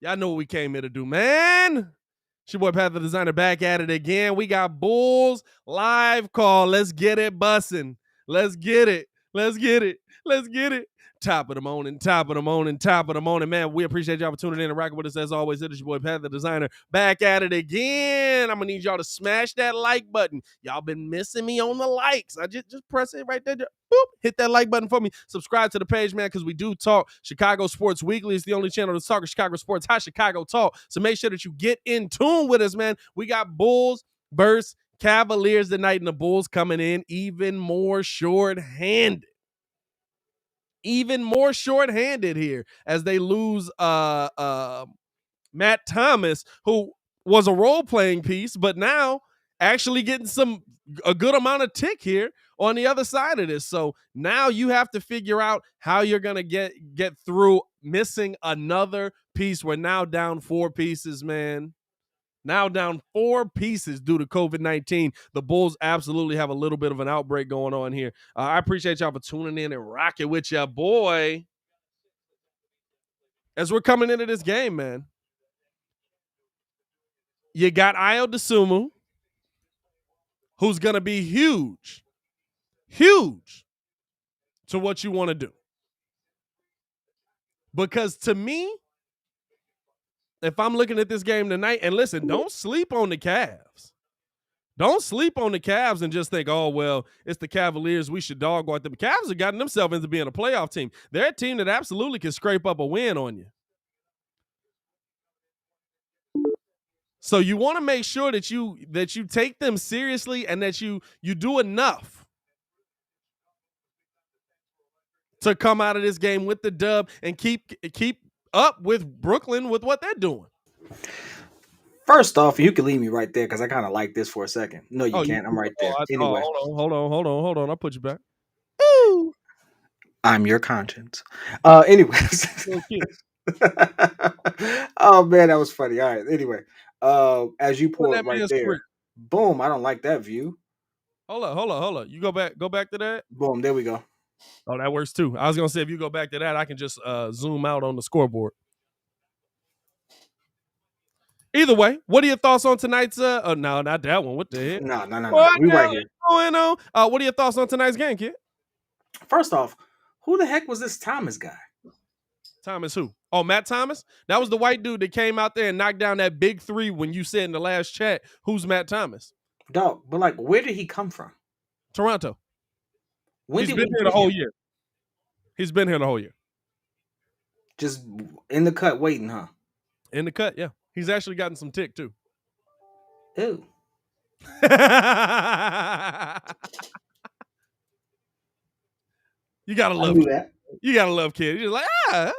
Y'all know what we came here to do, man. It's your boy Pat the Designer back at it again. We got Bulls live call. Let's get it bussin'. Let's get it. Let's get it. Let's get it. Top of the morning, top of the morning, top of the morning, man. We appreciate y'all for tuning in and rocking with us as always. It is your boy Pat the Designer back at it again. I'm gonna need y'all to smash that like button. Y'all been missing me on the likes. I just press it right there. Boop, hit that like button for me. Subscribe to the page, man, because we do talk Chicago Sports Weekly. It's the only channel that's talking Chicago sports, high Chicago talk. So make sure that you get in tune with us, man. We got Bulls versus Cavaliers tonight, and the Bulls coming in even more short-handed. Even more short-handed here as they lose Matt Thomas, who was a role-playing piece, but now actually getting a good amount of tick here on the other side of this. So now you have to figure out how you're going to get through missing another piece. We're now down 4 pieces, man. Now down 4 pieces due to COVID-19. The Bulls absolutely have a little bit of an outbreak going on here. I appreciate y'all for tuning in and rocking with ya, boy. As we're coming into this game, man, you got Ayo Dosunmu, who's going to be huge to what you want to do. Because to me, if I'm looking at this game tonight, and listen, don't sleep on the Cavs. Don't sleep on the Cavs and just think, oh, well, it's the Cavaliers. We should dog walk them. The Cavs have gotten themselves into being a playoff team. They're a team that absolutely can scrape up a win on you. So you want to make sure that you take them seriously and that you do enough to come out of this game with the dub and keep up with Brooklyn with what they're doing. First off, you can leave me right there because I kind of like this for a second. No, you can't. I'm right there. Anyway. Hold on. I'll put you back. Ooh. I'm your conscience. Anyways. Oh, man, that was funny. All right. Anyway, as you pull it right there. Boom. I don't like that view. Hold up. You go back to that. Boom. There we go. Oh, that works too. I was going to say, if you go back to that, I can just zoom out on the scoreboard. Either way, what are your thoughts on tonight's? No, not that one. What the heck? No. We right here. Going on? What are your thoughts on tonight's game, kid? First off, who the heck was this Thomas guy? Thomas who? Oh, Matt Thomas? That was the white dude that came out there and knocked down that big 3 when you said in the last chat, who's Matt Thomas? Dog, but like, where did he come from? Toronto. He's been here the whole year. He's been here the whole year. Just in the cut waiting, huh? In the cut, yeah. He's actually gotten some tick, too. Ew. You gotta love that. You gotta love kid. You're like, yeah.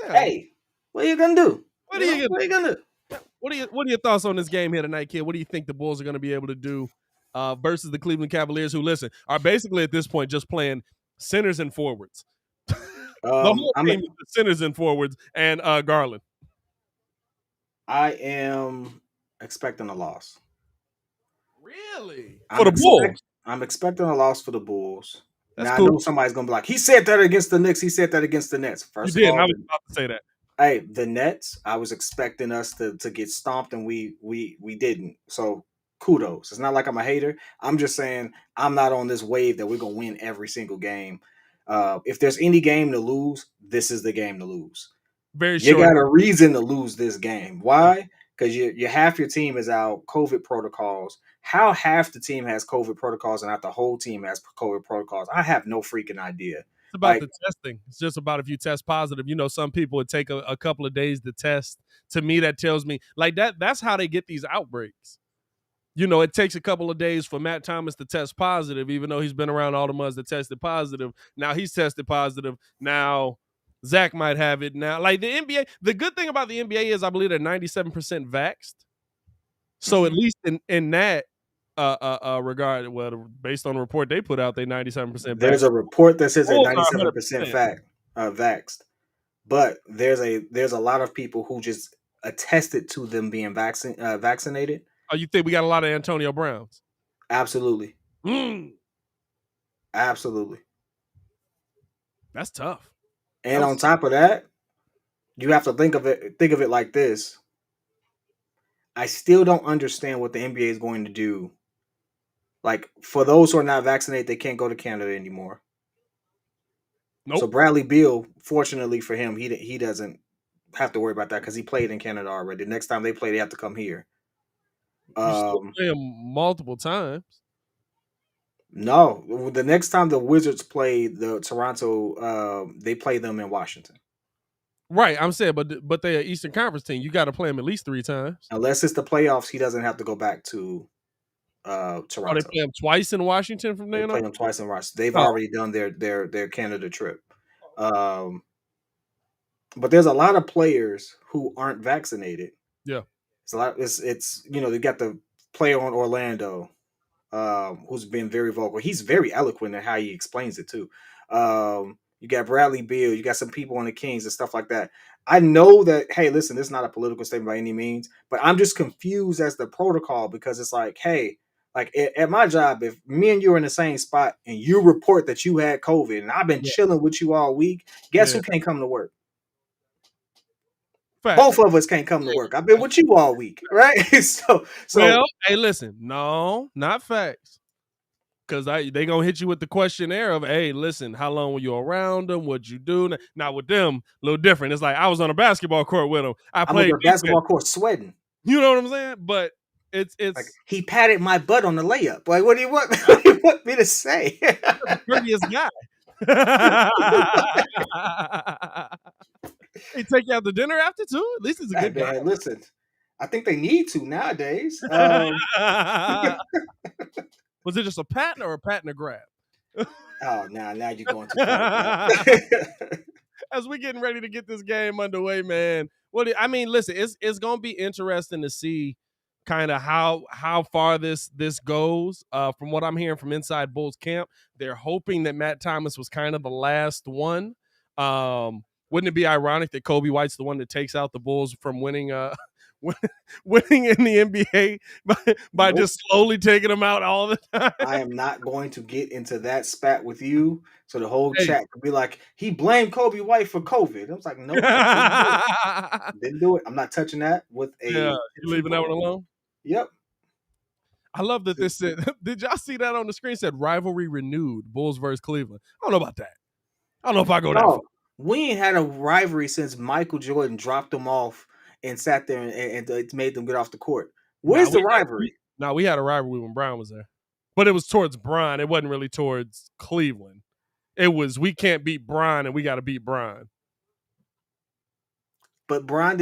Hey, what are you gonna do? What are you gonna do? What are your thoughts on this game here tonight, kid? What do you think the Bulls are gonna be able to do versus the Cleveland Cavaliers, who, listen, are basically at this point just playing centers and forwards? The whole team is the centers and forwards and Garland. I am expecting a loss. Really? For the Bulls? I'm expecting a loss for the Bulls. That's now, cool. I know somebody's going to be like, he said that against the Knicks. He said that against the Nets. First you did. Of all, I was about to say that. Hey, the Nets, I was expecting us to get stomped, and we didn't. So, kudos. It's not like I'm a hater. I'm just saying I'm not on this wave that we're going to win every single game. If there's any game to lose, this is the game to lose. Very sure. You got a reason to lose this game. Why? Because you half your team is out, COVID protocols. How half the team has COVID protocols and not the whole team has COVID protocols? I have no freaking idea. It's about the testing. It's just about if you test positive. You know, some people would take a couple of days to test. To me, that tells me like that's how they get these outbreaks. You know, it takes a couple of days for Matt Thomas to test positive, even though he's been around all the months that tested positive. Now he's tested positive. Now Zach might have it now. Like the NBA, the good thing about the NBA is I believe they're 97% vaxxed. So at least in that regard, well, based on the report they put out, they 97% vaxxed. There's a report that says they're 97% vaxxed. But there's a lot of people who just attested to them being vaccinated. Oh, you think we got a lot of Antonio Browns? Absolutely. Absolutely. That's tough. And on top of that, You have to think of it like this. I still don't understand what the NBA is going to do. Like for those who are not vaccinated, they can't go to Canada anymore. So Nope. Bradley Beal, fortunately for him, he doesn't have to worry about that because he played in Canada already. The next time they play, they have to come here. You still Um, play them multiple times. no, the next time the Wizards play the Toronto, they play them in Washington. Right, I'm saying, but they're an Eastern Conference team. You got to play them at least 3 times. Unless it's the playoffs, he doesn't have to go back to Oh, they Toronto. play them twice in Washington from They then play on? them twice in Washington. They've Oh, already done their Canada trip. Um, but there's a lot of players who aren't vaccinated. yeah. It's a lot. It's they got the player on Orlando, who's been very vocal. He's very eloquent in how he explains it too. You got Bradley Beal, you got some people on the Kings and stuff like that. I know that, hey, listen, this is not a political statement by any means, but I'm just confused as the protocol because it's like, hey, like at my job, if me and you are in the same spot and you report that you had COVID and I've been Yeah. chilling with you all week, guess Yeah. who can't come to work? Facts. Both of us can't come to work. I've been with you all week, right? so Well, hey, listen. No, not facts. Because they going to hit you with the questionnaire of, hey, listen, how long were you around them? What'd you do? Now, with them, a little different. It's like I was on a basketball court with them. I I'm on played the defense. basketball court sweating. You know what I'm saying? But it's Like it's he patted my butt on the layup. Like, what do you want? What do you want me to say? a courteous guy. He take you out to dinner after too. At least he's a Hey, good guy. man, listen. I think they need to nowadays. Was it just a pat or a pat and a grab? Oh, now you're going too far with that. As we getting ready to get this game underway, man. I mean, listen, it's gonna be interesting to see kind of how far this goes. From what I'm hearing from inside Bulls camp, they're hoping that Matt Thomas was kind of the last one. Wouldn't it be ironic that Kobe White's the one that takes out the Bulls from winning winning in the NBA by Nope. just slowly taking them out all the time? I am not going to get into that spat with you. So the whole Hey. chat could be like, he blamed Kobe White for COVID. I was like, nope, didn't do it. Didn't do it. I'm not touching that with a Yeah, you 10 leaving that one football. alone? Yep. I love that this said, did y'all see that on the screen? It said rivalry renewed, Bulls versus Cleveland. I don't know about that. I don't know if I go that far. No, we ain't had a rivalry since Michael Jordan dropped them off and sat there and it made them get off the court. Nah, Where's the rivalry? we had a rivalry when Brown was there. But it was towards Bron. It wasn't really towards Cleveland. It was we can't beat Bron and we got to beat Bron. But Bron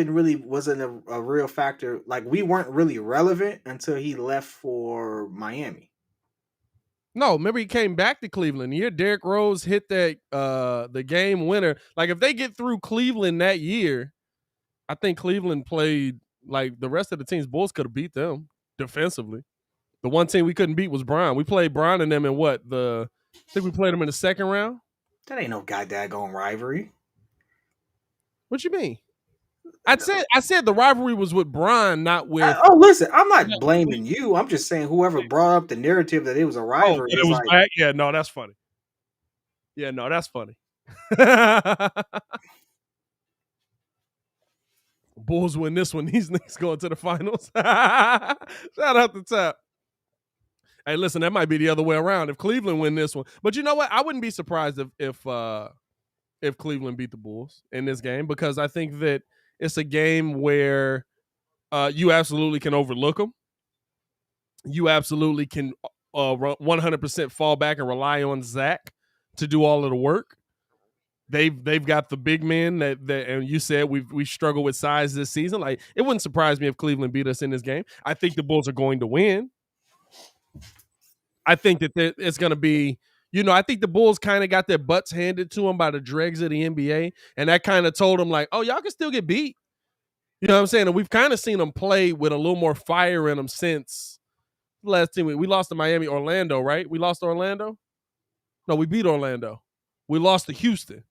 wasn't a real factor. Like we weren't really relevant until he left for Miami. No, remember he came back to Cleveland. The year Derrick Rose hit that the game winner. Like if they get through Cleveland that year, I think Cleveland played like the rest of the teams. Bulls could have beat them defensively. The one team we couldn't beat was Brown. We played Brown and them in what? I think we played them in the second round. That ain't no goddamn rivalry. What you mean? I said the rivalry was with Brown, not with. Listen, I'm not blaming you. I'm just saying whoever brought up the narrative that it was a rivalry. It was like, back. Yeah, no, that's funny. Yeah, no, that's funny. Bulls win this one. These niggas going to the finals. Shout out to Tap. Hey, listen, that might be the other way around. If Cleveland win this one, but you know what? I wouldn't be surprised if Cleveland beat the Bulls in this game because I think that it's a game where you absolutely can overlook them. You absolutely can 100% fall back and rely on Zach to do all of the work. They've got the big men that and you said we struggle with size this season. Like it wouldn't surprise me if Cleveland beat us in this game. I think the Bulls are going to win. I think that it's going to be, I think the Bulls kind of got their butts handed to them by the dregs of the NBA, and that kind of told them like, oh, y'all can still get beat. You know what I'm saying? And we've kind of seen them play with a little more fire in them since the last team. We lost to Miami, Orlando, right? We lost to Orlando? No, we beat Orlando. We lost to Houston.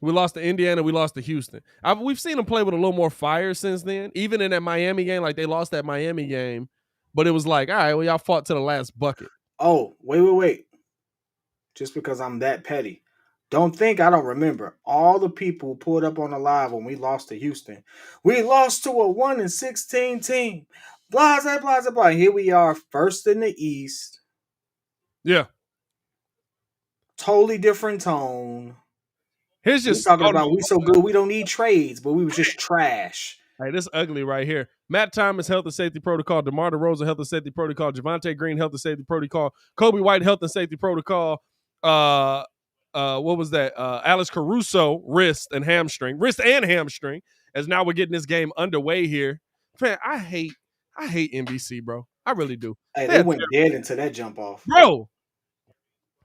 We lost to Indiana. We lost to Houston. We've seen them play with a little more fire since then. Even in that Miami game, like they lost that Miami game, but it was like, all right, well, y'all fought to the last bucket. Oh, wait. Just because I'm that petty. Don't think I don't remember all the people who pulled up on the live when we lost to Houston. We lost to a 1-16 team. Blah blah blah blah. Here we are, first in the East. Yeah. Totally different tone. Here's We just talking about we so good we don't need trades, but we was just trash. Hey, this ugly right here. Matt Thomas, health and safety protocol. DeMar DeRozan, health and safety protocol. Javonte Green, health and safety protocol. Kobe White, health and safety protocol. What was that? Alex Caruso, wrist and hamstring. As now we're getting this game underway here. Man, I hate NBC, bro. I really do. Hey, they went dead into that jump off. Bro.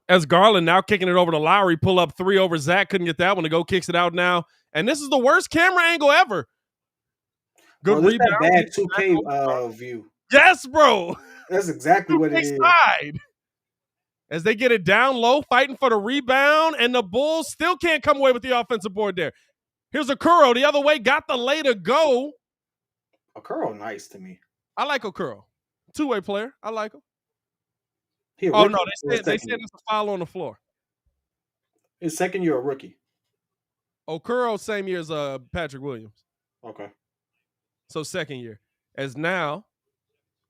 As Garland now kicking it over to Lowry, pull up three over Zach. Couldn't get that one to go. Kicks it out now. And this is the worst camera angle ever. Good rebound. That bad 2K view. Yes, bro. That's exactly what it is. Side. As they get it down low, fighting for the rebound, and the Bulls still can't come away with the offensive board there. Here's Okoro the other way, got the lay to go. Okoro nice to me. I like Okoro. Two-way player. I like him. No, they said it's a foul on the floor. His second year a rookie. Okoro, same year as Patrick Williams. Okay. So second year. As now,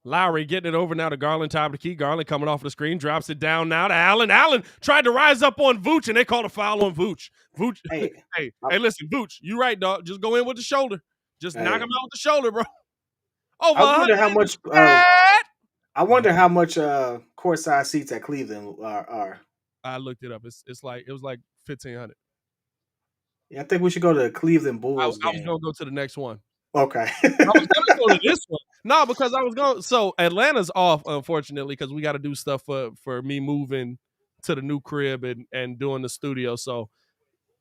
Lowry getting it over now to Garland, top of the key. Garland coming off the screen, drops it down now to Allen. Allen tried to rise up on Vooch, and they called a foul on Vooch. Vooch, hey, listen, Vooch, you right, dog. Just go in with the shoulder. Just knock him out with the shoulder, bro. Over. I wonder how much. I wonder how much courtside seats at Cleveland are. I looked it up. It was like $1,500. Yeah, I think we should go to the Cleveland Bulls. I was gonna go to the next one. Okay. I was gonna go to this one. No, because I was going. So Atlanta's off, unfortunately, because we got to do stuff for me moving to the new crib and doing the studio. So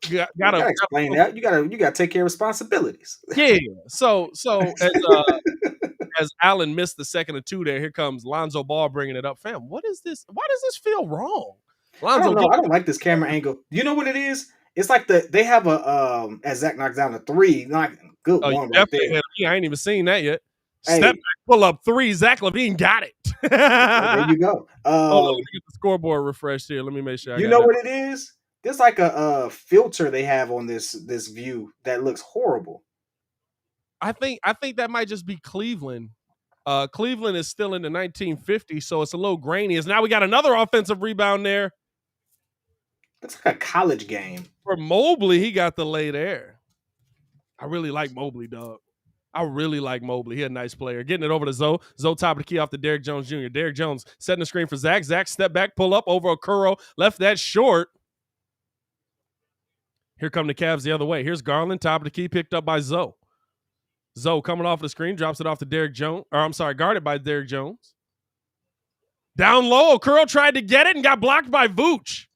you gotta explain that. You gotta take care of responsibilities. Yeah. So as Allen missed the second or two there, here comes Lonzo Ball bringing it up. Fam, what is this? Why does this feel wrong? Lonzo, I don't like this camera angle. You know what it is? It's like they have a as Zach knocks down a three, not good one right there. I ain't even seen that yet. Step back, pull up three. Zach LaVine got it. There you go. Let me get the scoreboard refreshed here. Let me make sure. You know what it is? There's like a filter they have on this view that looks horrible. I think that might just be Cleveland. Cleveland is still in the 1950s, so it's a little grainy. As now we got another offensive rebound there. Looks like a college game. For Mobley, he got the lay there. I really like Mobley, dog. I really like Mobley. He's a nice player. Getting it over to Zoe. Zoe top of the key off to Derrick Jones Jr. Derrick Jones setting the screen for Zach. Zach step back, pull up over Okoro. Left that short. Here come the Cavs the other way. Here's Garland, top of the key, picked up by Zoe. Zoe coming off the screen, drops it off to Derrick Jones. Guarded by Derrick Jones. Down low, Okoro tried to get it and got blocked by Vooch.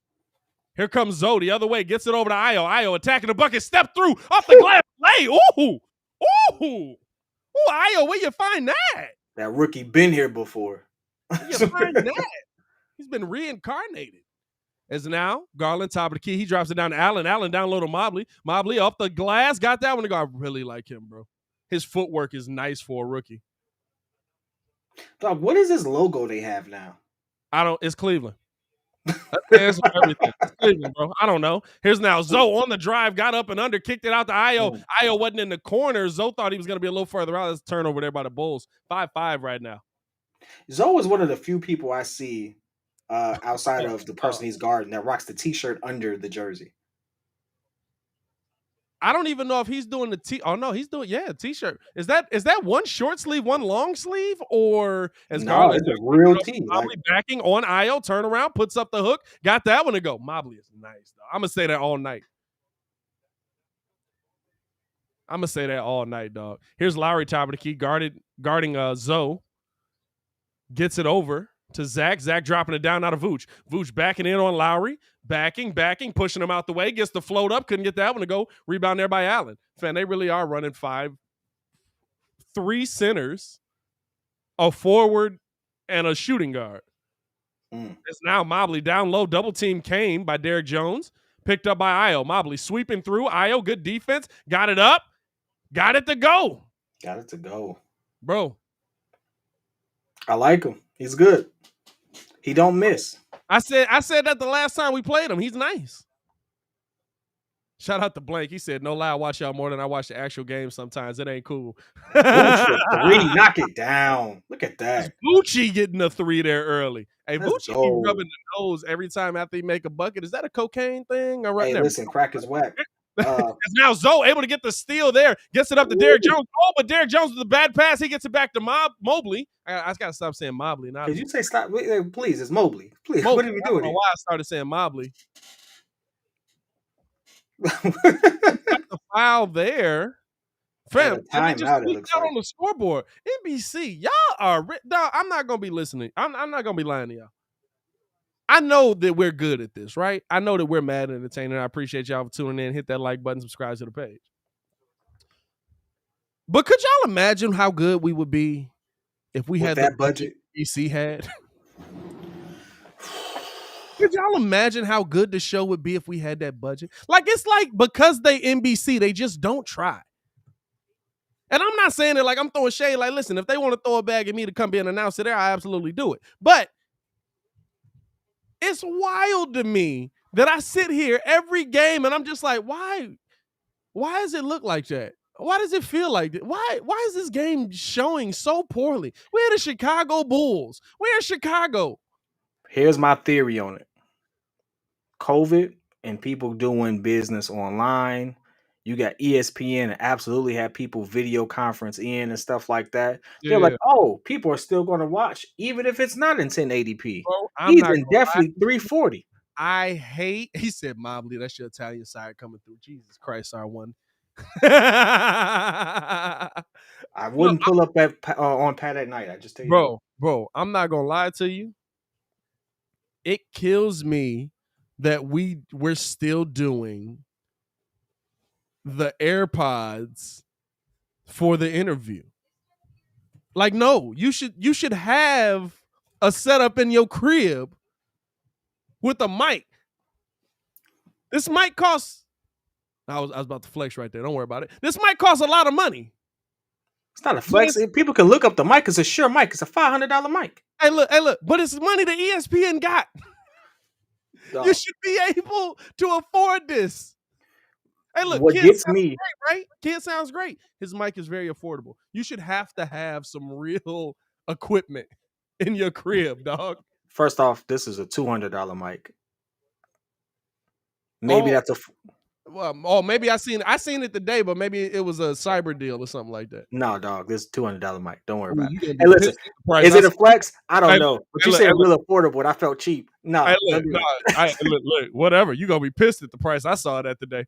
Here comes Zoe the other way, gets it over to Ayo. Ayo attacking the bucket, step through, off the glass, lay. Ooh! Ayo, where you find that? That rookie been here before. Where you find that? He's been reincarnated. As now, Garland, top of the key, he drops it down to Allen. Allen down low to Mobley. Mobley up the glass, got that one to go. I really like him, bro. His footwork is nice for a rookie. Dog, what is this logo they have now? It's Cleveland. That's everything. It's Cleveland, bro. I don't know. Here's now Zoe on the drive, got up and under, kicked it out to Ayo. Ayo wasn't in the corner. Zoe thought he was going to be a little further out. There's a turnover there by the Bulls. 5-5 right now. Zoe is one of the few people I see outside of the person he's guarding that rocks the T-shirt under the jersey. I don't even know if he's doing the Oh no, he's doing T-shirt. Is that one short sleeve, one long sleeve, or as Garland? It's a real tee. Mobley backing on Ayo, turn around, puts up the hook, got that one to go. Mobley is nice, though. I'm gonna say that all night. Dog. Here's Lowry, top of the key, guarding Zoe. Gets it over to Zach. Zach dropping it down out of Vooch. Vooch backing in on Lowry. Backing, pushing him out the way. Gets the float up. Couldn't get that one to go. Rebound there by Allen. Fan, they really are running 3 centers, a forward, and a shooting guard. It's now Mobley down low. Double team came by Derrick Jones. Picked up by Ayo. Mobley sweeping through. Ayo, good defense. Got it up. Got it to go. Bro. I like him. He's good. He don't miss. I said that the last time we played him. He's nice. Shout out to Blank. He said, no lie, I watch y'all more than I watch the actual game sometimes. It ain't cool. Vooch for 3. Knock it down. Look at It's that. Bucci getting a 3 there early. Hey, Let's Bucci be go. rubbing the nose every time after he make a bucket. Is that a cocaine thing? Or Hey, never. listen, crack is whack. It's now Zoe able to get the steal there. Gets it up to Derrick Jones. Oh, but Derrick Jones with a bad pass. He gets it back to Mobley. I got to stop saying Mobley. Could you say stop? Please, it's Mobley. Please, Mobley. what are we I don't doing know here? why I started saying Mobley. Got the foul there. Fam, and they just timeout, it tweaked looks out like. on the scoreboard. NBC, y'all are dog, I'm not gonna be listening. I'm not gonna be lying to y'all. I know that we're good at this, right? I know that we're mad and entertaining. I appreciate y'all for tuning in. Hit that like button, subscribe to the page. But could y'all imagine how good we would be if we had that the budget NBC had? Could y'all imagine how good the show would be if we had that budget? Like, it's like because they NBC, they just don't try. And I'm not saying it like I'm throwing shade. Like, listen, if they want to throw a bag at me to come be an announcer there, I absolutely do it. But it's wild to me that I sit here every game and I'm just like, why does it look like that? Why does it feel like that? Why is this game showing so poorly? We're the Chicago Bulls. We're in Chicago. Here's my theory on it. COVID and people doing business online. You got ESPN and absolutely have people video conference in and stuff like that. Yeah. They're like, oh, people are still going to watch, even if it's not in 1080p. Bro, He's in definitely 340. I hate, he said Mobley, that's your Italian side coming through. Jesus Christ, R1. I wouldn't pull up on Pat at night. I just tell you. Bro, I'm not going to lie to you. It kills me that we're still doing the AirPods for the interview. Like, no, you should have a setup in your crib with a mic. This mic costs. I was about to flex right there. Don't worry about it. This mic costs a lot of money. It's not a flex. People can look up the mic. It's a Shure mic. It's a $500 mic. Hey, look. But it's money that ESPN got. No. You should be able to afford this. Hey, look, what gets me great, right? Kid sounds great. His mic is very affordable. You should have to have some real equipment in your crib, dog. First off, this is a $200 mic. Maybe that's a. Well, maybe I seen it today, but maybe it was a cyber deal or something like that. No, dog, this is $200 mic. Don't worry about it. Hey, listen, is it a flex? I don't know. But you said real affordable, and I felt cheap. No, look, whatever. You gonna be pissed at the price I saw it at today.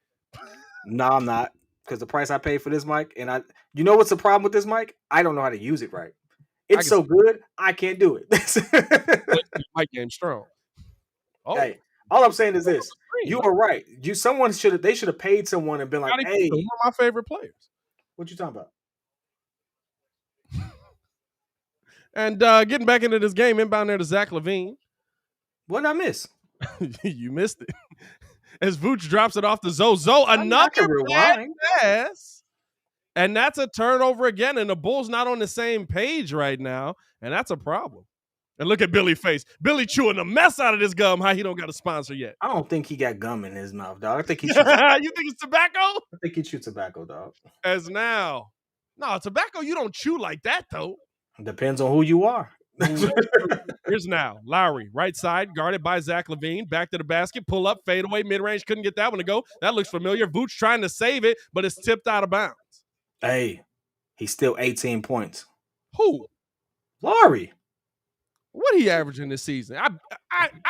No, I'm not, because the price I paid for this mic, and you know what's the problem with this mic? I don't know how to use it right. It's so good, I can't do it. Mic game strong. Oh. Hey, all I'm saying is this: you are right. They should have paid someone and been like, "Hey, one of my favorite players." What you talking about? And getting back into this game, inbound there to Zach LaVine. What did I miss? You missed it. As Vooch drops it off to Zoe. Another bad pass. And that's a turnover again. And the Bulls not on the same page right now. And that's a problem. And look at Billy face. Billy chewing the mess out of this gum. How he don't got a sponsor yet. I don't think he got gum in his mouth, dog. I think he chews You think it's tobacco? I think he chews tobacco, dog. As now. No, tobacco you don't chew like that, though. Depends on who you are. Here's now. Lowry, right side, guarded by Zach LaVine. Back to the basket, pull up, fade away, mid-range. Couldn't get that one to go. That looks familiar. Vooch trying to save it, but it's tipped out of bounds. Hey, he's still 18 points. Who? Lowry. What he averaging this season?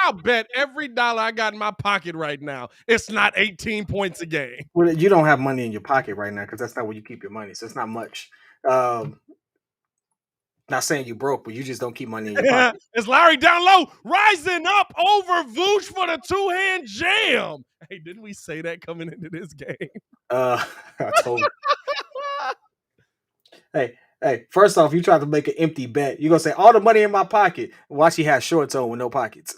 I'll bet every dollar I got in my pocket right now, it's not 18 points a game. Well, you don't have money in your pocket right now because that's not where you keep your money. So it's not much. Not saying you broke, but you just don't keep money in your pocket. It's Larry down low, rising up over Vooch for the two-hand jam. Hey, didn't we say that coming into this game? I told you. Hey, first off, you tried to make an empty bet. You're going to say, all the money in my pocket. Watch he has shorts on with no pockets.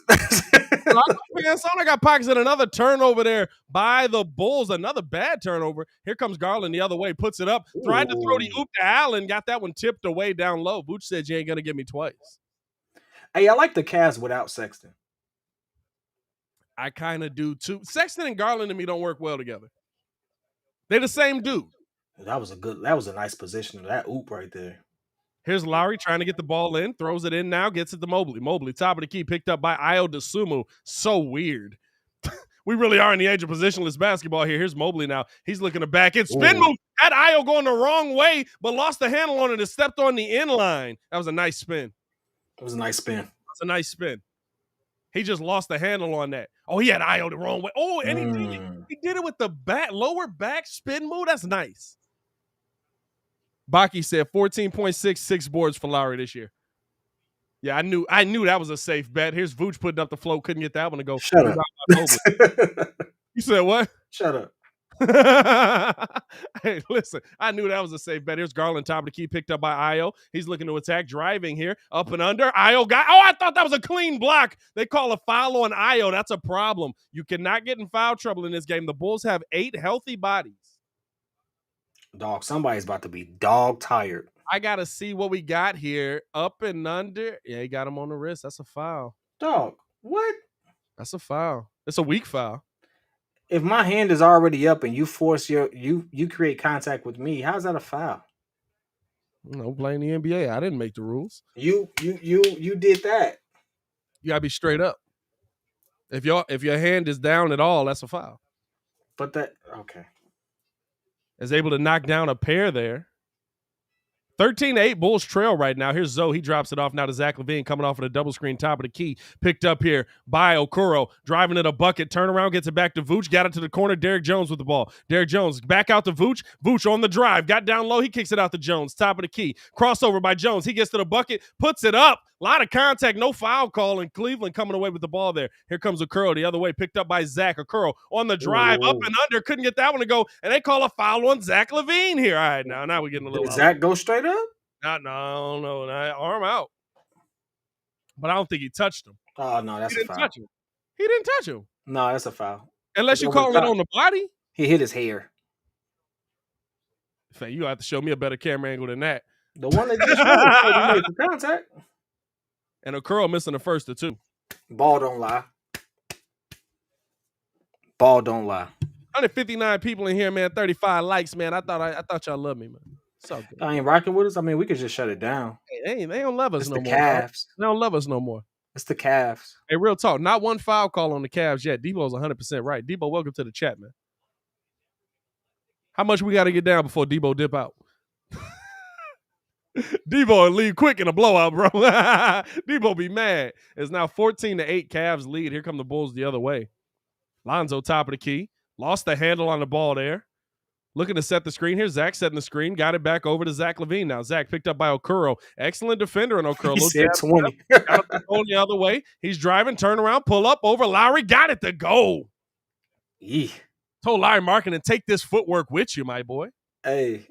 Sonic got pockets and another turnover there by the Bulls. Another bad turnover. Here comes Garland the other way. Puts it up. Tried to throw the oop to Allen. Got that one tipped away down low. Vooch said you ain't going to get me twice. Hey, I like the Cavs without Sexton. I kind of do too. Sexton and Garland and me don't work well together. They're the same dude. That was a nice position of that oop right there. Here's Lowry trying to get the ball in, throws it in now, gets it to Mobley. Mobley, top of the key, picked up by Ayo Dosunmu. So weird. We really are in the age of positionless basketball here. Here's Mobley now. He's looking to back it. Spin move. Had Ayo going the wrong way, but lost the handle on it and stepped on the in line. That was a nice spin. It was a nice spin. That's a nice spin. He just lost the handle on that. Oh, he had Ayo the wrong way. Oh, and he did it with the lower back spin move. That's nice. Baki said 14.6, 6 boards for Lowry this year. Yeah, I knew that was a safe bet. Here's Vooch putting up the float. Couldn't get that one to go. Shut up. You said what? Shut up. Hey, listen, I knew that was a safe bet. Here's Garland, top of the key, picked up by Ayo. He's looking to attack, driving here, up and under. Ayo got, I thought that was a clean block. They call a foul on Ayo. That's a problem. You cannot get in foul trouble in this game. The Bulls have 8 healthy bodies. Dog, somebody's about to be dog tired. I got to see what we got here. Up and under. Yeah, he got him on the wrist. That's a foul. Dog, what? That's a foul. It's a weak foul. If my hand is already up and you force you create contact with me, how's that a foul? No, blame the NBA. I didn't make the rules. You did that. You gotta be straight up. If your hand is down at all, that's a foul. But that okay. Is able to knock down a pair there. 13-8 Bulls trail right now. Here's Zoe. He drops it off now to Zach LaVine coming off of the double screen, top of the key. Picked up here by Okoro. Driving it a bucket. Turnaround, gets it back to Vooch. Got it to the corner. Derek Jones with the ball. Derek Jones back out to Vooch. Vooch on the drive. Got down low. He kicks it out to Jones. Top of the key. Crossover by Jones. He gets to the bucket. Puts it up. A lot of contact. No foul call. And Cleveland coming away with the ball there. Here comes Okoro the other way. Picked up by Zach. Okoro on the drive. Up and under. Couldn't get that one to go. And they call a foul on Zach LaVine here. All right, now we're getting a little. Did Zach go straight up? No, arm out. But I don't think he touched him. Oh, no, that's a foul. He didn't touch him. No, that's a foul. Unless you call it on the body. He hit his hair. You have to show me a better camera angle than that. The one that just made the contact. And a curl missing the first of 2. Ball don't lie. Ball don't lie. 159 people in here, man. 35 likes, man. I thought y'all loved me, man. So good. I ain't rocking with us. I mean, we could just shut it down. Hey, they don't love us no more. Cavs. They don't love us no more. It's the Cavs. Hey, real talk. Not one foul call on the Cavs yet. Debo's 100% right. Debo, welcome to the chat, man. How much we got to get down before Debo dip out? Debo will leave quick in a blowout, bro. Debo be mad. It's now 14-8 Cavs lead. Here come the Bulls the other way. Lonzo, top of the key. Lost the handle on the ball there. Looking to set the screen. Here's Zach setting the screen. Got it back over to Zach LaVine now. Zach picked up by Okoro. Excellent defender in Okoro. He said 20. Got the other way. He's driving, turn around, pull up over Lowry. Got it to go. Yeah. Told Larry Markin to take this footwork with you, my boy. Hey,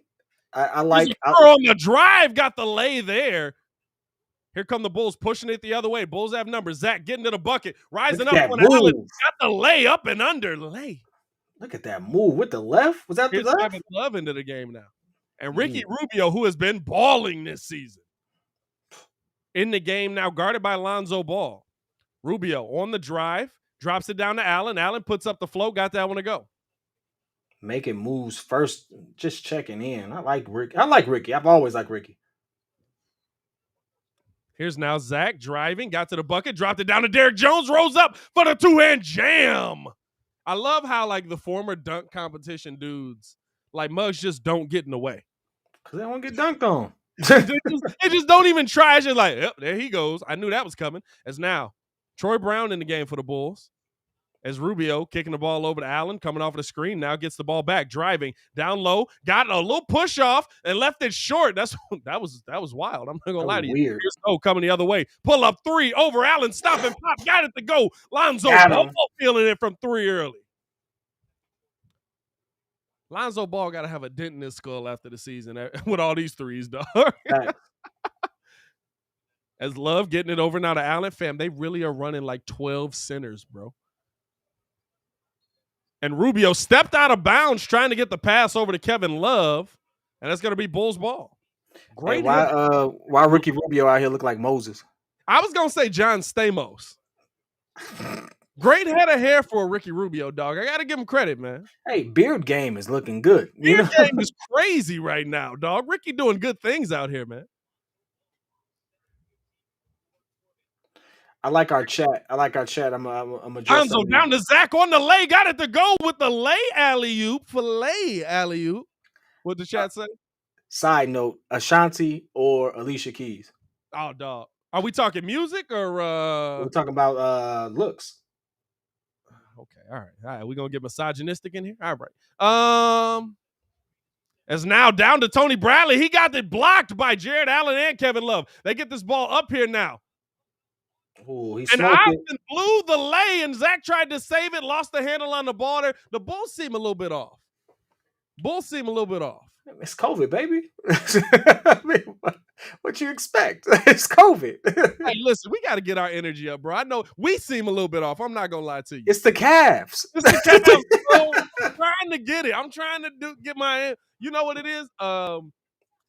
I like on the drive, got the lay there. Here come the Bulls pushing it the other way. Bulls have numbers. Zach getting to the bucket, rising up on Allen. Got the lay up and under lay. Look at that move with the left. Was that the left? Love into the game now. And Ricky Rubio, who has been balling this season, in the game now, guarded by Lonzo Ball. Rubio on the drive, drops it down to Allen. Allen puts up the float, got that one to go. Making moves first, just checking in. I like Ricky. I've always liked Ricky. Here's now Zach driving, got to the bucket, dropped it down to Derek Jones, rose up for the 2-hand jam. I love how, like, the former dunk competition dudes, like Muggs, just don't get in the way. Because they don't get dunked on. they just don't even try. It's just like, yep, there he goes. I knew that was coming. As now, Troy Brown in the game for the Bulls. As Rubio kicking the ball over to Allen, coming off of the screen, now gets the ball back, driving down low, got a little push off and left it short. That was wild. I'm not gonna lie to you. Weird. Here's No coming the other way, pull up 3 over Allen, stop and pop, got it to go. Lonzo Ball feeling it from 3 early. Lonzo Ball got to have a dent in his skull after the season with all these threes, dog. Right. As Love getting it over now to Allen, fam, they really are running like 12 centers, bro. And Rubio stepped out of bounds trying to get the pass over to Kevin Love, and that's going to be Bulls ball. Great. Hey, why Ricky Rubio out here look like Moses? I was going to say John Stamos. Great head of hair for a Ricky Rubio, dog. I gotta give him credit, man. Hey, beard game is looking good. You Beard know, game is crazy right now, dog. Ricky doing good things out here, man. I like our chat. I'm address some Lonzo of these. down to Zach on the lay. Got it to go with the lay alley-oop. Filet alley-oop. What the Uh, chat say? Side note: Ashanti or Alicia Keys. Oh, dog. Are we talking music or We're talking about looks. okay, all right. We're gonna get misogynistic in here. All right. It's now down to Tony Bradley. He got it blocked by Jared Allen and Kevin Love. They get this ball up here now. Oh, he And smoked it. Austin blew the lay, and Zach tried to save it, lost the handle on the ball there. The Bulls seem a little bit off. It's COVID, baby. I mean, what you expect? It's COVID. Hey, listen, we got to get our energy up, bro. I know we seem a little bit off. I'm not gonna lie to you. It's the Cavs. It's the Cavs, bro. I'm trying to get it. I'm trying to get my. You know what it is? My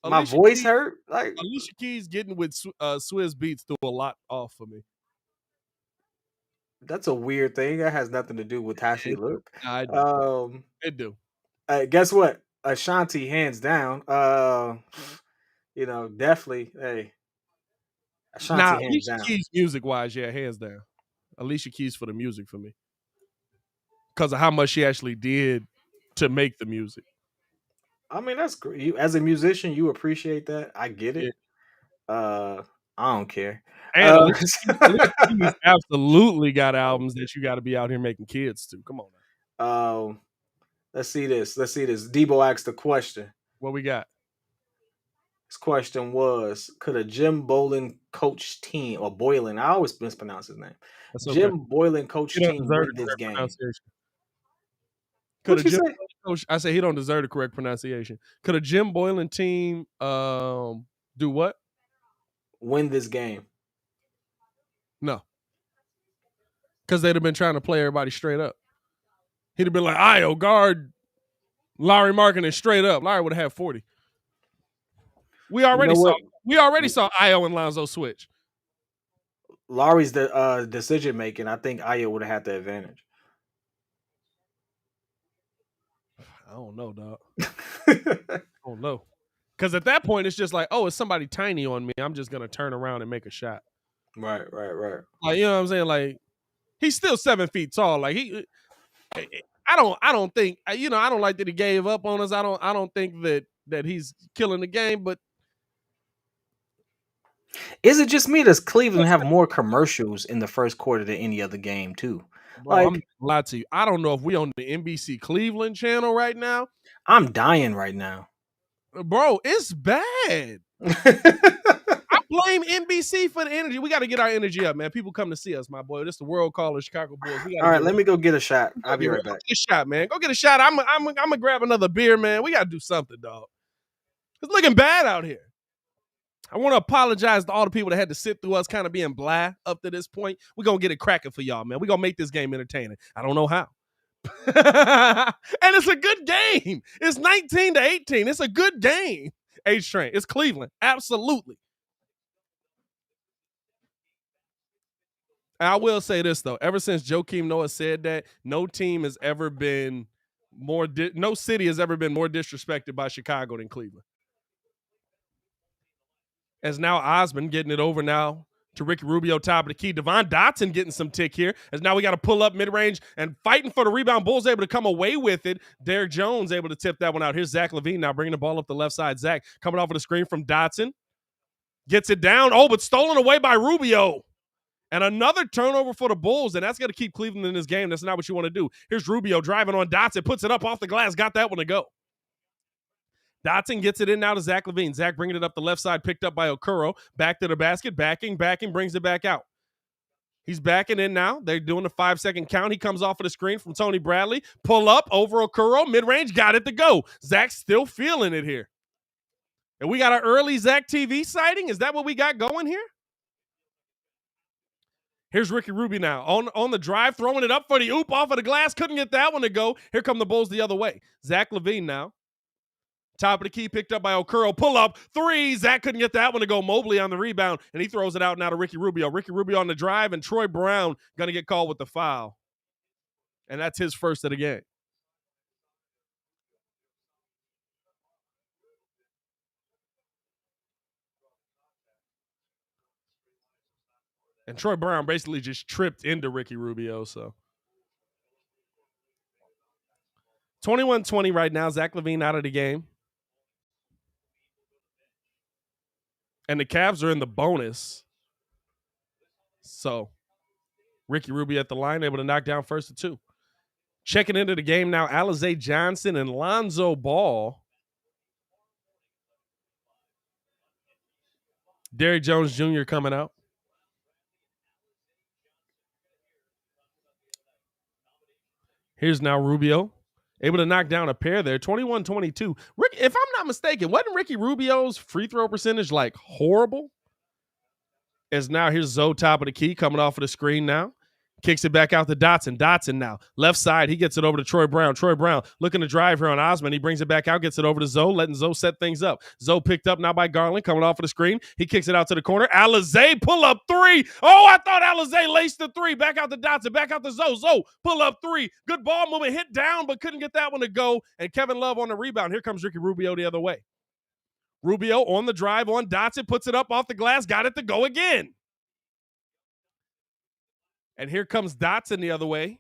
Alicia voice Keys, hurt. Like Alicia Keys getting with Swizz Beats threw a lot off for me. that's a weird thing. That has nothing to do with how she It do. look. I do. Um, It do. guess what? Ashanti, hands down. Definitely. Hey, Now, Ashanti, hands Alicia down. Keys, music wise, yeah, hands down. Alicia Keys for the music for me, because of how much she actually did to make the music. I mean, that's great. You, as a musician, you appreciate that. I get Yeah. it. Uh, I don't care. And Uh, Alicia Keys absolutely got albums that you got to be out here making kids to. Come on now. um, let's see this. Debo asked a question. What we got? His question was: could a Jim Boylan coach team or Boylan? I always mispronounce his name. That's okay. Jim Boylan coach He don't team deserve win the this correct game? pronunciation. Could a What you Jim say? coach? I say he don't deserve the correct pronunciation. Could a Jim Boylan team do what? Win this game? No, because they'd have been trying to play everybody straight up. He'd have been like, "Io guard Larry Markkinen straight up." Larry would have had 40. We already saw Io and Lonzo switch. Laurie's the decision making. I think Aya would have had the advantage. I don't know, dog. I don't know. Because at that point, it's just like, oh, it's somebody tiny on me. I'm just gonna turn around and make a shot. Right. Like, you know what I'm saying? Like, he's still 7 feet tall. Like I don't think, I don't like that he gave up on us. I don't think that he's killing the game, but Is it just me? Does Cleveland have more commercials in the first quarter than any other game too? bro, I'm Like not gonna lie to you. I don't know if we on the NBC Cleveland channel right now. I'm dying right now. Bro, it's bad. I blame NBC for the energy. We got to get our energy up, man. People come to see us, my boy. This is the world call of Chicago Bulls. All right, let me go get a shot. I'll be right Go back. get a shot, man. Go get a shot. I'm gonna grab another beer, man. We got to do something, dog. It's looking bad out here. I want to apologize to all the people that had to sit through us kind of being blah up to this point. We're going to get it cracking for y'all, man. We're going to make this game entertaining. I don't know how. And it's a good game. It's 19-18. It's a good game. H-Train. It's Cleveland. Absolutely. I will say this, though. Ever since Joakim Noah said that, no team has ever been no city has ever been more disrespected by Chicago than Cleveland. As now Osman getting it over now to Ricky Rubio, top of the key. Devon Dotson getting some tick here. As now we got to pull up mid-range and fighting for the rebound. Bulls able to come away with it. Derek Jones able to tip that one out. Here's Zach LaVine now bringing the ball up the left side. Zach coming off of the screen from Dotson. Gets it down. Oh, but stolen away by Rubio. And another turnover for the Bulls, and that's going to keep Cleveland in this game. That's not what you want to do. Here's Rubio driving on Dotson. Puts it up off the glass. Got that one to go. Dotson gets it in now to Zach LaVine. Zach bringing it up the left side, picked up by Okoro. Back to the basket, backing, brings it back out. He's backing in now. They're doing the 5-second count. He comes off of the screen from Tony Bradley. Pull up over Okoro, mid-range, got it to go. Zach's still feeling it here. And we got an early Zach TV sighting. Is that what we got going here? Here's Ricky Rubio now on the drive, throwing it up for the oop off of the glass. Couldn't get that one to go. Here come the Bulls the other way. Zach LaVine now. Top of the key, picked up by Okoro. Pull up, three. Zach couldn't get that one to go. Mobley on the rebound, and he throws it out now to Ricky Rubio. Ricky Rubio on the drive, and Troy Brown going to get called with the foul. And that's his first of the game. And Troy Brown basically just tripped into Ricky Rubio, so. 21-20 right now. Zach LaVine out of the game. And the Cavs are in the bonus. So, Ricky Rubio at the line, able to knock down first of two. Checking into the game now, Alize Johnson and Lonzo Ball. Derrick Jones Jr. coming out. Here's now Rubio. Able to knock down a pair there. 21-22. If I'm not mistaken, wasn't Ricky Rubio's free throw percentage like horrible? As now here's Zoe top of the key coming off of the screen now. Kicks it back out to Dotson. Dotson now. Left side. He gets it over to Troy Brown. Troy Brown looking to drive here on Osman. He brings it back out, gets it over to Zoe, letting Zoe set things up. Zoe picked up now by Garland, coming off of the screen. He kicks it out to the corner. Alize, pull up three. Oh, I thought Alize laced the three. Back out to Dotson. Back out to Zoe. Zoe, pull up three. Good ball movement. Hit down, but couldn't get that one to go. And Kevin Love on the rebound. Here comes Ricky Rubio the other way. Rubio on the drive on Dotson. Puts it up off the glass. Got it to go again. And here comes Dotson the other way.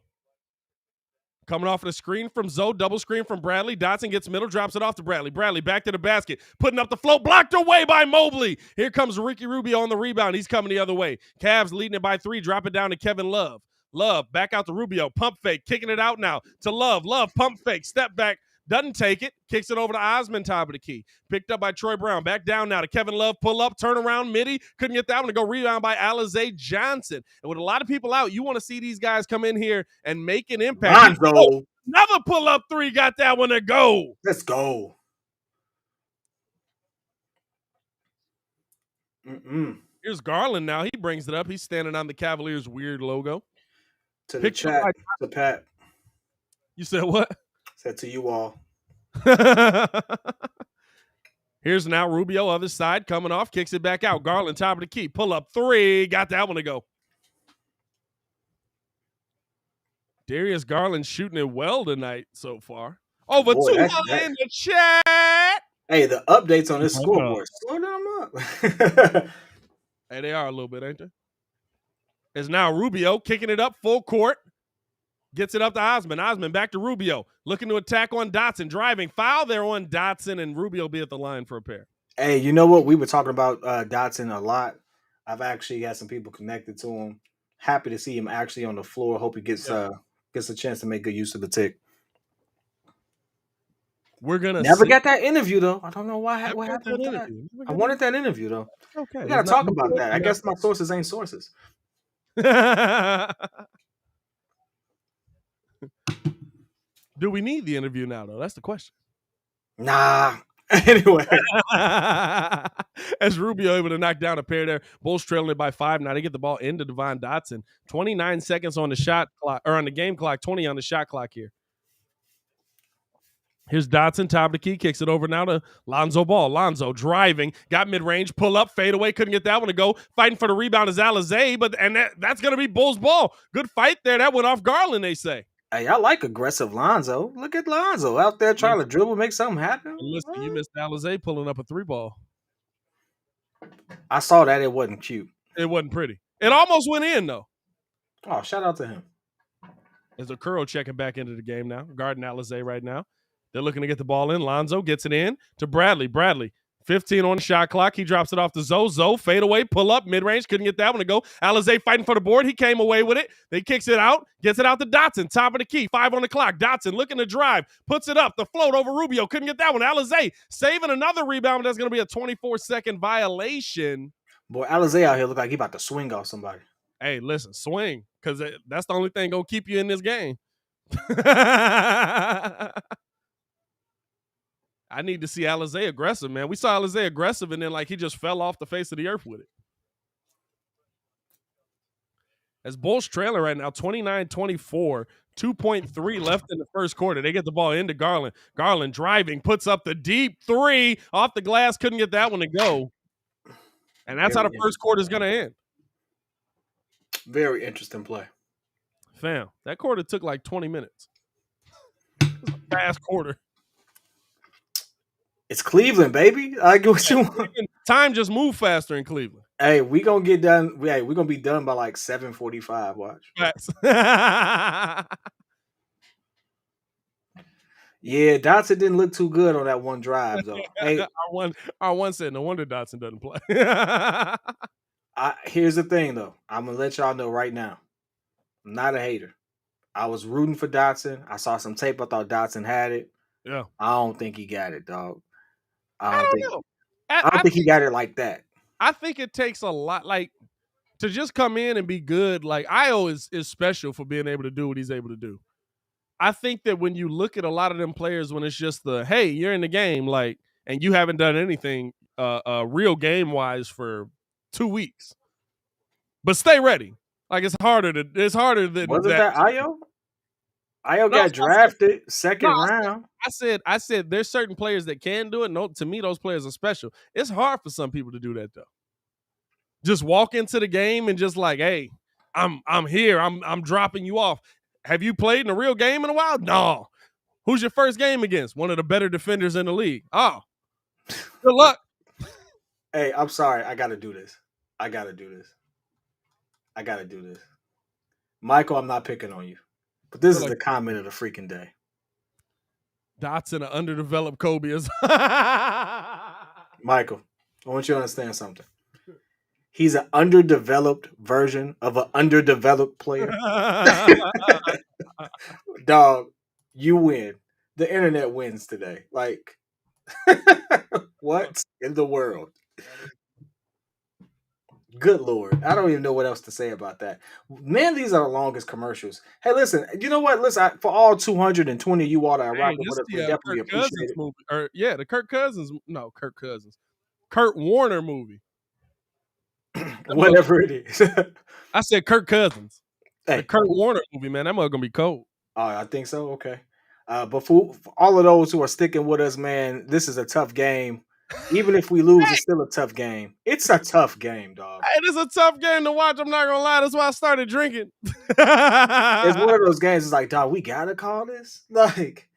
Coming off of the screen from Zoe, double screen from Bradley. Dotson gets middle, drops it off to Bradley. Bradley back to the basket, putting up the float, blocked away by Mobley. Here comes Ricky Rubio on the rebound. He's coming the other way. Cavs leading it by 3, drop it down to Kevin Love. Love back out to Rubio, pump fake, kicking it out now to Love. Love, pump fake, step back. Doesn't take it. Kicks it over to Osman, top of the key. Picked up by Troy Brown. Back down now to Kevin Love. Pull up, turn around, midi. Couldn't get that one to go. Rebound by Alize Johnson. And with a lot of people out, you want to see these guys come in here and make an impact. Oh, another pull up three. Got that one to go. Let's go. Here's Garland now. He brings it up. He's standing on the Cavaliers' weird logo. To the chat, to Pat. You said what? Said to you all. Here's now Rubio, other side, coming off, kicks it back out. Garland, top of the key, pull up three, got that one to go. Darius Garland shooting it well tonight so far. Over 200 in the chat. Hey, the updates on this scoreboard. Slow them up. Hey, they are a little bit, ain't they? It's now Rubio kicking it up full court. Gets it up to Osman. Osman back to Rubio. Looking to attack on Dotson. Driving. Foul there on Dotson, and Rubio be at the line for a pair. Hey, you know what? We were talking about Dotson a lot. I've actually got some people connected to him. Happy to see him actually on the floor. Hope he gets a chance to make good use of the tick. We're gonna never get that interview though. I don't know what happened to that. I wanted that interview though. Okay, we gotta talk about that. I guess my sources ain't sources. Do we need the interview now, though? That's the question. Nah. Anyway. As Rubio able to knock down a pair there. Bulls trailing it by 5. Now they get the ball into Devon Dotson. 29 seconds on the shot clock, or on the game clock, 20 on the shot clock here. Here's Dotson, top of the key, kicks it over now to Lonzo Ball. Lonzo driving, got mid-range, pull up, fade away, couldn't get that one to go. Fighting for the rebound is Alize, and that's going to be Bulls ball. Good fight there. That went off Garland, they say. Hey, I like aggressive Lonzo. Look at Lonzo out there trying to dribble, make something happen. Listen, you missed Alize pulling up a 3-ball. I saw that. It wasn't cute. It wasn't pretty. It almost went in, though. Oh, shout out to him. There's a Okoro checking back into the game now, guarding Alize right now. They're looking to get the ball in. Lonzo gets it in to Bradley. Bradley, 15 on the shot clock. He drops it off to Zoe. Zoe, fade away, pull up, mid-range. Couldn't get that one to go. Alize fighting for the board. He came away with it. They kicks it out. Gets it out to Dotson. Top of the key. 5 on the clock. Dotson looking to drive. Puts it up. The float over Rubio. Couldn't get that one. Alize saving another rebound. That's going to be a 24-second violation. Boy, Alize out here look like he about to swing off somebody. Hey, listen, swing. Because that's the only thing going to keep you in this game. I need to see Alize aggressive, man. We saw Alize aggressive, and then like he just fell off the face of the earth with it. As Bulls trailing right now, 29-24. 2.3 left in the first quarter. They get the ball into Garland. Garland driving, puts up the deep three off the glass. Couldn't get that one to go. And that's how the first quarter is going to end. Very interesting play. Fam, that quarter took like 20 minutes. It was a fast quarter. It's Cleveland, baby. I get what you want. Time just moved faster in Cleveland. Hey, we gonna get done. Hey, we're gonna be done by like 7:45. Watch. Yeah, Dotson didn't look too good on that one drive, though. Hey, our one said, no wonder Dotson doesn't play. Here's the thing, though. I'm gonna let y'all know right now. I'm not a hater. I was rooting for Dotson. I saw some tape. I thought Dotson had it. Yeah. I don't think he got it, dog. I don't know. I don't think he got it like that. I think it takes a lot, like, to just come in and be good. Like, Io is special for being able to do what he's able to do. I think that when you look at a lot of them players, when it's just the, hey, you're in the game, like, and you haven't done anything real game-wise for 2 weeks. But stay ready. Like, it's harder than Wasn't that Io? Io got drafted second round. I said there's certain players that can do it. No, to me, those players are special. It's hard for some people to do that, though. Just walk into the game and just like, hey, I'm here. I'm dropping you off. Have you played in a real game in a while? No. Who's your first game against? One of the better defenders in the league. Oh, good luck. Hey, I'm sorry. I got to do this. Michael, I'm not picking on you. But this is the comment of the freaking day. Dotson, an underdeveloped Kobe is. Michael, I want you to understand something. He's an underdeveloped version of an underdeveloped player. Dog, you win. The internet wins today. Like, what in the world? Good Lord. I don't even know what else to say about that. Man, these are the longest commercials. Hey, listen, you know what? Listen, for all 220 of you all that are rocking with us, we definitely appreciate it. Movie. The Kurt Warner movie. Whatever it is. I said Kirk Cousins. Hey. The Kurt Warner movie, man. That mug gonna be cold. Oh, I think so. Okay. But for all of those who are sticking with us, man, this is a tough game. Even if we lose, it's still a tough game. It's a tough game, dog. It is a tough game to watch. I'm not gonna lie. That's why I started drinking. It's one of those games. It's like, dog, we gotta call this. Like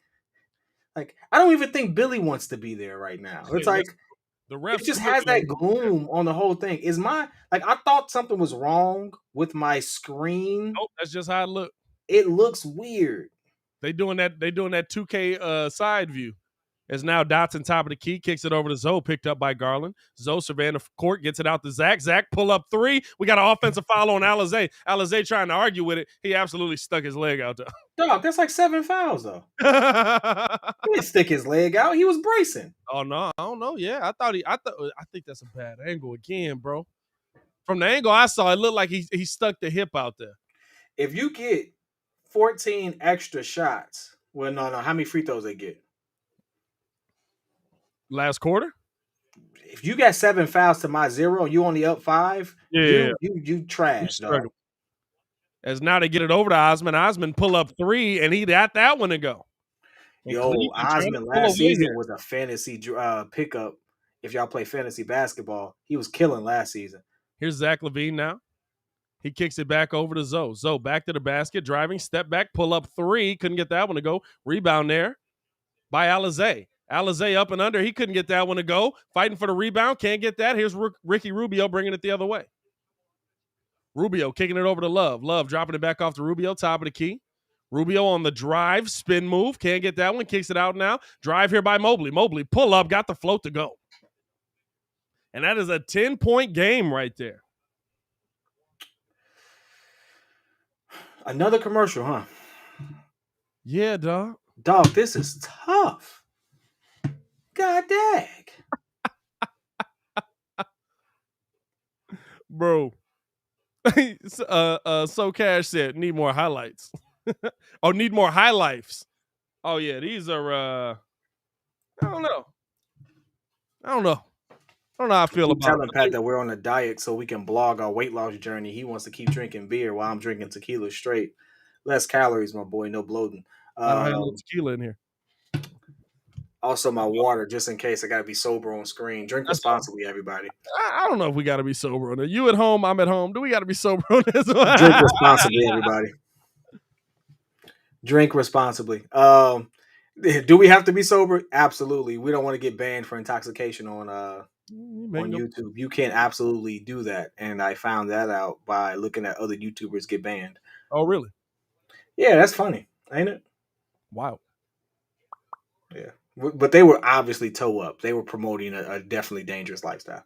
I don't even think Billy wants to be there right now. It's like the ref just has that gloom on the whole thing. I thought something was wrong with my screen. Nope, that's just how it looked. It looks weird. They doing that 2K side view. As now Dotson top of the key, kicks it over to Zoe, picked up by Garland. Zoe surveying the court, gets it out to Zach. Zach pull up three. We got an offensive foul on Alizé. Alizé trying to argue with it. He absolutely stuck his leg out there. Dog, that's like 7 fouls though. He didn't stick his leg out. He was bracing. Oh no, I don't know. Yeah, I think that's a bad angle again, bro. From the angle I saw, it looked like he stuck the hip out there. If you get 14 extra shots, well, no, how many free throws they get? Last quarter? If you got 7 fouls to my 0, you only up 5. Yeah, you trash, dog. As now they get it over to Osman. Osman pull up 3, and he got that one to go. Yo, Osman last season was a fantasy pickup. If y'all play fantasy basketball, he was killing last season. Here's Zach LaVine now. He kicks it back over to Zoe. Zoe back to the basket, driving, step back, pull up 3. Couldn't get that one to go. Rebound there by Alizé. Alizé up and under. He couldn't get that one to go. Fighting for the rebound. Can't get that. Here's Ricky Rubio bringing it the other way. Rubio kicking it over to Love. Love dropping it back off to Rubio, top of the key. Rubio on the drive, spin move. Can't get that one. Kicks it out now. Drive here by Mobley. Mobley pull up, got the float to go. And that is a 10-point game right there. Another commercial, huh? Yeah, dog. Dog, this is tough. God dang. Bro. So Cash said, need more highlights. Oh, need more highlights. Oh, yeah, these are, I don't know. I don't know how I feel about it. Telling Pat that we're on a diet so we can blog our weight loss journey. He wants to keep drinking beer while I'm drinking tequila straight. Less calories, my boy. No bloating. I don't have a little tequila in here. Also, my water, just in case I got to be sober on screen. Drink That's all. responsibly, everybody. I don't know if we got to be sober on it. You at home, I'm at home. Do we got to be sober on this? Drink responsibly, everybody. Drink responsibly. Do we have to be sober? Absolutely. We don't want to get banned for intoxication on YouTube. You can absolutely do that, and I found that out by looking at other YouTubers get banned. Oh, really? Yeah, that's funny, ain't it? Wow. Yeah, but they were obviously toe up. They were promoting a definitely dangerous lifestyle.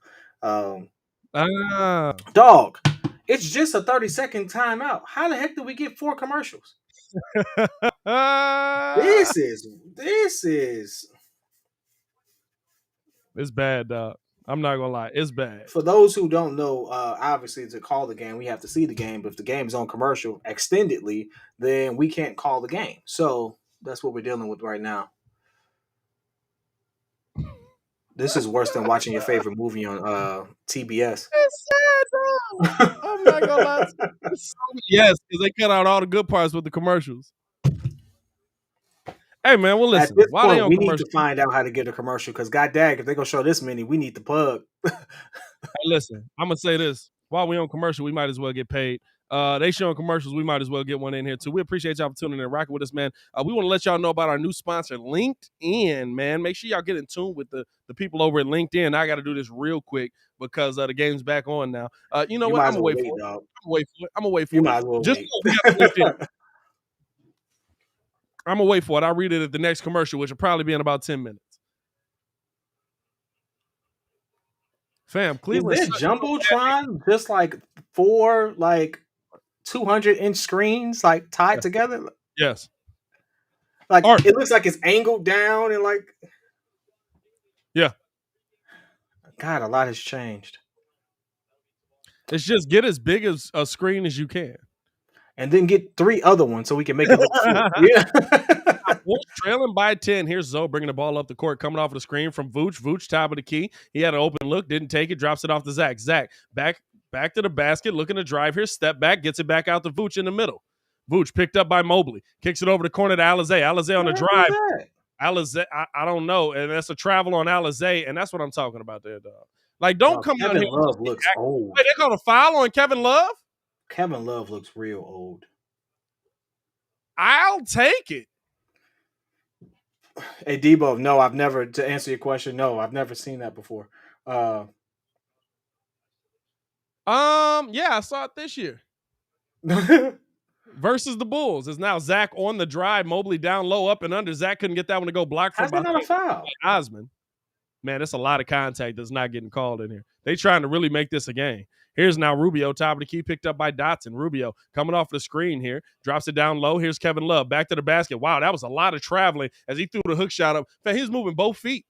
Dog, it's just a 30-second timeout. How the heck did we get 4 commercials? This is it's bad, dog. I'm not gonna lie, it's bad. For those who don't know, obviously to call the game, we have to see the game. But if the game is on commercial extendedly, then we can't call the game. So that's what we're dealing with right now. This is worse than watching your favorite movie on TBS. It's sad, dog. I'm not gonna lie. Yes, because they cut out all the good parts with the commercials. Hey man, well listen. At this Why point, we need to find out how to get a commercial because god dang, if they're gonna show this many, we need the plug. Hey, listen, I'm gonna say this. While we on commercial, we might as well get paid. They showing commercials, we might as well get one in here too. We appreciate y'all for tuning in and rocking with us, man. We want to let y'all know about our new sponsor, LinkedIn, man. Make sure y'all get in tune with the people over at LinkedIn. I got to do this real quick because the game's back on now. You know what? I'm gonna wait for it. I'm gonna wait for it. You might as well just wait. I'm gonna wait for it. I'll read it at the next commercial, which will probably be in about 10 minutes. Fam, Cleveland. Is there Jumbotron just like 4 200-inch screens tied together? Yes. It looks like it's angled down and yeah. God, a lot has changed. It's just get as big as a screen as you can. And then get 3 other ones so we can make it look cool. Yeah. Trailing by 10. Here's Zoe bringing the ball up the court, coming off the screen from Vooch. Vooch, top of the key. He had an open look, didn't take it, drops it off to Zach. Zach, back to the basket, looking to drive here, step back, gets it back out to Vooch in the middle. Vooch picked up by Mobley, kicks it over the corner to Alizé. Alizé on the drive. Alizé, I don't know, and that's a travel on Alizé, and that's what I'm talking about there, dog. Don't come out here. Kevin Love looks old. Wait, they called a foul on Kevin Love? Kevin Love looks real old. I'll take it. Hey, Debo, no, to answer your question, no, I've never seen that before. Yeah, I saw it this year. Versus the Bulls. It's now Zach on the drive, Mobley down low, up and under. Zach couldn't get that one to go block from behind. How's that not a foul? Osman. Man, that's a lot of contact that's not getting called in here. They trying to really make this a game. Here's now Rubio, top of the key, picked up by Dotson. Rubio coming off the screen here, drops it down low. Here's Kevin Love, back to the basket. Wow, that was a lot of traveling as he threw the hook shot up. Man, he's moving both feet.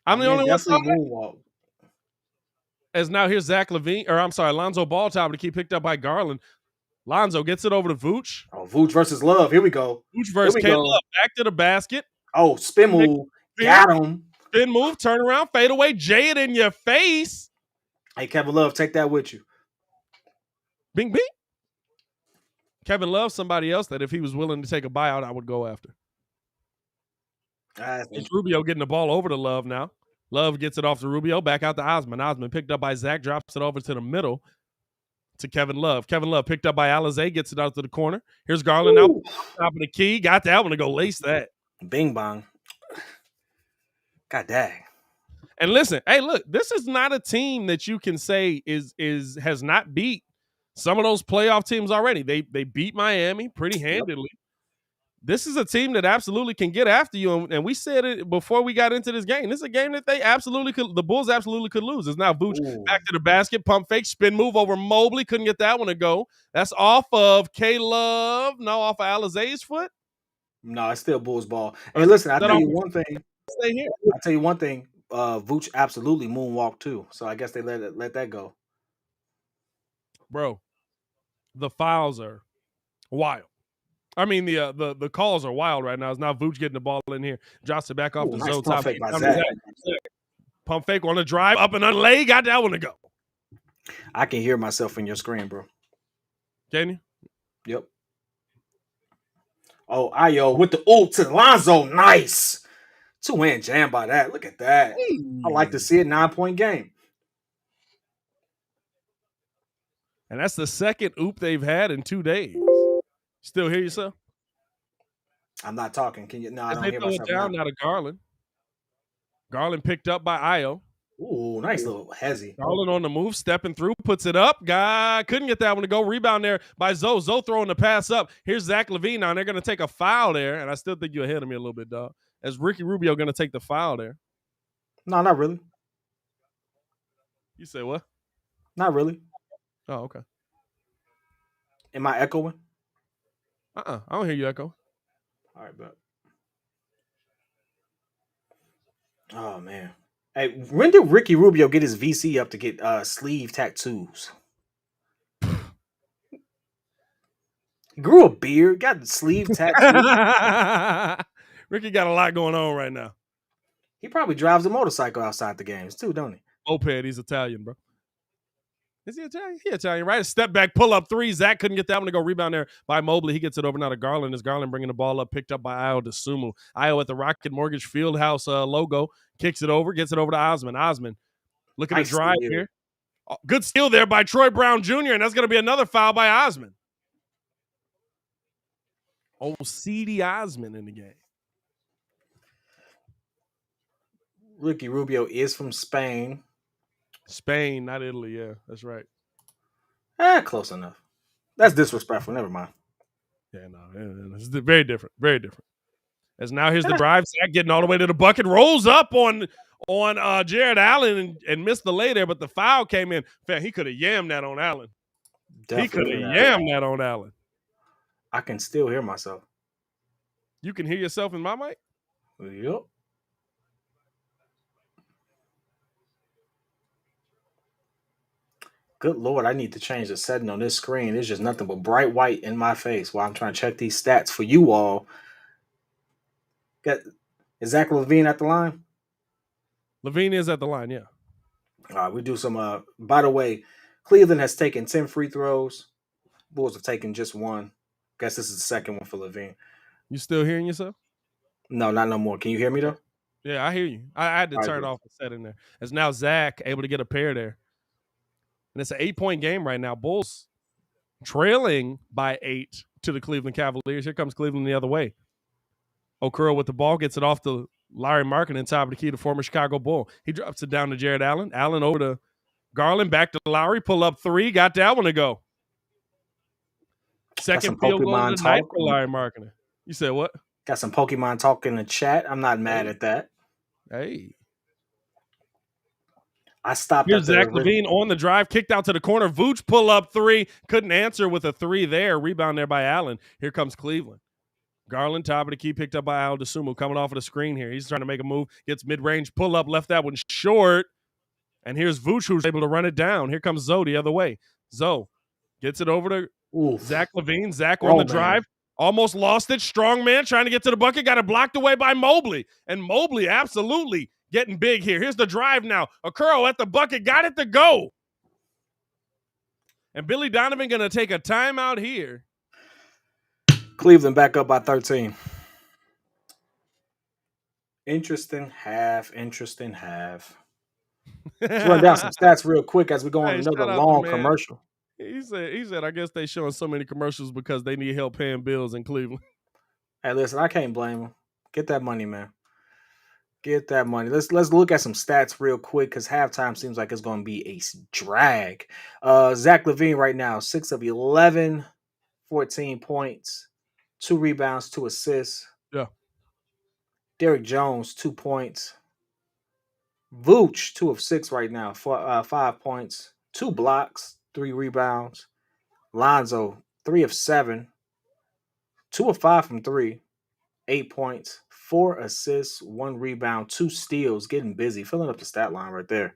I'm the only one. As now here's Zach Lonzo Ball, top of the key, picked up by Garland. Lonzo gets it over to Vooch. Oh, Vooch versus Love. Here we go. Vooch versus Love. Back to the basket. Oh, spin move. Got him. Spin move, turn around, fade away, jay it in your face. Hey, Kevin Love, take that with you. Bing, bing. Kevin Love, somebody else that if he was willing to take a buyout, I would go after. It's Rubio getting the ball over to Love now. Love gets it off to Rubio, back out to Osman. Osman picked up by Zach, drops it over to the middle to Kevin Love. Kevin Love picked up by Alizé, gets it out to the corner. Here's Garland out top of the key. Got that one to go lace that. Bing bong. God dang. And listen, hey, look, this is not a team that you can say has not beat some of those playoff teams already. They beat Miami pretty handily. Yep. This is a team that absolutely can get after you, and we said it before we got into this game. This is a game that the Bulls absolutely could lose. It's now Vooch back to the basket, pump fake, spin move over Mobley. Couldn't get that one to go. That's off of K-Love. No, off of Alizé's foot. No, it's still Bulls ball. Hey, listen, I'll tell you one thing. Stay here. I'll tell you one thing. Vooch absolutely moonwalked too, so I guess they let that go. Bro, the fouls are wild. I mean, the calls are wild right now. It's now Vooch getting the ball in here, drops it back off the zone top. Pump fake on the drive, up and unlay, got that one to go. I can hear myself in your screen, bro. Can you? Yep. Oh, Ayo with the oop to Lonzo. Nice. 2-hand jam by that. Look at that. I like to Hey. see it. 9-point game. And that's the second oop they've had in 2 days. Still hear yourself? I'm not talking. Can you? No, I As don't they hear throw it myself down now. now to Garland. Garland picked up by Io. Ooh, nice little hezzy. Garland on the move, stepping through, puts it up. Guy couldn't get that one to go. Rebound there by Zoe. Zoe throwing the pass up. Here's Zach LaVine now. And they're going to take a foul there. And I still think you're ahead of me a little bit, dog. As Ricky Rubio going to take the foul there. No, not really. You say what? Not really. Oh, okay. Am I echoing? I don't hear you echo. All right, but. Oh man. Hey, when did Ricky Rubio get his VC up to get sleeve tattoos? He grew a beard, got sleeve tattoos. Ricky got a lot going on right now. He probably drives a motorcycle outside the games too, don't he? Moped, he's Italian, bro. Is he Italian? He Italian, right? A step back, pull up three. Zach couldn't get that one to go. Rebound there by Mobley. He gets it over now to Garland. Is Garland bringing the ball up, picked up by Io DeSumo. Io at the Rocket Mortgage Fieldhouse logo, kicks it over, gets it over to Osman. Osman looking to drive here. Oh, good steal there by Troy Brown Jr., and that's going to be another foul by Osman. Oh, C.D. Osman in the game. Ricky Rubio is from Spain. Spain, not Italy. Yeah, that's right. Close enough. That's disrespectful. Never mind. Yeah, no, it's very different. Very different. As now here's the drive. Zach getting all the way to the bucket, rolls up on Jared Allen and missed the lay there, but the foul came in. Man, he could have yammed that on Allen. Definitely. He could have yammed that on Allen. I can still hear myself. You can hear yourself in my mic? Yep. Good Lord, I need to change the setting on this screen. It's just nothing but bright white in my face while I'm trying to check these stats for you all. Is Zach LaVine at the line? LaVine is at the line, yeah. All right, we do some. By the way, Cleveland has taken 10 free throws. Bulls have taken just one. Guess this is the second one for LaVine. You still hearing yourself? No, not no more. Can you hear me though? Yeah, I hear you. I had to turn off the setting there. As now Zach able to get a pair there. And it's an 8-point game right now. Bulls trailing by 8 to the Cleveland Cavaliers. Here comes Cleveland the other way. Okoro with the ball, gets it off to Larry Markkinen, top of the key, the former Chicago Bull. He drops it down to Jared Allen. Allen over to Garland, back to Lowry, pull up three, got that one to go. Second field goal of the night for Larry Markkinen. You said what? Got some Pokemon talk in the chat. I'm not mad at that. Hey. I stopped. Here's Zach LaVine on the drive, kicked out to the corner. Vooch pull up three, couldn't answer with a three there. Rebound there by Allen. Here comes Cleveland. Garland, top of the key, picked up by Al DeSumo, coming off of the screen here. He's trying to make a move, gets mid-range, pull up, left that one short. And here's Vooch, who's able to run it down. Here comes Zoe the other way. Zoe gets it over to Zach LaVine. Zach on the drive. Almost lost it. Strong man trying to get to the bucket. Got it blocked away by Mobley. And Mobley absolutely getting big here. Here's the drive now. Okoro at the bucket. Got it to go. And Billy Donovan going to take a timeout here. Cleveland back up by 13. Interesting half. Let's run down some stats real quick as we go on another long commercial. He said, I guess they showing so many commercials because they need help paying bills in Cleveland. Hey, listen, I can't blame them. Get that money, man. Get that money. Let's look at some stats real quick because halftime seems like it's going to be a drag. Zach LaVine right now, 6 of 11, 14 points, 2 rebounds, 2 assists. Yeah. Derrick Jones, 2 points. Vooch, 2 of 6 right now, 5 points, 2 blocks, 3 rebounds. Lonzo, 3 of 7, 2 of 5 from 3, 8 points, 4 assists, 1 rebound, 2 steals, getting busy, filling up the stat line right there.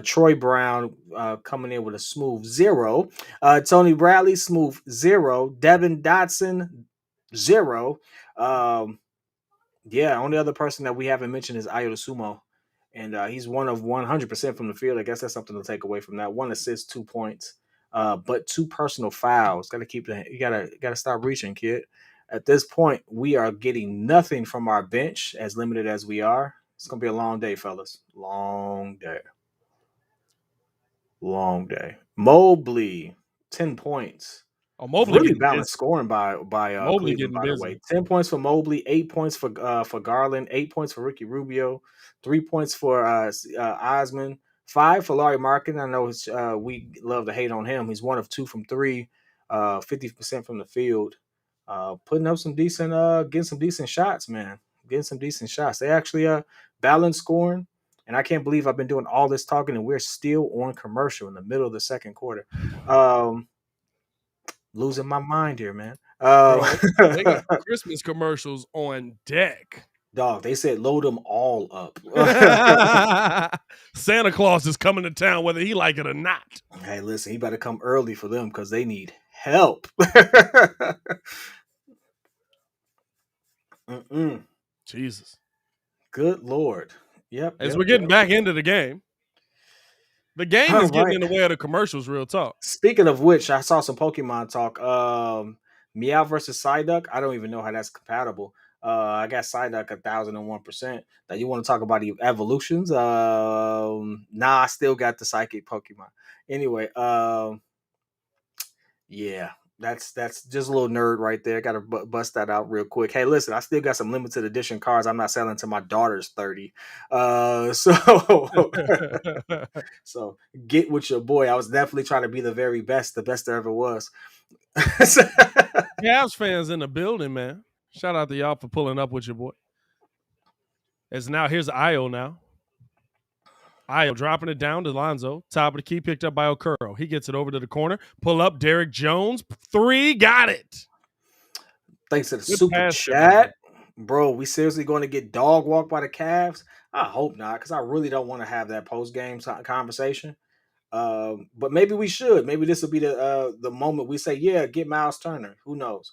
Troy Brown coming in with a smooth 0. Tony Bradley, smooth 0. Devin Dotson, 0. Only other person that we haven't mentioned is Ayo DeSumo. And he's one of 100% from the field. I guess that's something to take away from that. 1 assist, 2 points, but 2 personal fouls. Got to keep that. You gotta stop reaching, kid. At this point, we are getting nothing from our bench, as limited as we are. It's gonna be a long day, fellas. Long day. Long day. Mobley, 10 points. Oh, Mobley Really getting balanced busy. scoring by Mobley Cleveland, getting by the way. busy. 10 points for Mobley, 8 points for Garland, 8 points for Ricky Rubio, 3 points for Osman, five for Laurie Markin. I know we love to hate on him. He's 1 of 2 from three, 50% from the field, putting up some decent, getting some decent shots, man. Getting some decent shots. They actually balanced scoring. And I can't believe I've been doing all this talking and we're still on commercial in the middle of the second quarter. Losing my mind here, man. Bro, they got Christmas commercials on deck. Dog, they said load them all up. Santa Claus is coming to town whether he like it or not. Hey, listen, he better come early for them because they need help. Jesus. Good Lord. Yep. As we're getting back into the game. The game is getting in the way of the commercials, real talk. Speaking of which, I saw some Pokemon talk. Meow versus Psyduck. I don't even know how that's compatible. I got Psyduck 1001%. Now you want to talk about the evolutions? I still got the psychic Pokemon. Anyway, yeah, that's just a little nerd right there. Got to bust that out real quick. Hey, listen, I still got some limited edition cards I'm not selling to my daughter's 30. So so get with your boy. I was definitely trying to be the very best, the best there ever was. Cavs fans in the building, man. Shout out to y'all for pulling up with your boy. As now, here's Io now. Io dropping it down to Lonzo. Top of the key, picked up by Okoro. He gets it over to the corner. Pull up, Derek Jones. Three, got it. Thanks to the super chat. Bro, we seriously going to get dog walked by the Cavs? I hope not, because I really don't want to have that post-game conversation. But maybe we should. Maybe this will be the moment we say, yeah, get Miles Turner. Who knows?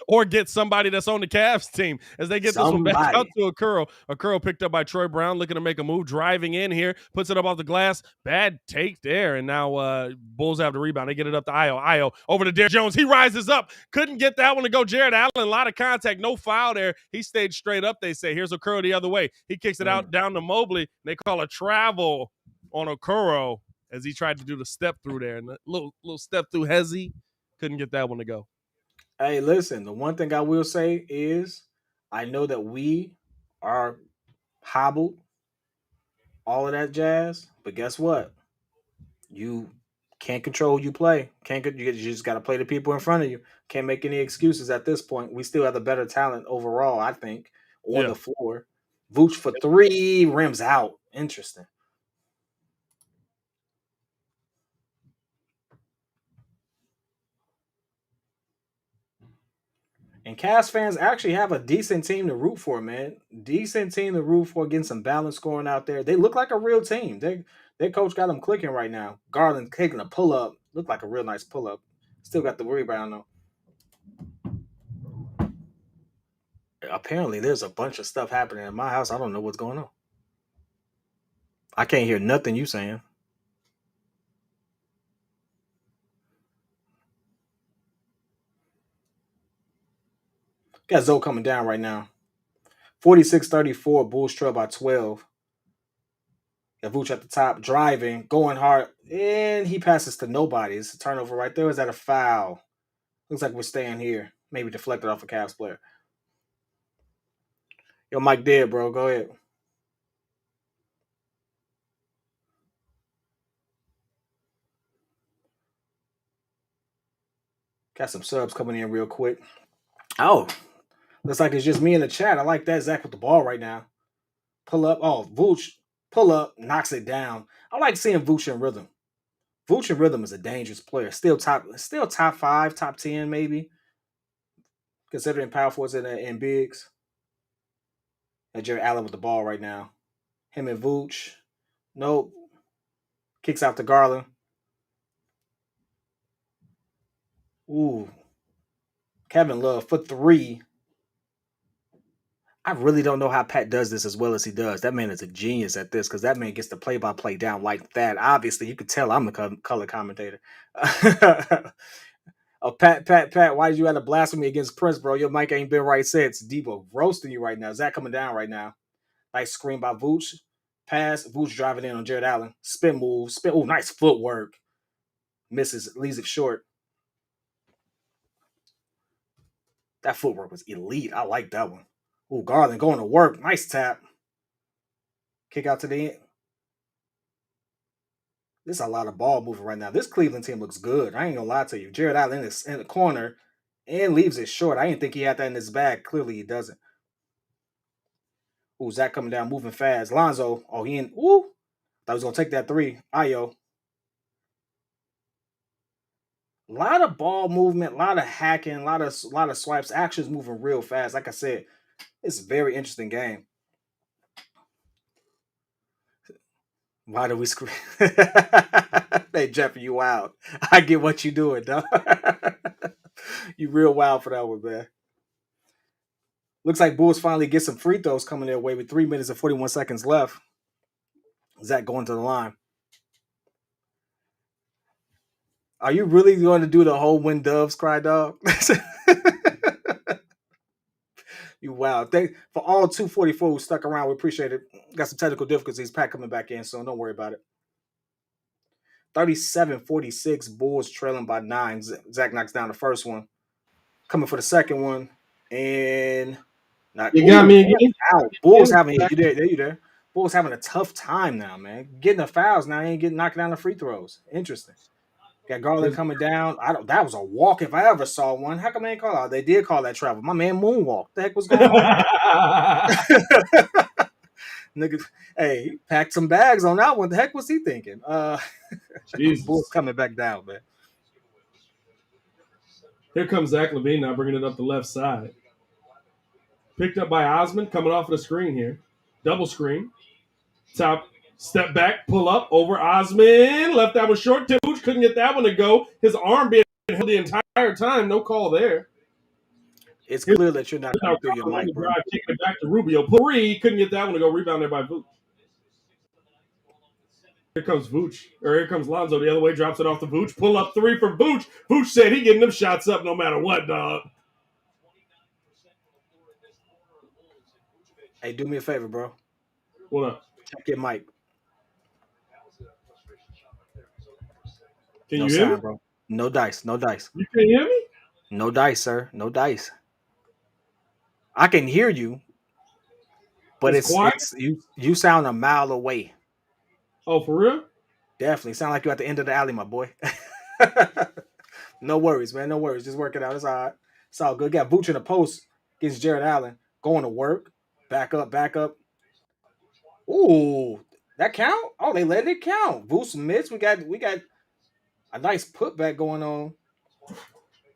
Or get somebody that's on the Cavs team as they get this one back out to Okoro. Okoro picked up by Troy Brown, looking to make a move, driving in here, puts it up off the glass. Bad take there, and now Bulls have the rebound. They get it up to Io. Io over to Derek Jones. He rises up. Couldn't get that one to go. Jared Allen, a lot of contact, no foul there. He stayed straight up, they say. Here's Okoro the other way. He kicks it out down to Mobley. They call a travel on Okoro as he tried to do the step through there. And a little step through Hezzy. Couldn't get that one to go. Hey, listen, the one thing I will say is I know that we are hobbled, all of that jazz, but guess what? You can't control who you play. You just got to play the people in front of you. Can't make any excuses at this point. We still have the better talent overall, I think, on the floor. Vooch for three, rims out. Interesting. And Cavs fans actually have a decent team to root for, man. Decent team to root for, getting some balance scoring out there. They look like a real team. Their coach got them clicking right now. Garland taking a pull up. Looked like a real nice pull up. Still got the rebound though. Apparently, there's a bunch of stuff happening in my house. I don't know what's going on. I can't hear nothing you saying. Got Zoe coming down right now. 46-34, Bulls trail by 12. Vooch at the top, driving, going hard, and he passes to nobody. It's a turnover right there. Is that a foul? Looks like we're staying here. Maybe deflected off a Cavs player. Yo, Mike dead, bro. Go ahead. Got some subs coming in real quick. Oh, looks like it's just me in the chat. I like that. Zach with the ball right now. Pull up. Oh, Vooch. Pull up. Knocks it down. I like seeing Vooch in rhythm. Vooch in rhythm is a dangerous player. Still top 5, top 10 maybe. Considering power forwards and bigs. And Jared Allen with the ball right now. Him and Vooch. Nope. Kicks out to Garland. Ooh. Kevin Love for three. I really don't know how Pat does this as well as he does. That man is a genius at this because that man gets the play-by-play down like that. Obviously, you could tell I'm the color commentator. Oh, Pat, why did you have to blasphemy against Prince, bro? Your mic ain't been right since. Debo roasting you right now. Zach coming down right now. Nice screen by Vooch. Pass. Vooch driving in on Jared Allen. Spin move. Spin. Oh, nice footwork. Misses. Leaves it short. That footwork was elite. I like that one. Oh, Garland going to work. Nice tap. Kick out to the end. There's a lot of ball moving right now. This Cleveland team looks good. I ain't gonna lie to you. Jared Allen is in the corner and leaves it short. I didn't think he had that in his bag. Clearly he doesn't. Ooh, Zach coming down, moving fast. Lonzo. Oh, he in. Ooh. Thought he was gonna take that three. Ayo. A lot of ball movement, a lot of hacking, a lot of swipes. Actions moving real fast. Like I said, it's a very interesting game. Why do we scream? Hey, Jeffrey, you wild. I get what you doing, dog. You real wild for that one, man. Looks like Bulls finally get some free throws coming their way with 3 minutes and 41 seconds left. Zach going to the line. Are you really going to do the whole "when doves cry" dog? You wow. Thank for all 244 who stuck around. We appreciate it. Got some technical difficulties. Pat coming back in, so don't worry about it. 37-46, Bulls trailing by 9. Zach knocks down the first one. Coming for the second one. And not You got me again. out. Bulls having you there. There you there. Bulls having a tough time now, man. Getting the fouls now. Ain't getting knocking down the free throws. Interesting. Got Garland coming down. That was a walk if I ever saw one. How come they ain't call out? They did call that travel. My man moonwalk. The heck was going on? Nigga, hey, he packed some bags on that one. The heck was he thinking? Bulls coming back down, man. Here comes Zach LaVine now bringing it up the left side. Picked up by Osman coming off of the screen here. Double screen. Top step back, pull up over Osman. Left that one short. Tooch couldn't get that one to go. His arm being held the entire time. No call there. It's clear that you're not coming through your mic, bro. Kicking it back to Rubio. Puri couldn't get that one to go. Rebound there by Vooch. Here comes Vooch. Or here comes Lonzo the other way. Drops it off to Vooch. Pull up three for Vooch. Vooch said he getting them shots up no matter what, dog. Hey, do me a favor, bro. What up? Check your mic. Can no you sound, hear me? Bro. No dice. No dice. You can hear me? No dice, sir. No dice. I can hear you, but it's you sound a mile away. Oh, for real? Definitely. Sound like you're at the end of the alley, my boy. No worries, man. No worries. Just work it out. It's all right. It's all good. Got Vooch in the post against Jared Allen. Going to work. Back up, back up. Ooh, that count? Oh, they let it count. Vooch missed. We got a nice putback going on.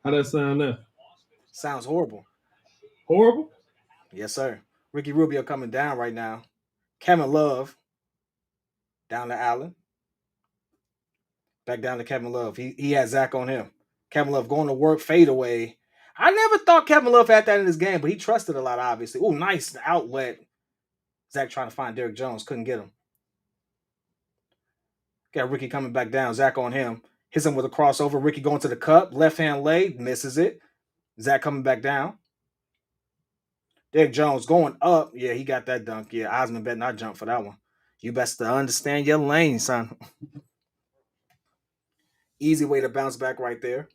How that sound there? Sounds horrible. Horrible? Yes, sir. Ricky Rubio coming down right now. Kevin Love down to Allen. Back down to Kevin Love. He had Zach on him. Kevin Love going to work, fade away. I never thought Kevin Love had that in his game, but he trusted a lot, obviously. Oh, nice outlet. Zach trying to find Derrick Jones. Couldn't get him. Got Ricky coming back down. Zach on him. Hits him with a crossover. Ricky going to the cup. Left hand lay. Misses it. Zach coming back down. Derrick Jones going up. Yeah, he got that dunk. Yeah, Osman better not jump for that one. You best to understand your lane, son. Easy way to bounce back right there.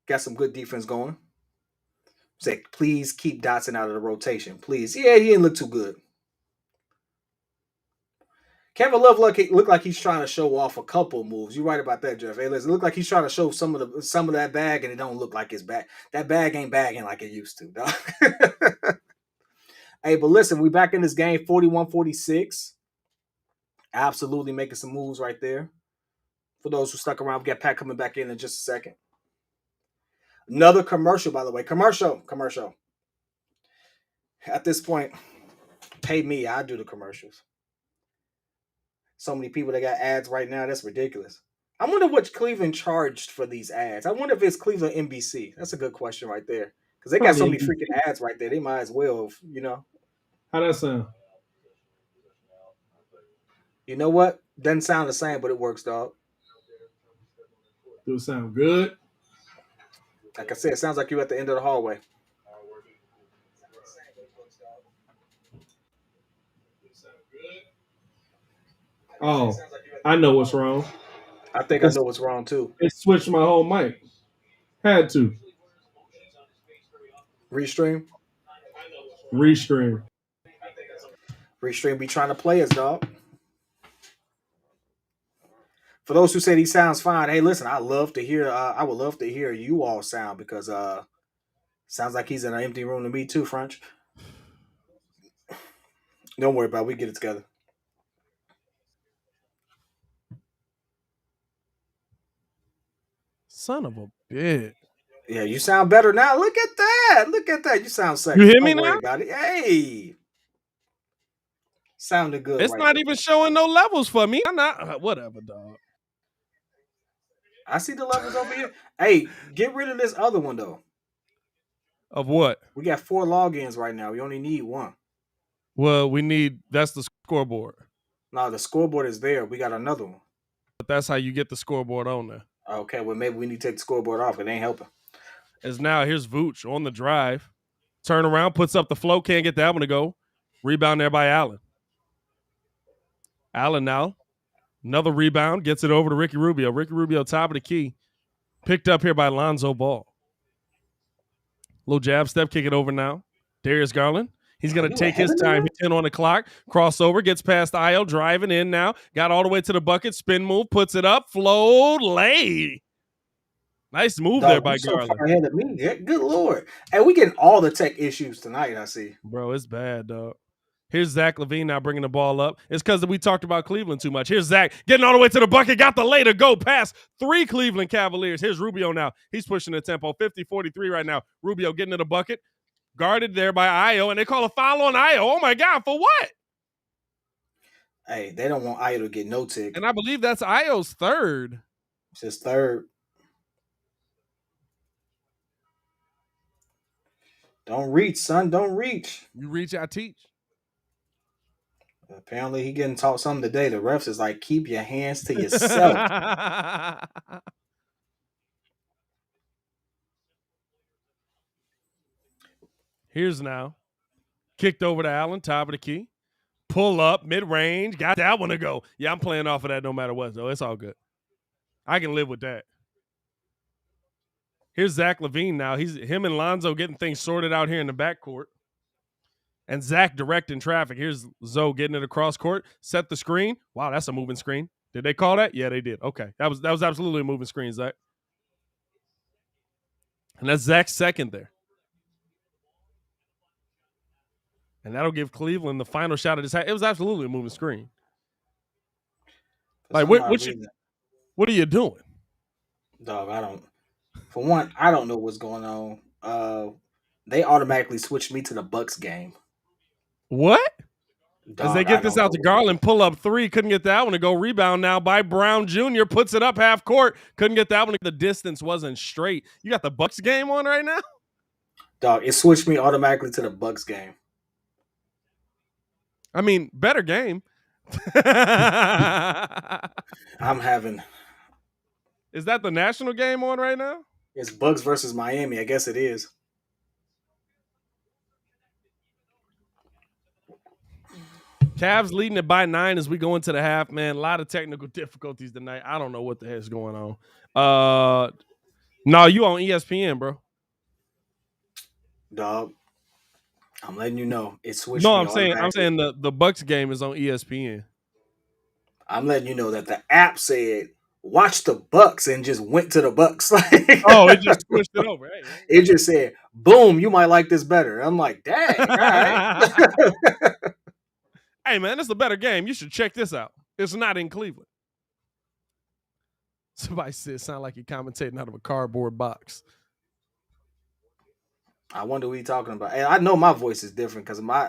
Got some good defense going. Say, please keep Dotson out of the rotation. Please. Yeah, he didn't look too good. Kevin Love looked like he's trying to show off a couple moves. You're right about that, Jeff. Hey, listen, it looked like he's trying to show some of that bag, and it don't look like his bag. That bag ain't bagging like it used to, dog. Hey, but listen, we back in this game, 41-46. Absolutely making some moves right there. For those who stuck around, we got Pat coming back in just a second. Another commercial, by the way. Commercial. At this point, pay me. I do the commercials. So many people that got ads right now. That's ridiculous. I wonder what Cleveland charged for these ads. I wonder if it's Cleveland NBC. That's a good question right there. Because they got so many freaking ads right there. They might as well, How that sound? You know what? Doesn't sound the same, but it works, dog. Do it sound good? Like I said, it sounds like you at the end of the hallway. Oh, I know what's wrong. I think I It's, know what's wrong too. it switched my whole mic. Had to Restream. restream. Restream be trying to play us, dog. For those who said he sounds fine, hey, listen, I love to hear. I would love to hear you all sound because sounds like he's in an empty room to me too, French. Don't worry about it. We get it together. Son of a bitch. Yeah, you sound better now. Look at that. Look at that. You sound You sexy. hear me Don't worry now? about it. Hey, sounded good It's right not there. even showing no levels for me. I'm not. Whatever, dog. I see the levels over here. Hey, get rid of this other one though. Of what? We got 4 logins right now. We only need 1. Well, we need. That's the scoreboard. No, the scoreboard is there. We got another one. But that's how you get the scoreboard on there. Okay, well maybe we need to take the scoreboard off. It ain't helping. As now here's Vooch on the drive. Turn around, puts up the flow, can't get that one to go. Rebound there by Allen. Allen now. Another rebound, gets it over to Ricky Rubio. Ricky Rubio, top of the key. Picked up here by Lonzo Ball. Little jab step, kick it over now. Darius Garland. He's going to take his time. 10 on the clock. Crossover, gets past Io, driving in now. Got all the way to the bucket. Spin move, puts it up. Float, lay. Nice move there by Garland. So far ahead of me. Yeah, good Lord. Hey, we getting all the tech issues tonight, I see. Bro, it's bad, dog. Here's Zach LaVine now bringing the ball up. It's because we talked about Cleveland too much. Here's Zach getting all the way to the bucket. Got the lay to go past 3 Cleveland Cavaliers. Here's Rubio now. He's pushing the tempo. 50-43 right now. Rubio getting to the bucket. Guarded there by Io, and they call a foul on Io. Oh, my God. For what? Hey, they don't want Io to get no tick. And I believe that's Io's third. It's his third. Don't reach, son. Don't reach. You reach, I teach. Apparently, he getting taught something today. The refs is like, keep your hands to yourself. Here's now. Kicked over to Allen, top of the key. Pull up, mid-range. Got that one to go. Yeah, I'm playing off of that no matter what, though. It's all good. I can live with that. Here's Zach LaVine now. Him and Lonzo getting things sorted out here in the backcourt. And Zach directing traffic. Here's Zoe getting it across court. Set the screen. Wow, that's a moving screen. Did they call that? Yeah, they did. Okay. That was absolutely a moving screen, Zach. And that's Zach's second there. And that'll give Cleveland the final shot at this. It was absolutely a moving screen. Like, what are you doing? Dog, I don't. For one, I don't know what's going on. They automatically switched me to the Bucks game. What? Dog, as they get this out to Garland, pull up 3, couldn't get that one to go. Rebound now by Brown Jr., puts it up half court, couldn't get that one. The distance wasn't straight. You got the Bucks game on right now? Dog, it switched me automatically to the Bucks game. I mean, better game. I'm having. Is that the national game on right now? It's Bucks versus Miami. I guess it is. Cavs leading it by 9 as we go into the half, man. A lot of technical difficulties tonight. I don't know what the heck's going on. No, you on ESPN, bro. Dog, I'm letting you know. It switched. No, I'm saying the Bucks game is on ESPN. I'm letting you know that the app said watch the Bucks and just went to the Bucks. Oh, it just switched it over. Hey, it just said, boom, you might like this better. I'm like, dang, all right. Hey, man, it's a better game. You should check this out. It's not in Cleveland. Somebody said it sound like you're commentating out of a cardboard box. I wonder what he's talking about. And I know my voice is different because my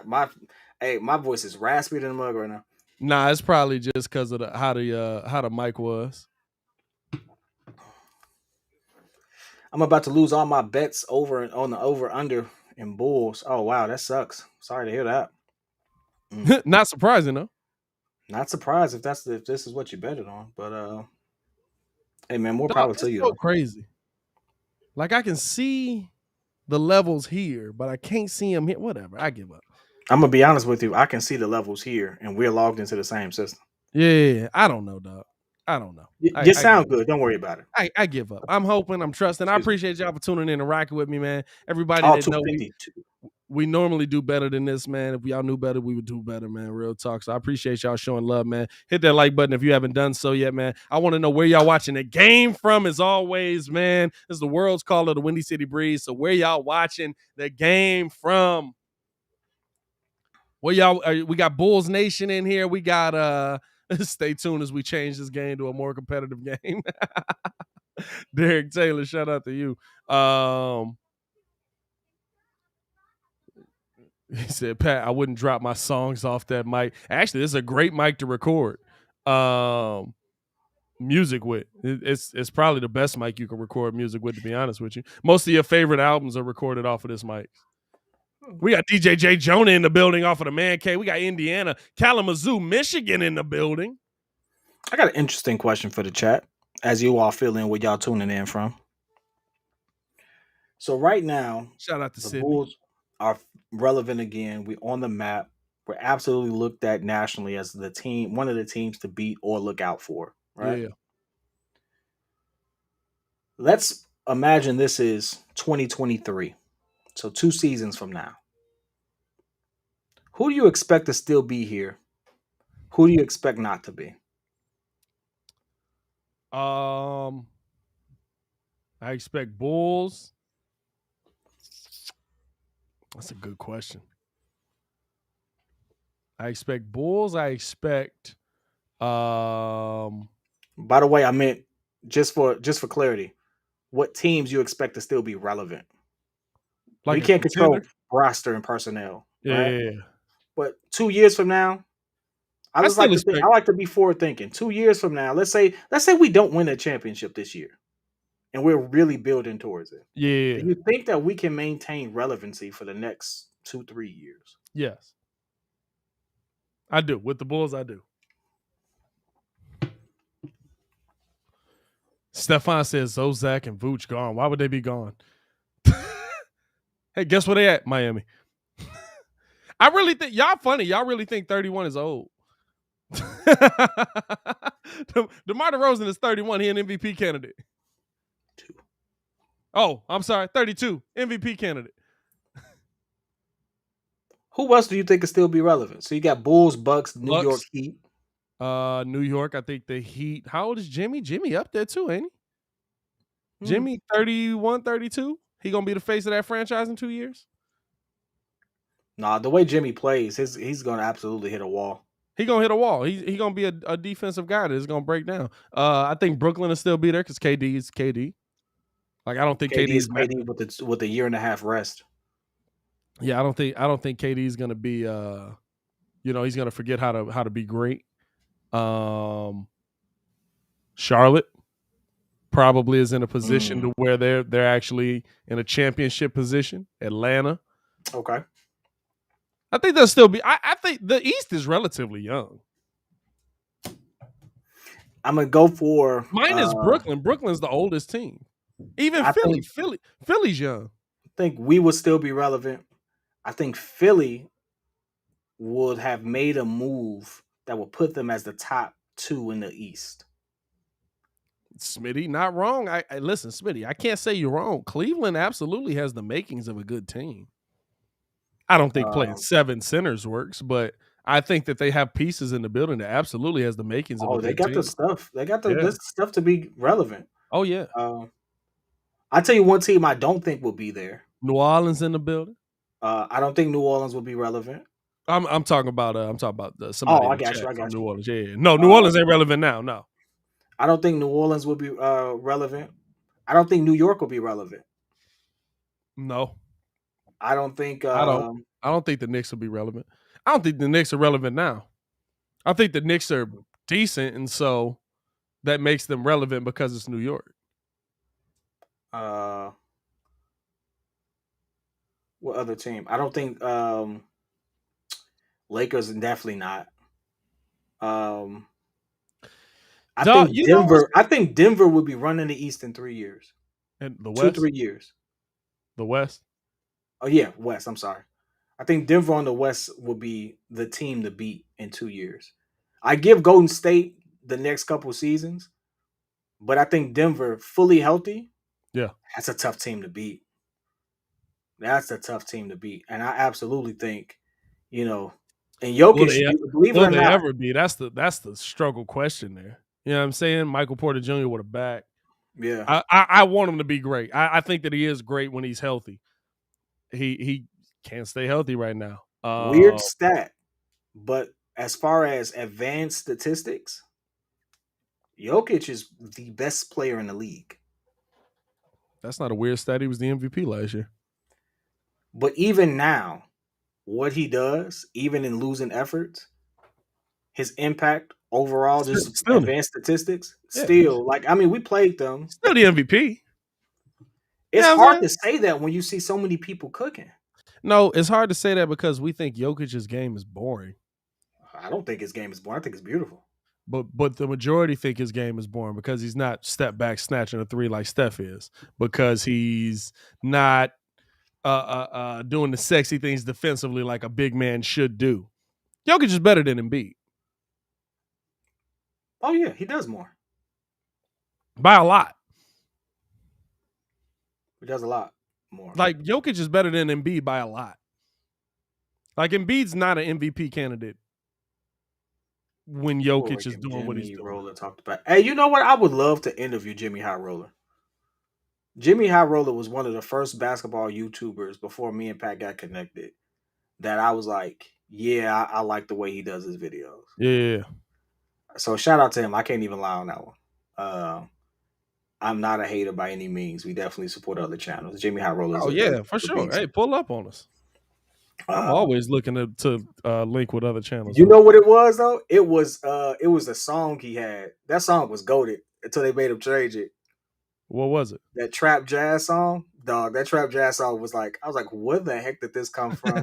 voice is raspier than a mug right now. Nah, it's probably just because of how the mic was. I'm about to lose all my bets on the over under in Bulls. Oh wow, that sucks. Sorry to hear that. Not surprising though. Not surprised if this is what you betted on, but Hey man, more Dog, power to it's you so though. crazy. Like I can see the levels here, but I can't see them here. Whatever. I give up. I'm gonna be honest with you. I can see the levels here, and we're logged into the same system. Yeah, I don't know, dog. I don't know. You I give sound good. Don't worry about it. I give up. I'm hoping, I'm trusting. I Excuse me. appreciate y'all for tuning in and rocking with me, man. Everybody All that know 252. we normally do better than this, man. If y'all knew better, we would do better, man. Real talk. So I appreciate y'all showing love, man. Hit that like button if you haven't done so yet, man. I want to know where y'all watching the game from, as always, man. This is the world's call of the Windy City Breeze. So where y'all watching the game from? Where y'all? We got Bulls Nation in here. We got Stay tuned as we change this game to a more competitive game. Derek Taylor, shout out to you. He said, Pat, I wouldn't drop my songs off that mic. Actually, this is a great mic to record music with. It's probably the best mic you can record music with, to be honest with you. Most of your favorite albums are recorded off of this mic. We got DJ J. Jonah in the building off of the Man Cave. We got Indiana, Kalamazoo, Michigan in the building. I got an interesting question for the chat as you all fill in where y'all tuning in from. So right now, Shout out to the Sydney. Bulls are relevant again. We're on the map. We're absolutely looked at nationally as the team, one of the teams to beat or look out for. Right. Yeah. Let's imagine this is 2023. So 2 seasons from now. Who do you expect to still be here? Who do you expect not to be? I expect Bulls. That's a good question. I expect Bulls. I expect By the way, I meant just for clarity, what teams you expect to still be relevant. We like a can't control contender. roster and personnel, right? Yeah. But 2 years from now, I I just still like to think. I expect. like to be forward thinking. 2 years from now, let's say we don't win a championship this year, and we're really building towards it. Do Yeah. you think that we can maintain relevancy for the next 2-3 years? Yes. I do. With the Bulls, I do. Stefan says Zozak and Vooch gone. Why would they be gone? Hey, guess where they at? Miami. I really think y'all funny. Y'all really think 31 is old. DeMar DeRozan is 31. He an MVP candidate. Two. Oh, I'm sorry. 32. MVP candidate. Who else do you think could still be relevant? So you got Bulls, Bucks, New York Bucks. Heat. New York. I think the Heat. How old is Jimmy? Jimmy up there too, ain't he? Hmm. Jimmy 31, 32. He gonna be the face of that franchise in 2 years. Nah, the way Jimmy plays, he's gonna absolutely hit a wall. He gonna hit a wall. He gonna be a defensive guy that's gonna break down. I think Brooklyn will still be there because KD is KD. Like I don't think KD KD is is. KD with a year and a half rest. Yeah, I don't think KD is gonna be. He's gonna forget how to be great. Charlotte probably is in a position to where they're actually in a championship position. Atlanta. Okay. I think they'll still be. I think the East is relatively young. I'm gonna go for Mine is Brooklyn. Brooklyn's the oldest team. Even I Philly's young. think we would still be relevant. I think Philly would have made a move that would put them as the top two in the East. Smitty, not wrong. I listen, Smitty. I can't say you're wrong. Cleveland absolutely has the makings of a good team. I don't think playing 7 centers works, but I think that they have pieces in the building that absolutely has the makings of a They good got the team. stuff. They got Yeah. this stuff to be relevant. Oh yeah. I'll tell you one team I don't think will be there. New Orleans in the building. I don't think New Orleans will be relevant. I'm talking about somebody Oh, in I the got chat you. I from got New you. Orleans. Yeah. No, New Orleans ain't relevant now. No. I don't think New Orleans will be relevant. I don't think New York will be relevant. No. I don't think. I don't think the Knicks will be relevant. I don't think the Knicks are relevant now. I think the Knicks are decent, and so that makes them relevant because it's New York. What other team? I don't think Lakers, definitely not. I Dog, think you know what's Denver would be running the East in 3 years. in the Two, West? 3 years. The West? Oh yeah, West. I'm sorry. I think Denver on the West will be the team to beat in 2 years. I give Golden State the next couple seasons, but I think Denver fully healthy. Yeah. That's a tough team to beat. That's a tough team to beat, and I absolutely think, you know, and Will Jokic, they believe it will or they not, ever be? That's the struggle question there. You know what I'm saying? Michael Porter Jr. with a back. yeah, I want him to be great. I think that he is great when he's healthy. He can't stay healthy right now. weird stat, but as far as advanced statistics, Jokic is the best player in the league. That's not a weird stat. He was the MVP last year. But even now, what he does, even in losing efforts, his impact overall, just Still, advanced statistics, yeah, still like I mean, we played them. still the MVP. You It's know what I'm hard saying? to say that when you see so many people cooking. No, it's hard to say that because we think Jokic's game is boring. I don't think his game is boring. I think it's beautiful. But the majority think his game is boring because he's not step back snatching a three like Steph is, because he's not doing the sexy things defensively like a big man should do. Jokic is better than Embiid Oh yeah, he does more. by a lot. He does a lot more. Like Jokic is better than Embiid by a lot. Like Embiid's not an MVP candidate when Jokic is doing what he's Jimmy doing. Roller talked about. Hey, you know what? I would love to interview Jimmy High Roller. Jimmy High Roller was one of the first basketball YouTubers before me and Pat got connected that I was like, yeah, I like the way he does his videos. Yeah. So shout out to him. I can't even lie on that one. I'm not a hater by any means. We definitely support other channels. Jimmy High Roller is Oh yeah, for sure. Hey, pull up on us. I'm always looking to link with other channels. You know what it was though? It was a song he had. That song was goated until they made him change it. What was it? That trap jazz song, dog. That trap jazz song was like, I was like, where the heck did this come from?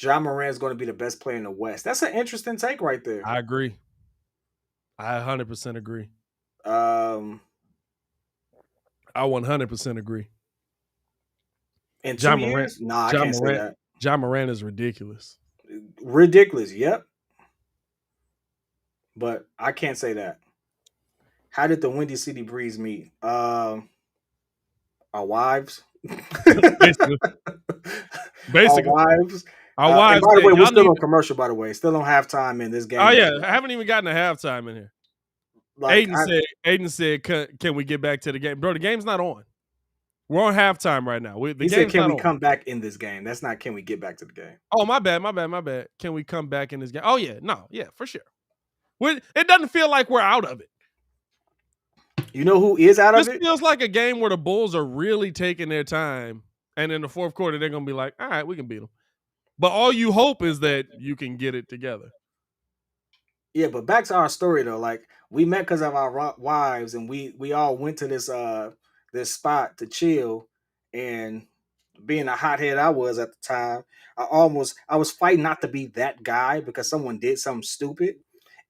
Ja Morant's going to be the best player in the West. That's an interesting take right there. I agree. I 100% agree. I 100% agree. In 2 years? Nah, I can't say that. Ja Morant is ridiculous. Ridiculous, yep. But I can't say that. How did the Windy City Breeze meet? Our wives. Basically. Our wives. Our wives. By the way, we're still on commercial, by the way. Still on halftime in this game. Oh, yeah. I haven't even gotten a halftime in here. Like, Aiden said, can we get back to the game? Bro, the game's not on. We're on halftime right now. He said, can we come back in this game? That's not, can we get back to the game? Oh, my bad. Can we come back in this game? Oh, yeah. No, yeah, for sure. It doesn't feel like we're out of it. You know who is out of it? This feels like a game where the Bulls are really taking their time, and in the fourth quarter, they're going to be like, all right, we can beat them. But all you hope is that you can get it together. Yeah, but back to our story, though. Like, we met because of our wives, and we all went to this spot to chill, and being a hothead I was at the time, I was fighting not to be that guy because someone did something stupid.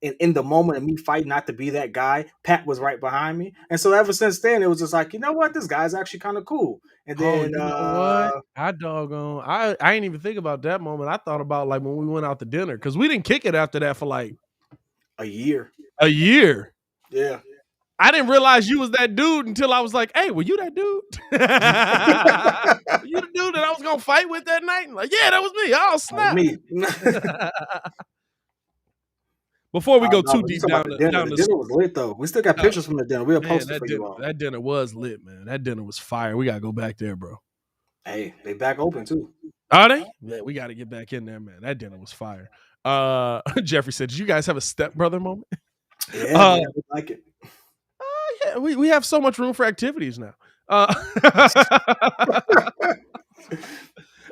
And in the moment of me fighting not to be that guy, Pat was right behind me. And so ever since then, it was just like, you know what? This guy's actually kind of cool. And then, you know what? I ain't even think about that moment. I thought about like when we went out to dinner because we didn't kick it after that for like a year. Yeah. I didn't realize you was that dude until I was like, hey, were you that dude? Were you the dude that I was going to fight with that night? And like, yeah, that was me. Oh, snap. Me. Before we go too deep down the dinner was lit though. We still got pictures from the dinner. We'll post it for you all. That dinner was lit, man. That dinner was fire. We gotta go back there, bro. Hey, they back open too. Are they? Yeah, we gotta get back in there, man. That dinner was fire. Jeffrey said, "Did you guys have a stepbrother moment?" Yeah, we like it. Yeah, we have so much room for activities now.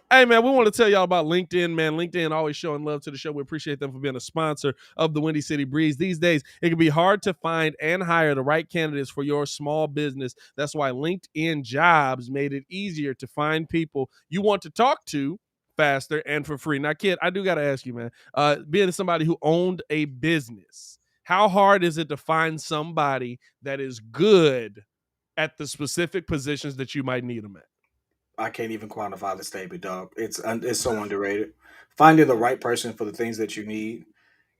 Hey, man, we want to tell y'all about LinkedIn, man. LinkedIn always showing love to the show. We appreciate them for being a sponsor of the Windy City Breeze. These days, it can be hard to find and hire the right candidates for your small business. That's why LinkedIn Jobs made it easier to find people you want to talk to faster and for free. Now, kid, I do got to ask you, man, being somebody who owned a business, how hard is it to find somebody that is good at the specific positions that you might need them at? I can't even quantify the statement, dog. It's so underrated. Finding the right person for the things that you need.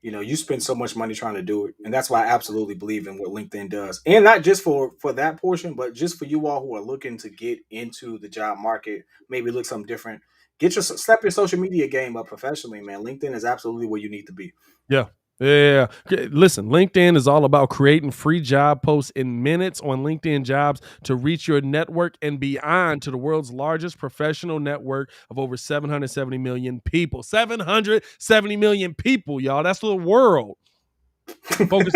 You spend so much money trying to do it, and that's why I absolutely believe in what LinkedIn does, and not just for that portion, but just for you all who are looking to get into the job market, maybe look something different. Step your social media game up professionally, man. LinkedIn is absolutely where you need to be. Yeah. Yeah. Listen, LinkedIn is all about creating free job posts in minutes on LinkedIn Jobs to reach your network and beyond to the world's largest professional network of over 770 million people. 770 million people, y'all. That's the world. Focus.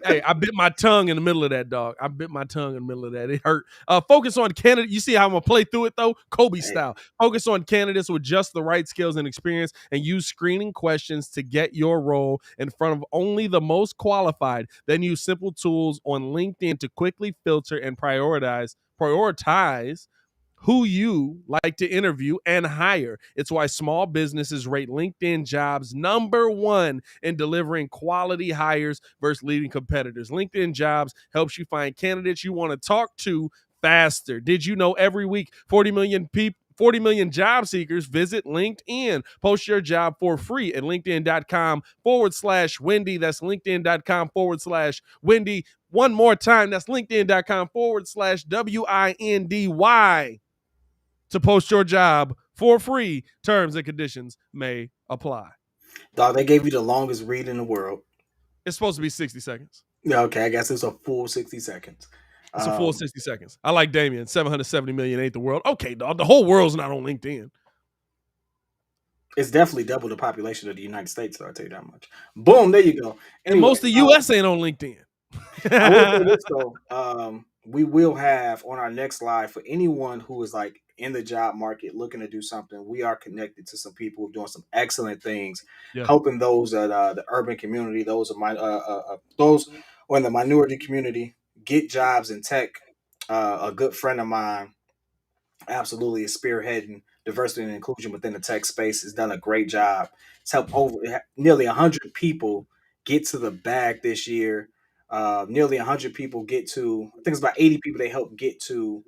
Hey, I bit my tongue in the middle of that, dog. I bit my tongue in the middle of that. It hurt. Focus on candidates. You see how I'm going to play through it, though? Kobe style. Focus on candidates with just the right skills and experience and use screening questions to get your role in front of only the most qualified. Then use simple tools on LinkedIn to quickly filter and prioritize who you like to interview and hire. It's why small businesses rate LinkedIn Jobs #1 in delivering quality hires versus leading competitors. LinkedIn Jobs helps you find candidates you want to talk to faster. Did you know every week 40 million job seekers visit LinkedIn? Post your job for free at linkedin.com/Wendy. That's linkedin.com/Wendy. One more time, that's linkedin.com/WINDY to post your job for free. Terms and conditions may apply. Dog, they gave you the longest read in the world. It's supposed to be 60 seconds. Yeah, okay, I guess it's a full 60 seconds. It's a full 60 seconds. I like Damien. 770 million ain't the world. Okay, dog. The whole world's not on LinkedIn. It's definitely double the population of the United States, though, I'll tell you that much. Boom, there you go. Anyway, and most of the U.S. ain't on LinkedIn. I will say this, though. We will have on our next live for anyone who is like in the job market looking to do something. We are connected to some people doing some excellent things, helping those at the urban community, those or in the minority community get jobs in tech. A good friend of mine absolutely is spearheading diversity and inclusion within the tech space, has done a great job. It's helped nearly 100 people get to the bag this year. Nearly 100 people get to, I think it's about 80 people they helped get to,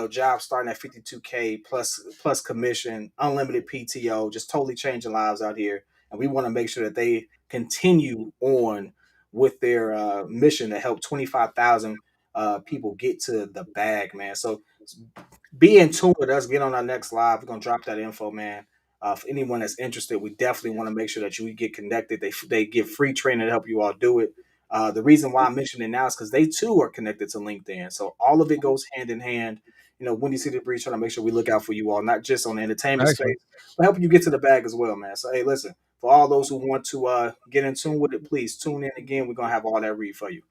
jobs starting at 52K plus commission, unlimited PTO, just totally changing lives out here. And we want to make sure that they continue on with their mission to help 25,000 people get to the bag, man. So be in tune with us. Get on our next live. We're gonna drop that info, man. For anyone that's interested, we definitely want to make sure that you get connected. They give free training to help you all do it. The reason why I mentioned it now is because they too are connected to LinkedIn. So all of it goes hand in hand. Windy City Breeze trying to make sure we look out for you all, not just on the entertainment space, but helping you get to the bag as well, man. So hey, listen, for all those who want to get in tune with it, please tune in again. We're gonna have all that read for you.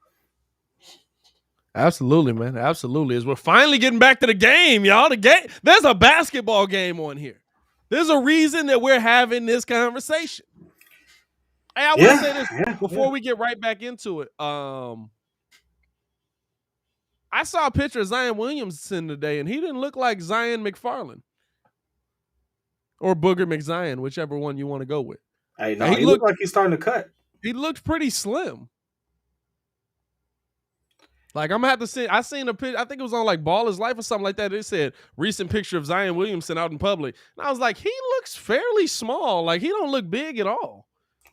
Absolutely, man. Absolutely. As we're finally getting back to the game, y'all. There's a basketball game on here. There's a reason that we're having this conversation. Hey, I want to say this before we get right back into it. I saw a picture of Zion Williamson today, and he didn't look like Zion McFarland or Booger McZion, whichever one you want to go with. Hey, no, he looked like he's starting to cut. He looked pretty slim. Like, I'm gonna have to see. I seen a picture. I think it was on like Ball is Life or something like that. It said recent picture of Zion Williamson out in public, and I was like, he looks fairly small. Like, he don't look big at all.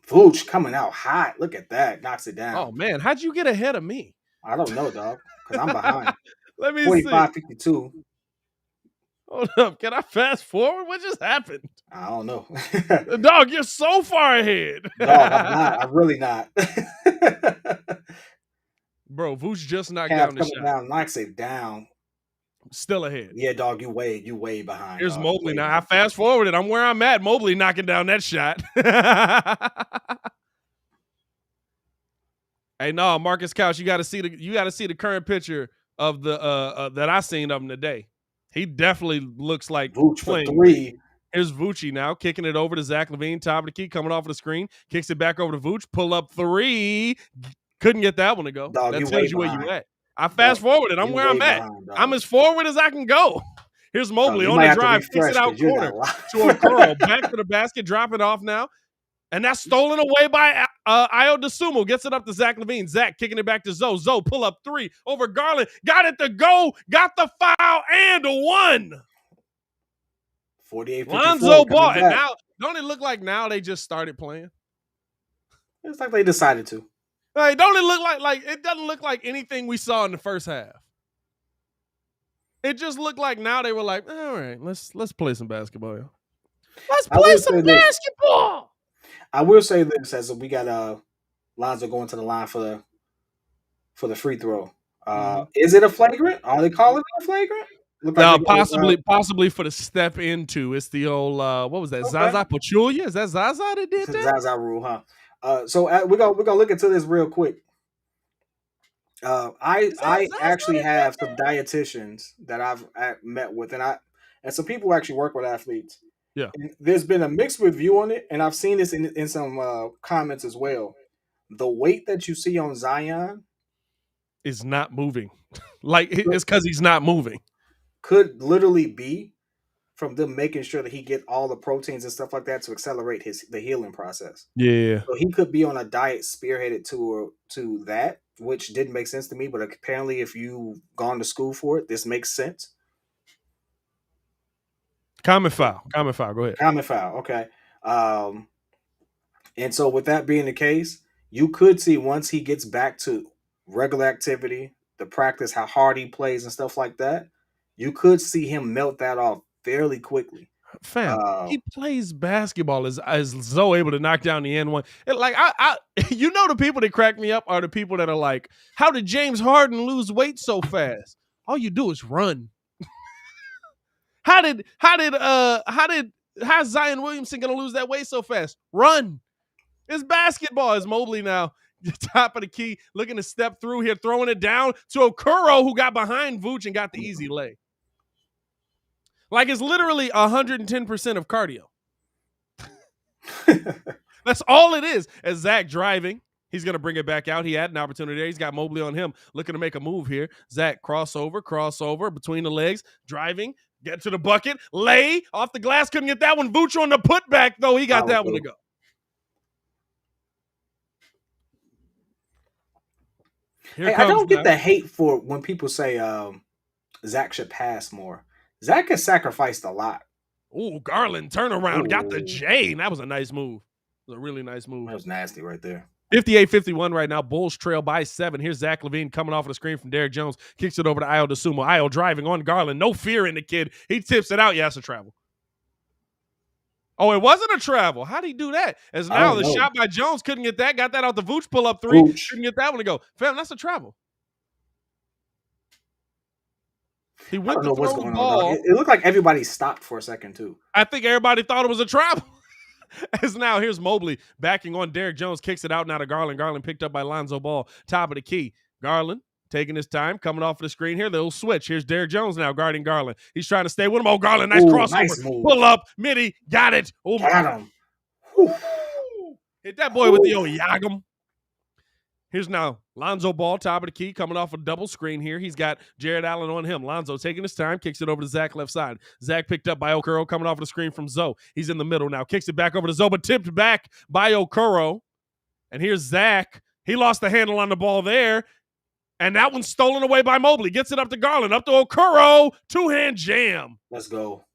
Vooch coming out hot. Look at that. Knocks it down. Oh man, how'd you get ahead of me? I don't know, dog. Because I'm behind. Let me 45, 52. Hold up. Can I fast forward? What just happened? I don't know. Dog, you're so far ahead. Dog, I'm not. I'm really not. Bro, Vooch just knocked down the shot. Down, knocks it down. Still ahead. Yeah, dog, you way behind. Here's Mobley now. I fast forwarded. I'm where I'm at. Mobley knocking down that shot. Hey, no, Marcus Couch, you got to see the current picture of the that I seen of him today. He definitely looks like Vooch for three. Here's Voochie now, kicking it over to Zach LaVine, top of the key, coming off of the screen, kicks it back over to Vooch, pull up three. Couldn't get that one to go. Dog, that tells you where you at. I fast forwarded. I'm where I'm at. I'm as forward as I can go. Here's Mobley you on might the have to drive, kicks refresh it out because you're corner not live. to Okoro. Back to the basket, drop it off now. And that's stolen away by Io DeSumo. Gets it up to Zach LaVine. Zach kicking it back to Zoe. Zoe pull up 3 over Garland. Got it to go. Got the foul and one. 48-54 Lonzo Ball. coming back. And now, don't it look like now they just started playing? It's like they decided to. Like, don't it look like it doesn't look like anything we saw in the first half. It just looked like now they were like, all right, let's play some basketball. Let's play some basketball. I will say this as we got Lonzo going to the line for the free throw. Is it a flagrant? Are they calling it a flagrant? No, possibly for the step into. It's the old what was that? Okay. Zaza Pachulia? Is that Zaza that did that? Zaza rule, huh? So we're gonna look into this real quick. I actually have some dietitians that I've met with, and some people who actually work with athletes. Yeah, and there's been a mixed review on it, and I've seen this in some comments as well. The weight that you see on Zion is not moving. Like it's because he's not moving. Could literally be from them making sure that he get all the proteins and stuff like that to accelerate the healing process. Yeah. So he could be on a diet spearheaded to that, which didn't make sense to me. But apparently, if you've gone to school for it, this makes sense. Comment foul. Go ahead. Comment foul. Okay. And so with that being the case, you could see once he gets back to regular activity, the practice, how hard he plays and stuff like that, you could see him melt that off fairly quickly. Fam, he plays basketball as Zoe able to knock down the N1. Like I the people that crack me up are the people that are like, how did James Harden lose weight so fast? All you do is run. How's Zion Williamson gonna lose that weight so fast? Run. It's basketball. It's Mobley now. Top of the key, looking to step through here, throwing it down to Okoro, who got behind Vooch and got the easy lay. Like it's literally 110% of cardio. That's all it is. As Zach driving, he's going to bring it back out. He had an opportunity there. He's got Mobley on him, looking to make a move here. Zach crossover between the legs, driving, get to the bucket, lay off the glass. Couldn't get that one. Vooch on the putback, though. He got that one to go. Hey, I don't get the hate for when people say Zach should pass more. Zach has sacrificed a lot. Ooh, Garland turnaround, got the J. And that was a nice move. It was a really nice move. That was nasty right there. 58-51 right now. Bulls trail by 7. Here's Zach LaVine coming off of the screen from Derrick Jones. Kicks it over to Io DeSumo. Io driving on Garland. No fear in the kid. He tips it out. Yeah, it's a travel. Oh, it wasn't a travel. How'd he do that? As now the shot by Jones couldn't get that. Got that out the Vooch pull-up 3. Couldn't get that one to go. Fam, that's a travel. He went to throw the ball. It looked like everybody stopped for a second, too. I think everybody thought it was a travel. As now, here's Mobley backing on Derrick Jones. Kicks it out now to Garland. Garland picked up by Lonzo Ball. Top of the key. Garland taking his time. Coming off of the screen here. Little switch. Here's Derrick Jones now guarding Garland. He's trying to stay with him. Oh, Garland. Nice crossover. Nice pull up. Midi. Got it. Oh, got him. Hit that boy with the old Yagam. Here's now Lonzo Ball, top of the key, coming off a double screen here. He's got Jared Allen on him. Lonzo taking his time, kicks it over to Zach left side. Zach picked up by Okoro, coming off of the screen from Zoe. He's in the middle now, kicks it back over to Zoe, but tipped back by Okoro. And here's Zach. He lost the handle on the ball there. And that one's stolen away by Mobley. Gets it up to Garland, up to Okoro. Two-hand jam. Let's go.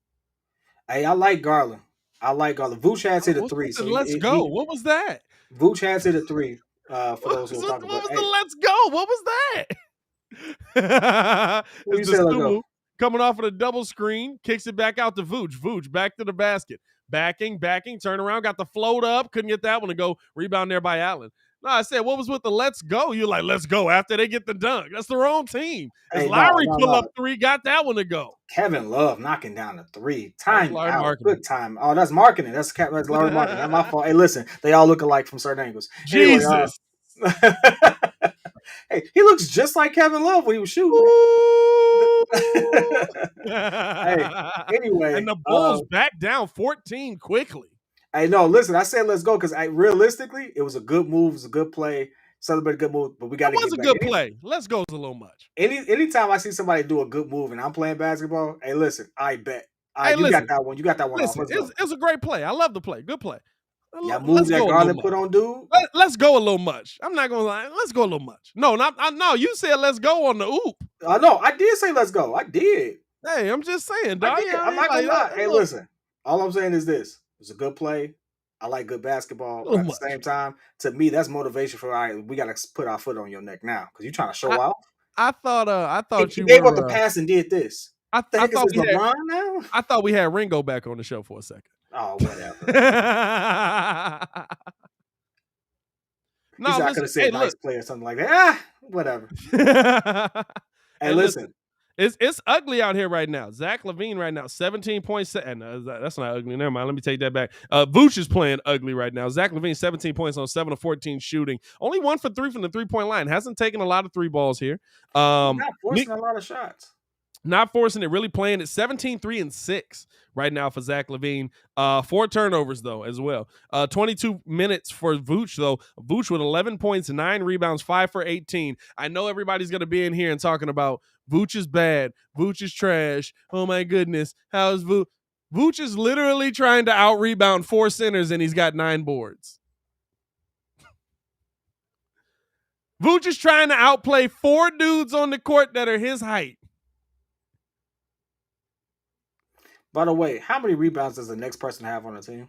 Hey, I like Garland. Vooch has hit a 3. So let's go. What was that? Vooch has hit a 3. For those who are talking about, what was the let's go? What was that? It's the Stumu coming off of the double screen, kicks it back out to Vooch. Vooch back to the basket. Backing, turn around, got the float up, couldn't get that one to go. Rebound there by Allen. No, I said, what was with the let's go? You're like, let's go after they get the dunk. That's their own team. As Lowry pull up 3, got that one to go. Kevin Love knocking down a 3. Time out. Good time. Oh, that's marketing. That's Lowry marketing. That's my fault. Hey, listen, they all look alike from certain angles. Jesus. Anyway, hey, he looks just like Kevin Love when he was shooting. Hey, anyway. And the Bulls back down 14 quickly. Hey, no, listen, I said let's go because realistically, it was a good move. It was a good play. Celebrate a good move, but we got That to was get a back. good play. Let's go a little much. Anytime I see somebody do a good move and I'm playing basketball, hey, listen, I bet. Hey, You got listen. that one. You got that one off. Listen, Let's go. it's a great play. I love the play. Good play. That move Let's that go a little Garland much. put on dude. Let's go a little much. I'm not gonna lie. Let's go a little much. No, no. You said let's go on the oop. No, I did say let's go. I did. Hey, I'm just saying, dog. I'm not gonna lie. Hey, listen. All I'm saying is this: it's a good play. I like good basketball, but at the same time, to me, that's motivation for all right. We got to put our foot on your neck now because you're trying to show off. I thought you gave were. up the pass and did this. I the heck is thought this, LeBron now? I thought we had Ringo back on the show for a second. Oh, whatever. No, I could have said nice play or something like that. Whatever. Hey, listen. It's ugly out here right now. Zach LaVine right now, 17.7. That's not ugly. Never mind. Let me take that back. Vooch is playing ugly right now. Zach LaVine, 17 points on 7 of 14 shooting. Only 1 for 3 from the three-point line. Hasn't taken a lot of three balls here. Not forcing a lot of shots. Not forcing it, really playing it. 17, 3, and 6 right now for Zach LaVine. 4 turnovers, though, as well. 22 minutes for Vooch, though. Vooch with 11 points, 9 rebounds, 5 for 18. I know everybody's going to be in here and talking about Vooch is bad. Vooch is trash. Oh, my goodness. How's Vooch? Vooch is literally trying to out-rebound 4 centers, and he's got 9 boards. Vooch is trying to outplay 4 dudes on the court that are his height. By the way, how many rebounds does the next person have on the team?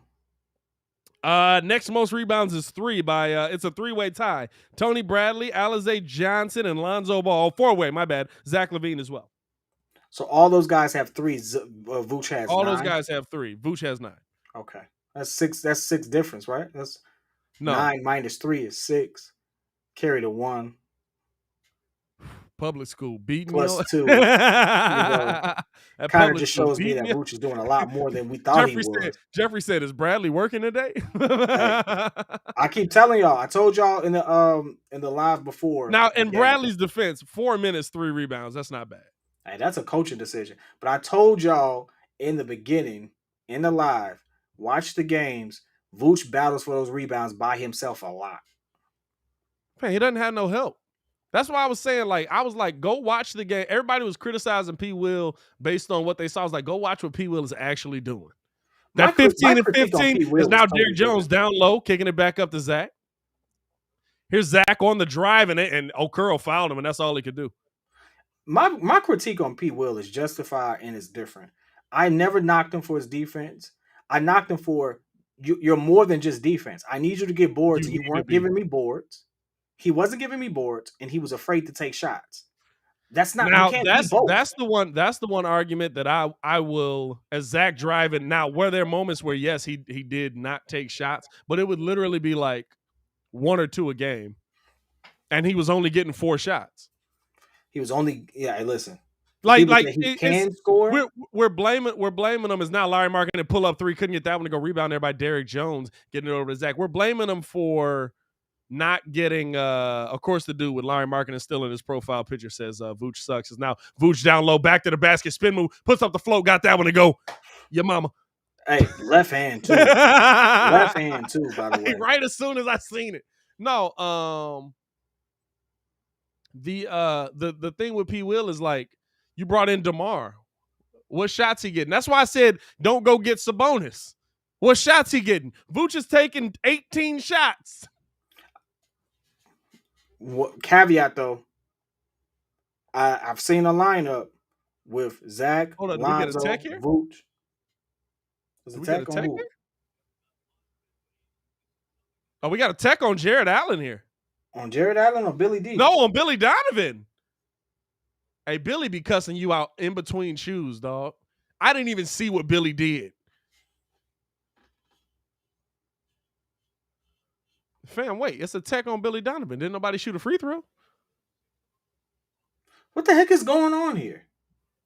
Next most rebounds is 3 by it's a 3-way tie. Tony Bradley, Alize Johnson, and Lonzo Ball. 4-way, my bad. Zach LaVine as well. So all those guys have 3. Vooch has all 9? Those guys have 3. Vooch has 9. Okay. That's 6. That's 6 difference, right? That's 9 minus 3 is 6. Carry the 1. Public school beating plus you. 2. Kind of just shows me that Vooch is doing a lot more than we thought he was. Jeffrey said, "Is Bradley working today?" Hey, I keep telling y'all. I told y'all in the live before. Now, in Bradley's defense, 4 minutes, 3 rebounds. That's not bad. Hey, that's a coaching decision. But I told y'all in the beginning, in the live, watch the games. Vooch battles for those rebounds by himself a lot. Man, he doesn't have no help. That's why I was saying, go watch the game. Everybody was criticizing P. Will based on what they saw. I was like, go watch what P. Will is actually doing. That 15 and 15 is now Derrick Jones down low, kicking it back up to Zach. Here's Zach on the drive, and Okoro fouled him, and that's all he could do. My critique on P. Will is justified and it's different. I never knocked him for his defense. I knocked him for you're more than just defense. I need you to get boards. You weren't giving me boards. He wasn't giving me boards, and he was afraid to take shots. That's not now. That's the one argument that I will, as Zach driving. Now, were there moments where yes, he did not take shots, but it would literally be like 1 or 2 a game, and he was only getting 4 shots. He was only listen. Like he can score. We're blaming him as now Larry Markin and pull up 3, couldn't get that one to go rebound there by Derrick Jones, getting it over to Zach. We're blaming him for not getting, of course, the dude with Larry Markin is still in his profile picture says Vooch sucks. Is now Vooch down low, back to the basket, spin move, puts up the float, got that one to go. Your mama. Hey, left hand too. Left hand too, by the way. Right as soon as I seen it. No, the thing with P. Will is like you brought in DeMar. What shots he getting? That's why I said don't go get Sabonis. What shots he getting? Vooch is taking 18 shots. Caveat though, I've seen a lineup with Zach, Lonzo, Vooch. There's a tech on who? Oh, we got a tech on Jared Allen here. On Jared Allen or Billy D? No, on Billy Donovan. Hey, Billy be cussing you out in between shoes, dog. I didn't even see what Billy did. Fam, wait, it's a tech on Billy Donovan. Didn't nobody shoot a free throw? What the heck is going on here?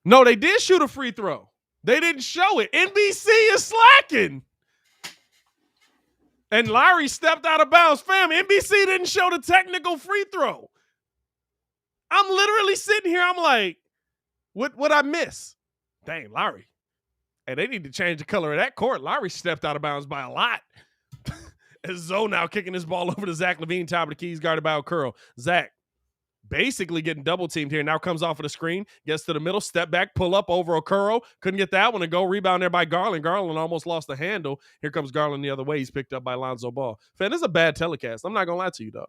No, they did shoot a free throw. They didn't show it. NBC is slacking. And Larry stepped out of bounds. Fam, NBC didn't show the technical free throw. I'm literally sitting here. I'm like, what I miss? Dang, Larry. Hey, they need to change the color of that court. Larry stepped out of bounds by a lot. As Zoe now kicking this ball over to Zach LaVine, top of the keys, guarded by Okoro. Zach basically getting double teamed here. Now comes off of the screen, gets to the middle, step back, pull up over Okoro. Couldn't get that one to go. Rebound there by Garland. Garland almost lost the handle. Here comes Garland the other way. He's picked up by Lonzo Ball. Fan, this is a bad telecast. I'm not going to lie to you, dog.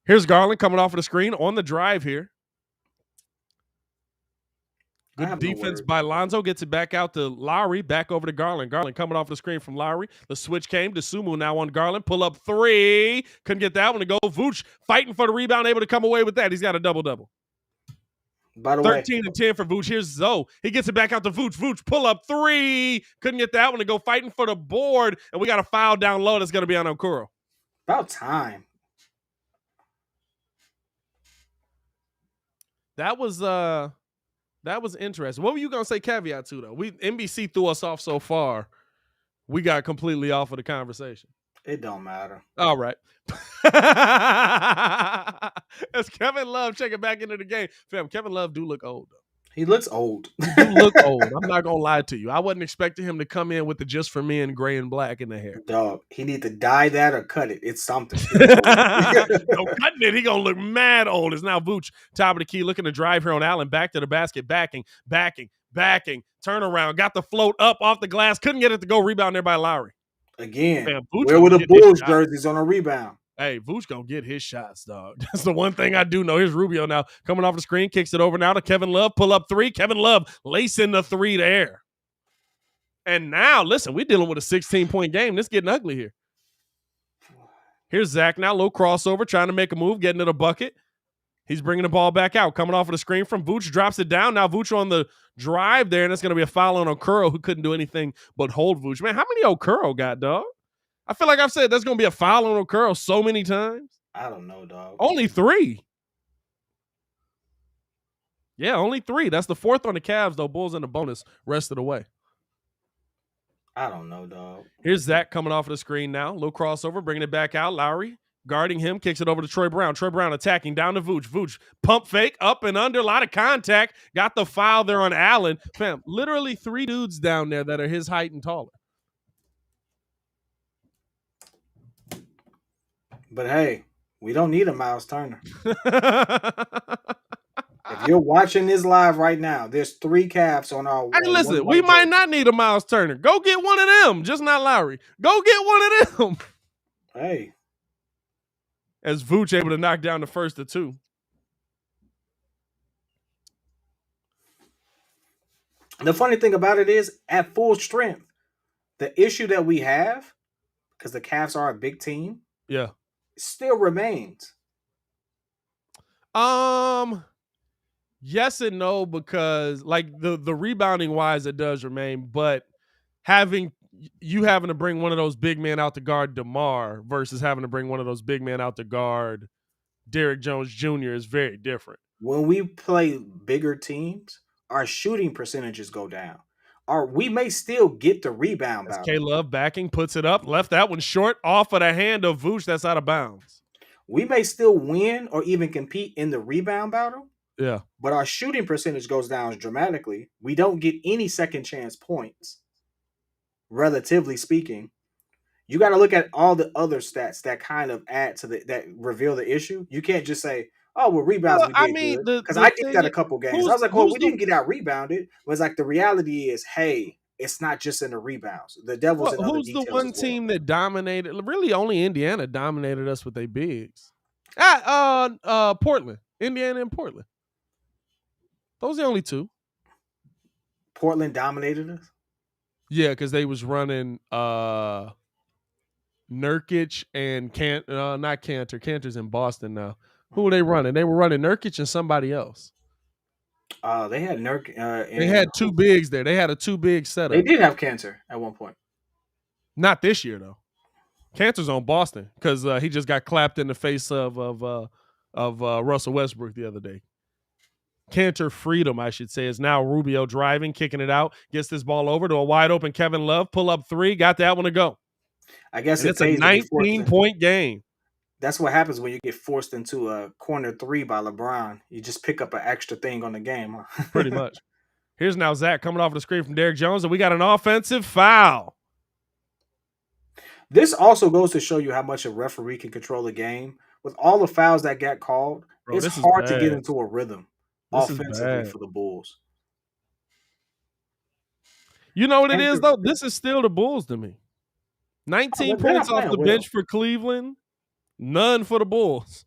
Here's Garland coming off of the screen on the drive here. Good defense by Lonzo. Gets it back out to Lowry. Back over to Garland. Garland coming off the screen from Lowry. The switch came to Sumu now on Garland. Pull up three. Couldn't get that one to go. Vooch fighting for the rebound. Able to come away with that. He's got a double-double. By the way, 13 and 10 for Vooch. Here's Zoe. He gets it back out to Vooch. Vooch pull up three. Couldn't get that one to go. Fighting for the board. And we got a foul down low that's going to be on Okoro. About time. That was interesting. What were you gonna say caveat to though? NBC threw us off so far, we got completely off of the conversation. It don't matter. All right. As Kevin Love checking back into the game, fam. Kevin Love do look old though. He looks old. He do look old. I'm not gonna lie to you. I wasn't expecting him to come in with the just for men gray and black in the hair. Dog, he need to dye that or cut it. It's something. No cutting it. He gonna look mad old. It's now Vooch, top of the key, looking to drive here on Allen. Back to the basket, backing. Turn around, got the float up off the glass. Couldn't get it to go. Rebound there by Lowry. Again, man, where were the Bulls jerseys on a rebound? Hey, Vooch gonna get his shots, dog. That's the one thing I do know. Here's Rubio now coming off the screen, kicks it over now to Kevin Love. Pull up three. Kevin Love lacing the three there. And now, listen, we're dealing with a 16-point game. This getting ugly here. Here's Zach now, low crossover, trying to make a move, getting to the bucket. He's bringing the ball back out, coming off of the screen from Vooch, drops it down. Now Vooch on the drive there, and it's going to be a foul on Okoro, who couldn't do anything but hold Vooch. Man, how many Okoro got, dog? I feel like I've said there's going to be a foul on Okoro so many times. I don't know, dog. Only 3. Yeah, only 3. That's the 4th on the Cavs, though. Bulls in the bonus rest of the way. I don't know, dog. Here's Zach coming off of the screen now. Little crossover, bringing it back out. Lowry guarding him, kicks it over to Troy Brown. Troy Brown attacking down to Vooch. Vooch pump fake, up and under, a lot of contact. Got the foul there on Allen. Fam, literally 3 dudes down there that are his height and taller. But hey, we don't need a Miles Turner. If you're watching this live right now, there's 3 Cavs on our. Hey, listen, we might not need a Miles Turner. Go get one of them, just not Lowry. Go get one of them. Hey. As Vooch able to knock down the first of 2. The funny thing about it is, at full strength, the issue that we have, because the Cavs are a big team, yeah, still remains. Yes and no, because like the rebounding wise, it does remain, but having to bring one of those big men out to guard DeMar versus having to bring one of those big men out to guard Derrick Jones Jr. is very different. When we play bigger teams, our shooting percentages go down. We may still get the rebound battle. K-Love backing, puts it up, left that one short off of the hand of Vooch. That's out of bounds. We may still win or even compete in the rebound battle. Yeah. But our shooting percentage goes down dramatically. We don't get any second chance points, relatively speaking. You got to look at all the other stats that kind of add to that reveal the issue. You can't just say, "Oh, well, rebounds we did good." Because I did that a couple games. I was like, "Well, we didn't get out rebounded." But it's like the reality is, hey, it's not just in the rebounds. The devil's in other details. Who's the one team that dominated? Really, only Indiana dominated us with their bigs. Portland, Indiana, and Portland. Those are the only 2. Portland dominated us. Yeah, because they was running Nurkic and not Cantor. Cantor's in Boston now. Who were they running? They were running Nurkic and somebody else. They had Nurkic. They had 2 bigs there. They had a 2 big setup. They did have Cantor at one point. Not this year though. Cantor's on Boston because he just got clapped in the face of Russell Westbrook the other day. Cantor freedom, I should say, is now Rubio driving, kicking it out, gets this ball over to a wide open Kevin Love, pull up 3, got that one to go. I guess it's a 19-point game. That's what happens when you get forced into a corner 3 by LeBron. You just pick up an extra thing on the game. Huh? Pretty much. Here's now Zach coming off the screen from Derrick Jones, and we got an offensive foul. This also goes to show you how much a referee can control a game. With all the fouls that got called, Bro, it's this is hard to get bad. into a rhythm This is offensively bad. for the Bulls. You know what it And is, though? This is still the Bulls to me. 19 they're not points off playing the well. bench for Cleveland, none for the Bulls.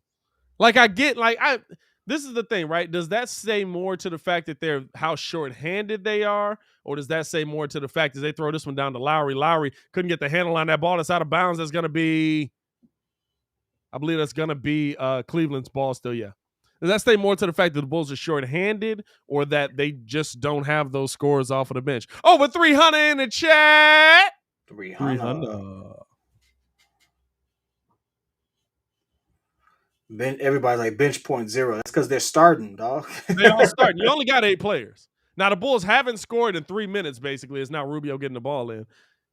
Like, this is the thing, right? Does that say more to the fact that they're how short-handed they are, or does that say more to the fact that they throw this one down to Lowry? Lowry couldn't get the handle on that ball that's out of bounds. That's going to be, I believe that's going to be Cleveland's ball still, yeah. Does that say more to the fact that the Bulls are short-handed, or that they just don't have those scores off of the bench? Over 300 in the chat. 300. Everybody's like bench point 0. That's because they're starting, dog. They all starting. You only got 8 players. Now, the Bulls haven't scored in 3 minutes, basically. It's now Rubio getting the ball in.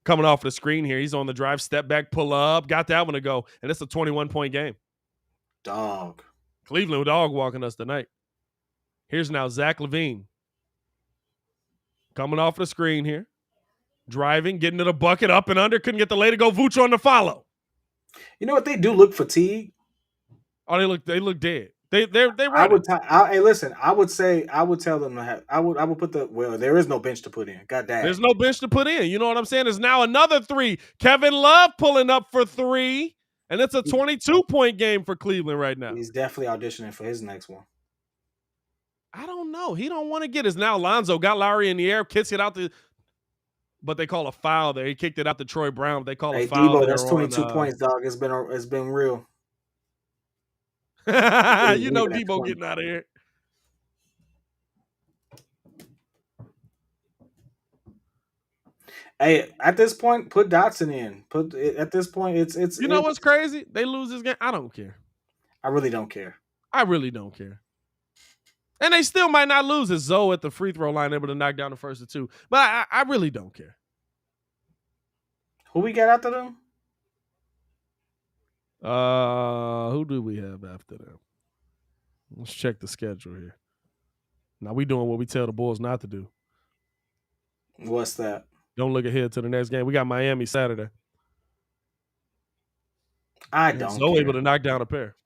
Coming off the screen here. He's on the drive, step back, pull up, got that one to go. And it's a 21-point game. Dog. Cleveland dog walking us tonight. Here's now Zach LaVine. Coming off the screen here. Driving, getting to the bucket, up and under. Couldn't get the lay to go. Vooch on the follow. You know what? They do look fatigued. Oh, they look dead. They're ready. Hey, listen. I would tell them to have. I would put there is no bench to put in. God damn. There's no bench to put in. You know what I'm saying? There's now another 3. Kevin Love pulling up for 3, and it's a 22-point game for Cleveland right now. He's definitely auditioning for his next one. I don't know. He don't want to get his. Now Lonzo got Lowry in the air, kicks it out but they call a foul there. He kicked it out to Troy Brown. They call a foul. Debo, that's 22 points, dog. It's been real. You know Debo getting out of here. Hey, at this point, put Dotson in. At this point, it's. You know what's crazy? They lose this game. I don't care. I really don't care. I really don't care. And they still might not lose. It's Zoe at the free throw line able to knock down the first of 2. But I really don't care. Who we got after them? Who do we have after them? Let's check the schedule here. Now we doing what we tell the Bulls not to do. What's that? Don't look ahead to the next game. We got Miami Saturday. I don't. Zoe able to knock down a pair.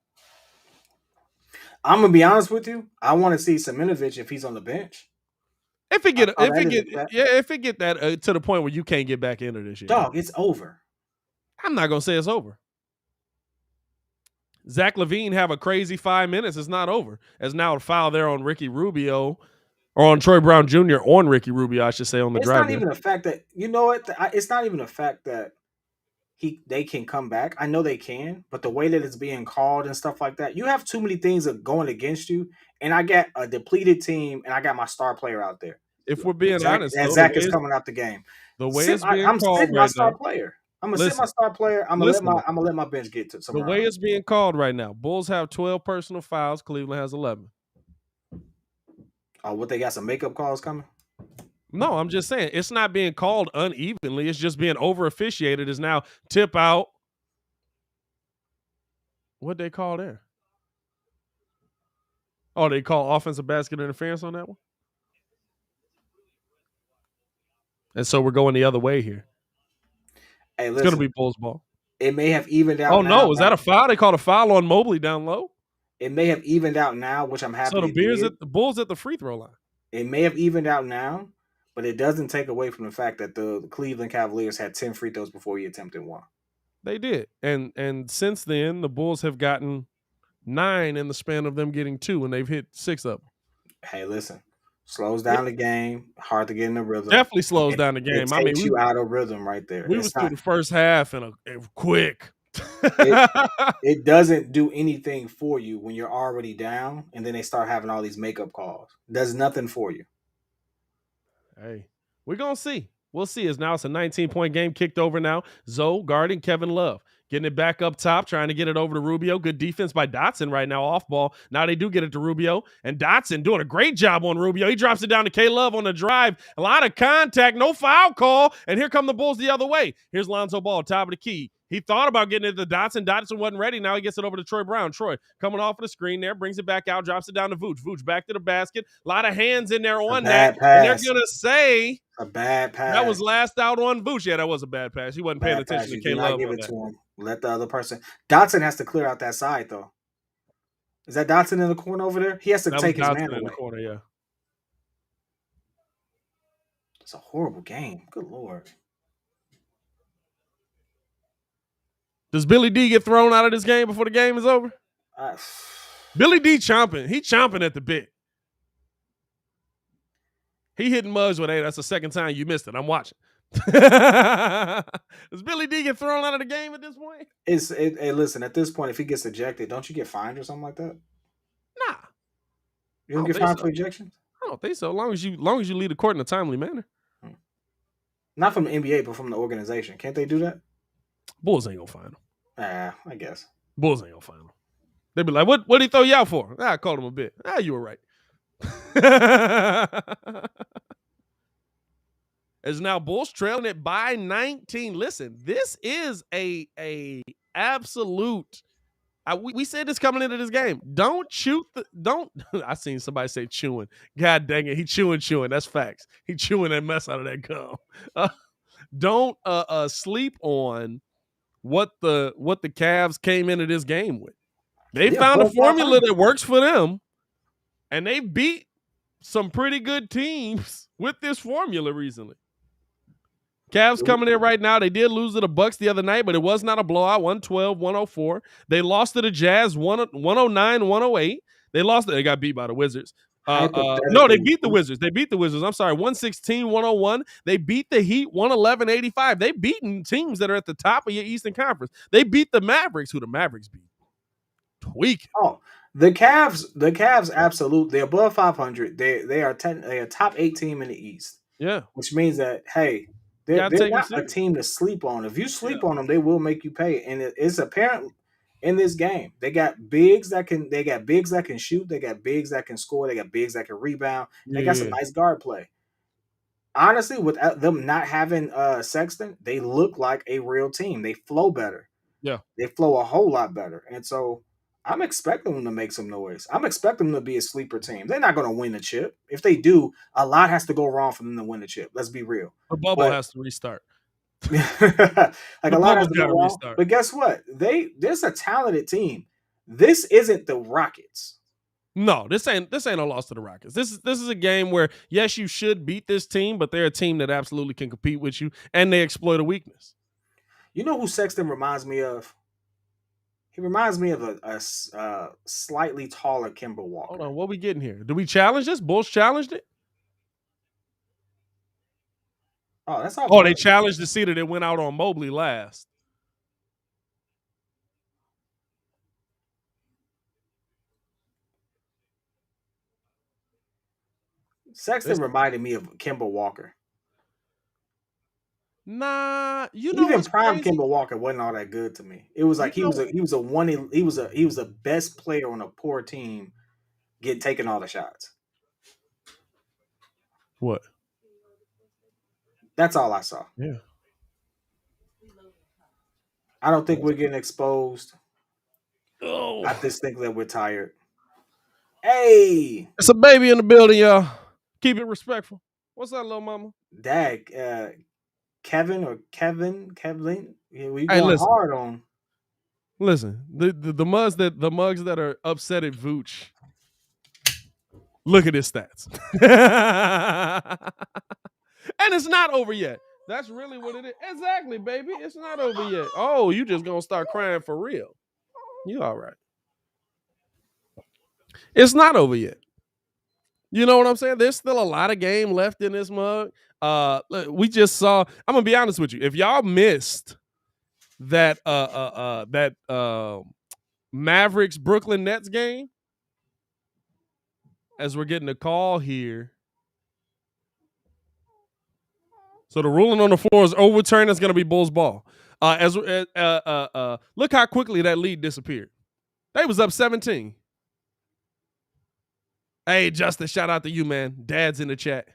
I'm gonna be honest with you. I want to see Seminovich if he's on the bench. If it get that to the point where you can't get back into this year, dog, it's over. I'm not gonna say it's over. Zach LaVine have a crazy 5 minutes. It's not over. As now a foul there on Ricky Rubio, or on Troy Brown Jr. on Ricky Rubio, I should say, on the drive. It's not even a fact that it's not even a fact that they can come back. I know they can, but the way that it's being called and stuff like that, you have too many things that going against you. And I got a depleted team, and I got my star player out there. If we're being honest, and Zach is coming out the game. The way it's being I'm called sitting right my star now, player. I'm gonna sit my star player. I'm gonna let my bench get to some. The way it's being called right now, Bulls have 12 personal fouls. Cleveland has 11. Oh, what, they got some makeup calls coming? No, I'm just saying it's not being called unevenly. It's just being over officiated. Is now tip out. What'd they call there? Oh, they call offensive basket interference on that one. And so we're going the other way here. Hey, listen, it's going to be Bulls ball. It may have evened out. Oh, no. Is that a foul? They called a foul on Mobley down low? It may have evened out now, which I'm happy. So the Bulls at the free throw line. It may have evened out now, but it doesn't take away from the fact that the Cleveland Cavaliers had 10 free throws before he attempted 1. They did. And since then, the Bulls have gotten 9 in the span of them getting 2, and they've hit 6 of them. Hey, listen. Slows down the game. Hard to get in the rhythm. Definitely slows down the game. It takes you out of rhythm right there. We was through the first half and quick. It doesn't do anything for you when you're already down, and then they start having all these makeup calls. Does nothing for you. Hey, we're gonna see. We'll see. It's a 19-point game kicked over now. Zoe guarding Kevin Love. Getting it back up top, trying to get it over to Rubio. Good defense by Dotson right now, off ball. Now they do get it to Rubio. And Dotson doing a great job on Rubio. He drops it down to K-Love on the drive. A lot of contact, no foul call. And here come the Bulls the other way. Here's Lonzo Ball, top of the key. He thought about getting it to Dotson. Dotson wasn't ready. Now he gets it over to Troy Brown. Troy coming off of the screen there, brings it back out, drops it down to Vooch. Vooch back to the basket. A lot of hands in there on that. And they're going to say a bad pass. That was last out on Vooch. Yeah, that was a bad pass. He wasn't paying attention to K Love give on it that. to him. Let the other person. Dotson has to clear out that side, though. Is that Dotson in the corner over there? He has to take his man away. In the corner, yeah. It's a horrible game. Good Lord. Does Billy D get thrown out of this game before the game is over? Billy D chomping. He chomping at the bit. He hitting Muggs with, hey, that's the second time you missed it. I'm watching. Does Billy D get thrown out of the game at this point? Hey, listen, at this point, if he gets ejected, don't you get fined or something like that? Nah. You don't get fined for ejections? I don't think so. Long as you leave the court in a timely manner. Not from the NBA, but from the organization. Can't they do that? Bulls ain't gonna find him. I guess. Bulls ain't gonna find him. They be like, what did he throw you out for? I called him a bit. You were right. As now Bulls trailing it by 19. Listen, this is a absolute. We said this coming into this game. Don't. I seen somebody say chewing. God dang it, he chewing. That's facts. He chewing that mess out of that gum. Don't sleep on what the Cavs came into this game with. They found a formula that works for them, and they beat some pretty good teams with this formula recently. Cavs coming in right now. They did lose to the Bucks the other night, but it was not a blowout, 112-104. They lost to the Jazz, 109-108. They got beat by the Wizards. No, they beat the Wizards. I'm sorry, 116-101. They beat the Heat, 111-85. They beaten teams that are at the top of your Eastern Conference. They beat the Mavericks, who the Mavericks beat. Tweaking. Oh, the Cavs, absolutely. They're above 500. They are a top 8 team in the East. Yeah. Which means that, hey, they're not a team to sleep on. If you sleep on them, they will make you pay. And it's apparent in this game. They got bigs that can shoot. They got bigs that can score. They got bigs that can rebound. They got some nice guard play. Honestly, without them not having Sexton, they look like a real team. They flow better. Yeah. They flow a whole lot better. And so I'm expecting them to make some noise. I'm expecting them to be a sleeper team. They're not going to win the chip. If they do, a lot has to go wrong for them to win the chip. Let's be real. The bubble has to restart. A lot has to go wrong. But guess what? There's a talented team. This isn't the Rockets. No, this ain't a loss to the Rockets. This is a game where, yes, you should beat this team, but they're a team that absolutely can compete with you, and they exploit a weakness. You know who Sexton reminds me of? He reminds me of a slightly taller Kemba Walker. Hold on, what we getting here? Do we challenge this? Bulls challenged it? Oh, that's all. Oh, they challenged the seater that went out on Mobley last. Sexton reminded me of Kemba Walker. Nah, even prime Kemba Walker wasn't all that good to me. It was like he was a best player on a poor team, taking all the shots. What? That's all I saw. Yeah. I don't think we're getting exposed. Oh. I just think that we're tired. Hey, it's a baby in the building, y'all. Keep it respectful. What's up, little mama? Dag, Kevin. Yeah, we going hard on. Listen, the mugs that are upset at Vooch. Look at his stats. And it's not over yet. That's really what it is. Exactly, baby. It's not over yet. Oh, you just gonna start crying for real. You all right. It's not over yet. You know what I'm saying? There's still a lot of game left in this mug. We just saw, I'm gonna be honest with you. If y'all missed that Mavericks Brooklyn Nets game, as we're getting a call here. So the ruling on the floor is overturned. It's going to be Bulls ball. Look how quickly that lead disappeared. They was up 17. Hey, Justin, shout out to you, man. Dad's in the chat.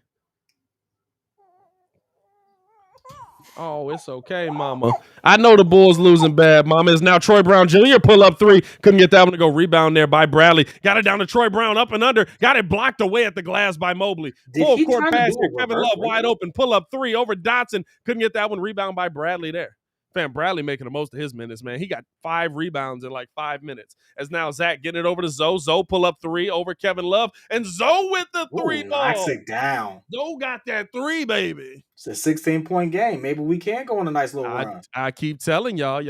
Oh, it's okay, mama. I know the Bulls losing bad, mama. Is now Troy Brown Jr. pull up three. Couldn't get that one to go. Rebound there by Bradley. Got it down to Troy Brown up and under. Got it blocked away at the glass by Mobley. Did Full he court try to pass do here. a Kevin reverse Love wide layup? open. Pull up three over Dotson. Couldn't get that one. Rebound by Bradley there. Fam, Bradley making the most of his minutes, man. He got 5 rebounds in like 5 minutes. As now Zach getting it over to Zoe. Zoe pull up three over Kevin Love. And Zoe with the three Ooh, knocks ball. it down. Zoe got that three, baby. It's a 16-point game. Maybe we can go on a nice little run. I keep telling y'all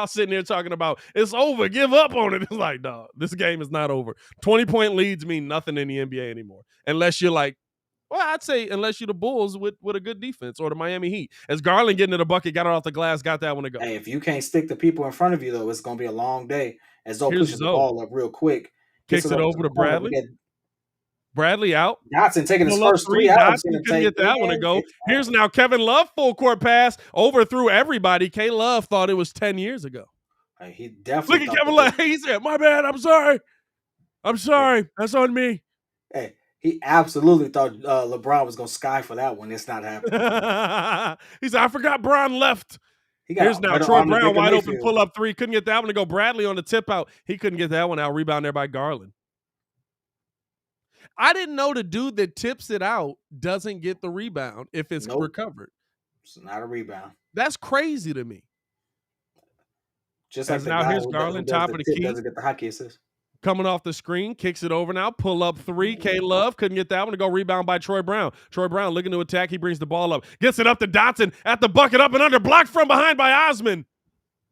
sitting there talking about it's over. Give up on it. It's like, dog, this game is not over. 20-point leads mean nothing in the NBA anymore. Unless you're like, well, I'd say unless you're the Bulls with a good defense or the Miami Heat. As Garland getting to the bucket, got it off the glass, got that one to go. Hey, if you can't stick the people in front of you, though, it's going to be a long day. As Zoe Here's pushes the Zoe. ball up real quick. Kicks it over to Bradley. Bradley out. Dotson taking his Pull up first three. three out. Dotson couldn't get that one to go. Here's now Kevin Love, full court pass, overthrew everybody. K Love thought it was 10 years ago. Hey, he definitely. Look at Kevin Love. He said, "My bad. I'm sorry. I'm sorry. That's on me." Hey, he absolutely thought LeBron was going to sky for that one. It's not happening. He said, "I forgot Bron left." Here's now Troy Brown wide open, pull up three. Couldn't get that one to go. Bradley on the tip out. He couldn't get that one out. Rebound there by Garland. I didn't know the dude that tips it out doesn't get the rebound if it's recovered. It's not a rebound. That's crazy to me. Just like now here's Garland, top of the key. Doesn't get the hockey assist. Coming off the screen, kicks it over now. Pull up three. K Love couldn't get that one to go. Rebound by Troy Brown. Troy Brown looking to attack. He brings the ball up. Gets it up to Dotson at the bucket, up and under. Blocked from behind by Osman.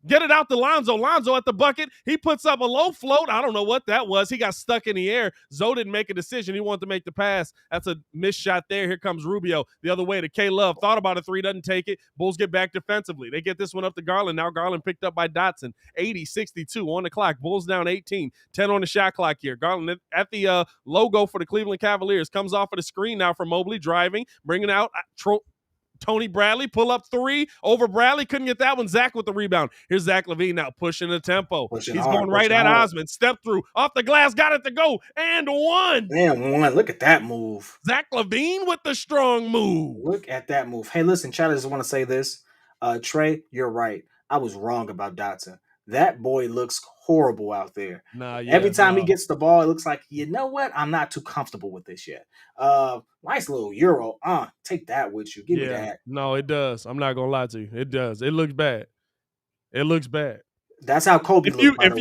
Get it out to Lonzo. Lonzo at the bucket. He puts up a low float. I don't know what that was. He got stuck in the air. Zoe didn't make a decision. He wanted to make the pass. That's a missed shot there. Here comes Rubio the other way to K Love. Thought about a three, doesn't take it. Bulls get back defensively. They get this one up to Garland. Now Garland picked up by Dotson. 80-62 on the clock. Bulls down 18. 10 on the shot clock here. Garland at the logo for the Cleveland Cavaliers. Comes off of the screen now for Mobley driving. Bringing out Tony Bradley, pull up three over Bradley. Couldn't get that one. Zach with the rebound. Here's Zach LaVine now pushing the tempo. He's going right at Osman. Step through. Off the glass. Got it to go. And one. Look at that move. Zach LaVine with the strong move. Look at that move. Hey, listen, Chad, I just want to say this. Trey, you're right. I was wrong about Dotson. That boy looks horrible out there. Every time he gets the ball, it looks like, you know what? I'm not too comfortable with this yet. Nice little Euro. Take that with you. Give me that. No, it does. I'm not going to lie to you. It does. It looks bad. It looks bad. That's how Kobe looked. If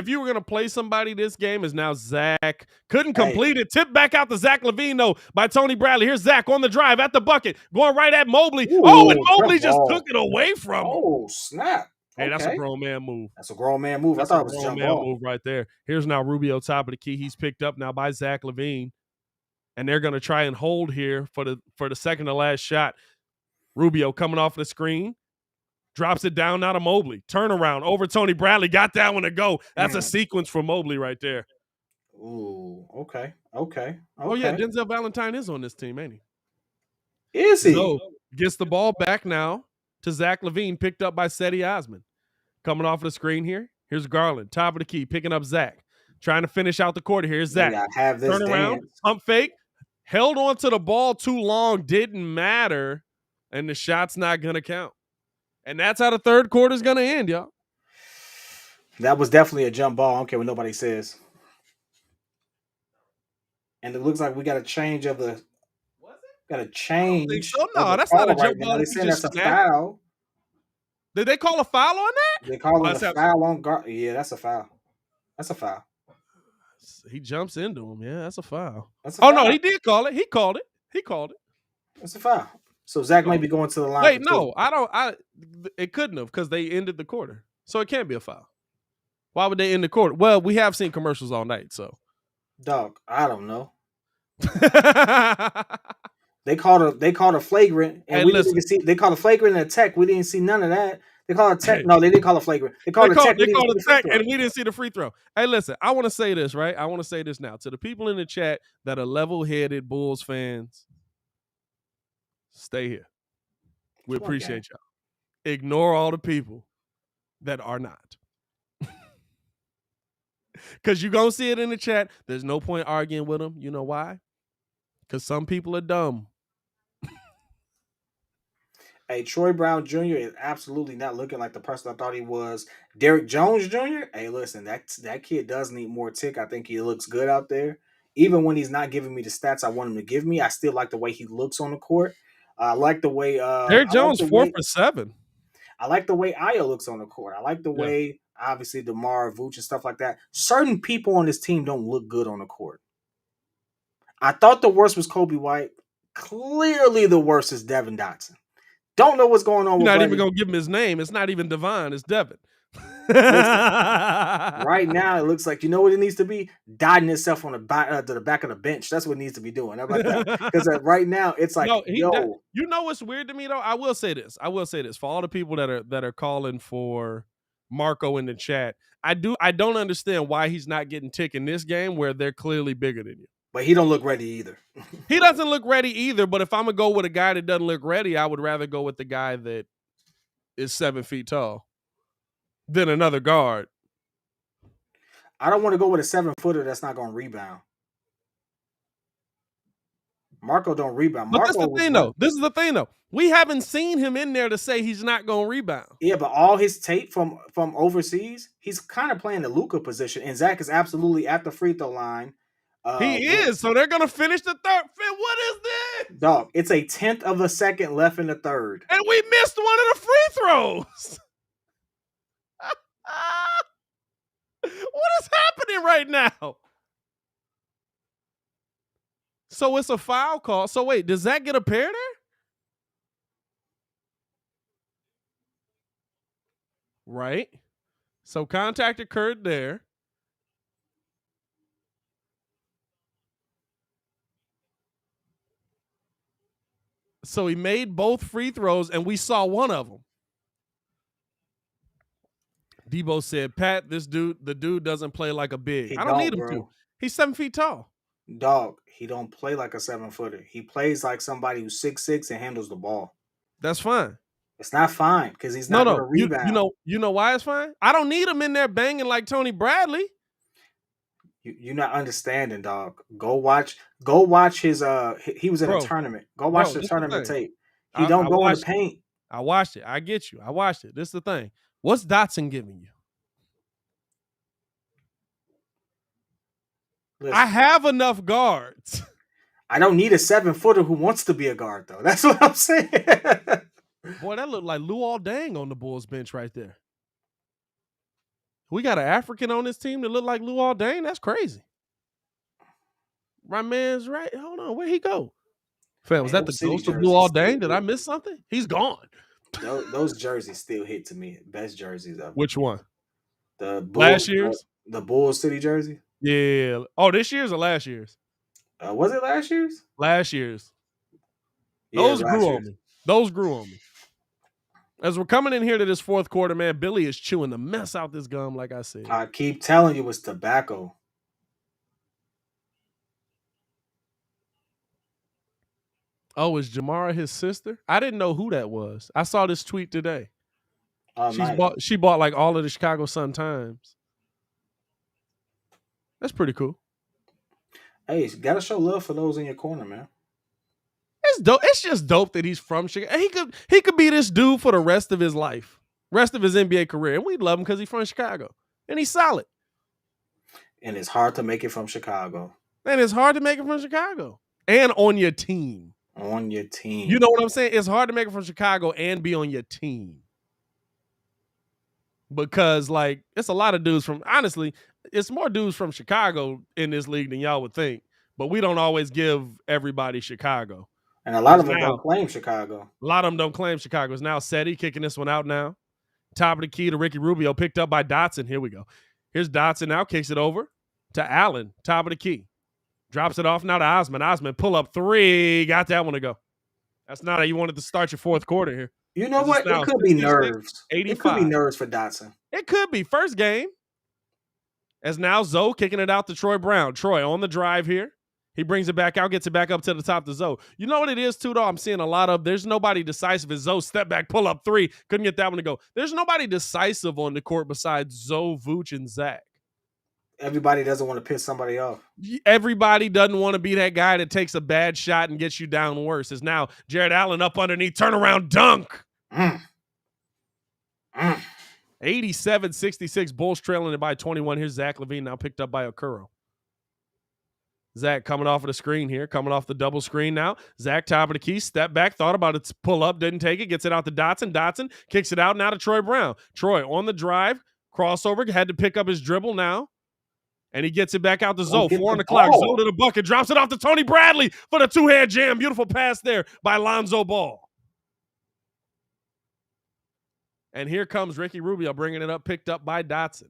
you were gonna play somebody this game is now Zach. Couldn't complete it. Tip back out to Zach LaVine though by Tony Bradley. Here's Zach on the drive at the bucket. Going right at Mobley. Ooh, and Mobley just took it away from him. Oh, snap. Hey, that's a grown man move. That's a grown man move. That's I thought it was a grown man move right there. Here's now Rubio top of the key. He's picked up now by Zach LaVine. And they're gonna try and hold here for the second to last shot. Rubio coming off the screen. Drops it down now to Mobley. Turnaround over Tony Bradley. Got that one to go. That's a sequence for Mobley right there. Ooh, okay. Oh, yeah, Denzel Valentine is on this team, ain't he? Is he? So, gets the ball back now to Zach LaVine, picked up by Cedi Osman. Coming off of the screen here. Here's Garland, top of the key, picking up Zach. Trying to finish out the quarter. Here's Zach. Turn around, pump fake. Held on to the ball too long. Didn't matter. And the shot's not going to count. And that's how the third quarter is going to end, y'all. That was definitely a jump ball. I don't care what nobody says. And it looks like we got a change of the. Was it? Got a change. I don't think so. No, that's not a jump ball. They saying that's a foul. Did they call a foul on that? They call it a foul on guard. Yeah, that's a foul. That's a foul. He jumps into him. Yeah, that's a foul. No, he did call it. He called it. That's a foul. So Zach might be going to the line. Wait, no, it couldn't have because they ended the quarter. So it can't be a foul. Why would they end the quarter? Well, we have seen commercials all night, so. Dog, I don't know. They called a flagrant, and we didn't see. They called a flagrant and a tech. We didn't see none of that. They called a tech. No, they didn't call a flagrant. They called a tech. They called a tech, and we didn't see the free throw. Hey, listen, I want to say this, right? I want to say this now to the people in the chat that are level-headed Bulls fans. Stay here. We appreciate y'all. Ignore all the people that are not. Because you're going to see it in the chat. There's no point arguing with them. You know why? Because some people are dumb. Hey, Troy Brown Jr. is absolutely not looking like the person I thought he was. Derrick Jones Jr. Hey, listen, that kid does need more tick. I think he looks good out there. Even when he's not giving me the stats I want him to give me, I still like the way he looks on the court. I like the way Derrick Jones 4 for 7. I like the way Aya looks on the court. I like the Yeah. way obviously DeMar, Vooch, and stuff like that. Certain people on this team don't look good on the court. I thought the worst was Kobe White. Clearly, the worst is Devin Dotson. Don't know what's going on You're with not Buddy. even gonna give him his name. It's not even Devon. It's Devin. Right now, it looks like you know what it needs to be: dotting itself on the back to the back of the bench. That's what it needs to be doing. How about that? Because right now, it's like, No, yo, you know what's weird to me though? I will say this for all the people that are calling for Marco in the chat. I don't understand why he's not getting tick in this game where they're clearly bigger than you. but he don't look ready either. He doesn't look ready either. But if I'm gonna go with a guy that doesn't look ready, I would rather go with the guy that is 7 feet tall than another guard. I don't want to go with a 7-footer that's not going to rebound. Marco don't rebound. But Marco this is the thing though. We haven't seen him in there to say he's not gonna rebound. Yeah, but all his tape from overseas, he's kind of playing the Luka position, and Zach is absolutely at the free throw line. He is, so they're gonna finish the third. What is this? Dog, it's a 10th of a second left in the third. And we missed one of the free throws. What is happening right now? So it's a foul call. So wait, does that get a pair there? Right. So contact occurred there. So he made both free throws, and we saw one of them. Debo said, Pat, the dude doesn't play like a big. I don't need him to. He's 7 feet tall. Dog, he don't play like a 7-footer. He plays like somebody who's 6'6" and handles the ball. That's fine. It's not fine because he's not going to rebound. You know why it's fine? I don't need him in there banging like Tony Bradley. You're not understanding, dog. Go watch his he was in a tournament. Go watch the tournament tape. He don't go in the paint. I watched it. I get you. I watched it. This is the thing. What's Dotson giving you? Listen, I have enough guards. I don't need a 7-footer who wants to be a guard, though. That's what I'm saying. Boy, that looked like Luol Deng on the Bulls bench right there. We got an African on this team that look like Luol Deng. That's crazy. My man's right. Hold on, where'd he go? Fam, was that the ghost of Luol Deng? Did I miss something? He's gone. Those jerseys still hit to me. Best jerseys ever. Which one? The Bulls, last year's? The Bulls City jersey. Yeah. Oh, this year's or last year's? Was it last year's? Last year's. Those grew on me. Those grew on me. As we're coming in here to this fourth quarter, man, Billy is chewing the mess out this gum, like I said. I keep telling you it's tobacco. Oh, is Jamara his sister? I didn't know who that was. I saw this tweet today. She bought like all of the Chicago Sun-Times. That's pretty cool. Hey, you gotta show love for those in your corner, man. It's dope. It's just dope that he's from Chicago. He could be this dude for the rest of his life, rest of his NBA career, and we love him because he's from Chicago and he's solid. And it's hard to make it from Chicago. And it's hard to make it from Chicago and on your team. On your team. You know what I'm saying? It's hard to make it from Chicago and be on your team. Because, like, it's a lot of dudes from, honestly, it's more dudes from Chicago in this league than y'all would think. But we don't always give everybody Chicago. And a lot of them don't claim Chicago. A lot of them don't claim Chicago. It's now Seti kicking this one out now. Top of the key to Ricky Rubio, picked up by Dotson. Here we go. Here's Dotson now, kicks it over to Allen, top of the key. Drops it off now to Osman. Osman, pull up three. Got that one to go. That's not how you wanted to start your fourth quarter here. You know what? It could be nerves. 85. It could be nerves for Dotson. It could be. First game. As now Zoe kicking it out to Troy Brown. Troy on the drive here. He brings it back out, gets it back up to the top to Zoe. You know what it is, too, though? I'm seeing a lot of, there's nobody decisive as Zoe. Step back, pull up three. Couldn't get that one to go. There's nobody decisive on the court besides Zoe, Vooch, and Zach. Everybody doesn't want to piss somebody off. Everybody doesn't want to be that guy that takes a bad shot and gets you down worse. Is now Jared Allen up underneath, turnaround dunk. 87-66, Bulls trailing it by 21. Here's Zach LaVine now picked up by Okoro. Zach coming off of the screen here, coming off the double screen now. Zach, top of the key, step back, thought about it, pull up, didn't take it, gets it out to Dotson. Dotson kicks it out now to Troy Brown. Troy on the drive, crossover, had to pick up his dribble now. And he gets it back out to Zoe. 4 on the clock. Zoe to the bucket. Drops it off to Tony Bradley for the two-hand jam. Beautiful pass there by Lonzo Ball. And here comes Ricky Rubio bringing it up, picked up by Dotson.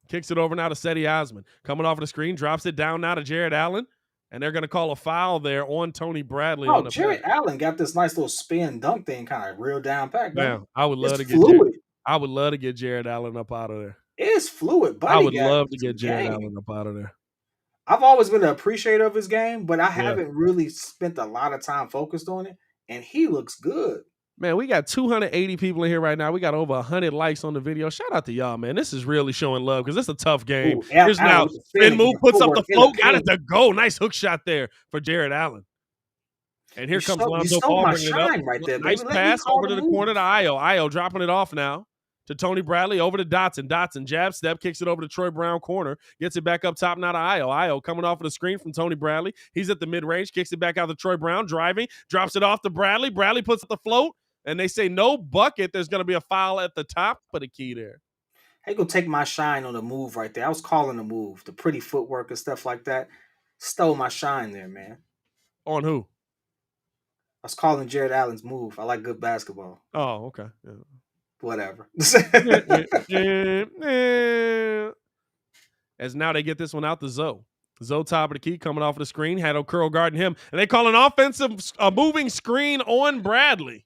Kicks it over now to Cedi Osman. Coming off of the screen, drops it down now to Jared Allen. And they're going to call a foul there on Tony Bradley. Oh, Jared Allen got this nice little spin dunk thing kind of real down pack. Man, I would love to get Jared Allen up out of there. It's fluid, buddy. I would love to get Jared Allen up out of there. I've always been an appreciator of his game, but I haven't really spent a lot of time focused on it, and he looks good. Man, we got 280 people in here right now. We got over 100 likes on the video. Shout out to y'all, man. This is really showing love because it's a tough game. Here's now spin move, puts up the float, got it to go. Nice hook shot there for Jared Allen. And here comes Lonzo Ball bringing it up. Right there, nice pass over to the corner to Io. Io dropping it off now to Tony Bradley, over to Dotson. Dotson, jab step, kicks it over to Troy Brown corner, gets it back up top now to Io. Io coming off of the screen from Tony Bradley. He's at the mid-range, kicks it back out to Troy Brown, driving, drops it off to Bradley. Bradley puts up the float, and they say no bucket. There's going to be a foul at the top of the key there. Hey, go take my shine on the move right there. I was calling the move, the pretty footwork and stuff like that. Stole my shine there, man. On who? I was calling Jared Allen's move. I like good basketball. Oh, okay. Yeah. Whatever. As now they get this one out to Zoe. Zoe top of the key coming off of the screen. Had Okoro guarding him. And they call an offensive moving screen on Bradley.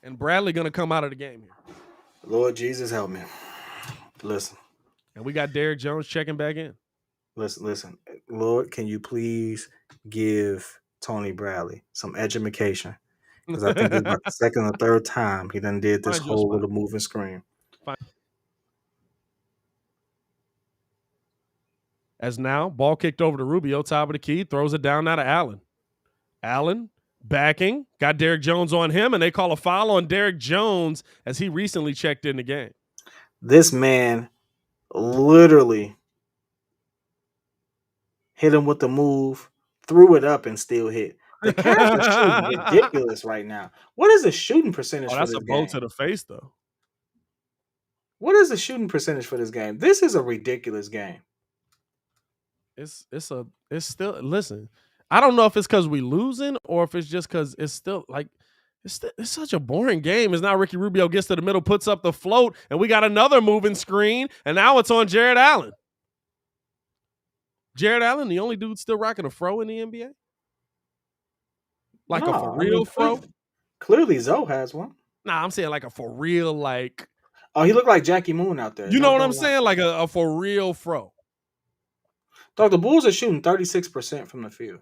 And Bradley going to come out of the game here. Lord Jesus, help me. Listen. And we got Derrick Jones checking back in. Listen. Lord, can you please give Tony Bradley some education? Because I think it's about the second or third time he done did this whole little moving screen. Fine. As now, ball kicked over to Rubio, top of the key, throws it down now to Allen. Allen backing, got Derrick Jones on him, and they call a foul on Derrick Jones as he recently checked in the game. This man literally hit him with the move, threw it up, and still hit. The Cavs are shooting ridiculous right now. What is the shooting percentage for this game? That's a blow to the face, though. What is the shooting percentage for this game? This is a ridiculous game. It's still, listen, I don't know if it's because we losing or if it's just because it's still like it's such a boring game. It's now Ricky Rubio gets to the middle, puts up the float, and we got another moving screen, and now it's on Jared Allen. Jared Allen, the only dude still rocking a fro in the NBA? Like a for real fro? Clearly Zoe has one. Nah, I'm saying like a for real, like. Oh, he looked like Jackie Moon out there. You know what I'm saying? Like a for real fro. Dog, the Bulls are shooting 36% from the field.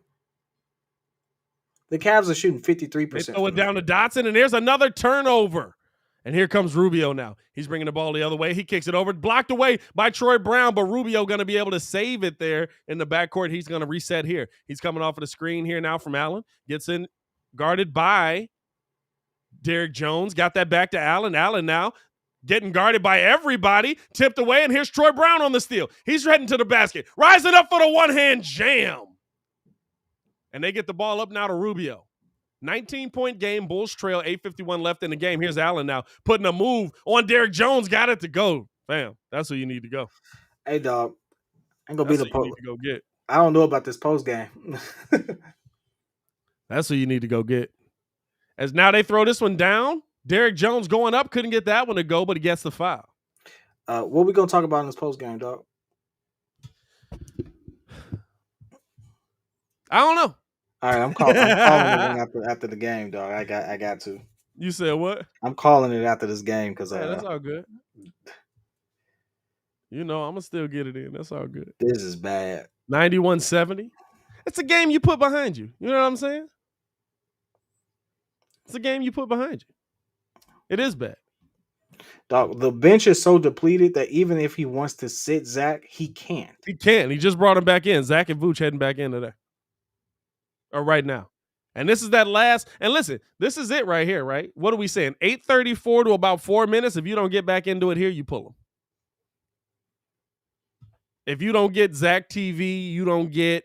The Cavs are shooting 53%. They throw it down to Dotson, and there's another turnover. And here comes Rubio now. He's bringing the ball the other way. He kicks it over, blocked away by Troy Brown, but Rubio going to be able to save it there in the backcourt. He's going to reset here. He's coming off of the screen here now from Allen. Gets in, guarded by Derrick Jones. Got that back to Allen. Allen now getting guarded by everybody. Tipped away, and here's Troy Brown on the steal. He's heading to the basket. Rising up for the one-hand jam. And they get the ball up now to Rubio. 19-point game, Bulls trail, 8:51 left in the game. Here's Allen now putting a move on Derrick Jones. Got it to go. Bam. That's who you need to go. Hey, dog. I'm going to be the post. Go get. I don't know about this post game. That's who you need to go get. As now they throw this one down. Derrick Jones going up. Couldn't get that one to go, but he gets the foul. What we going to talk about in this post game, dog? I don't know. All right, I'm calling it after the game, dog. I got to. You said what? I'm calling it after this game because that's all good. You know, I'm gonna still get it in. That's all good. This is bad. 91-70. It's a game you put behind you. You know what I'm saying? It's a game you put behind you. It is bad. Dog, the bench is so depleted that even if he wants to sit Zach, he can't. He can't. He just brought him back in. Zach and Vooch heading back in today. Or right now. And this is that last. And listen, this is it right here, right? What are we saying? 8:34 to about 4 minutes. If you don't get back into it here, you pull him. If you don't get Zach TV, you don't get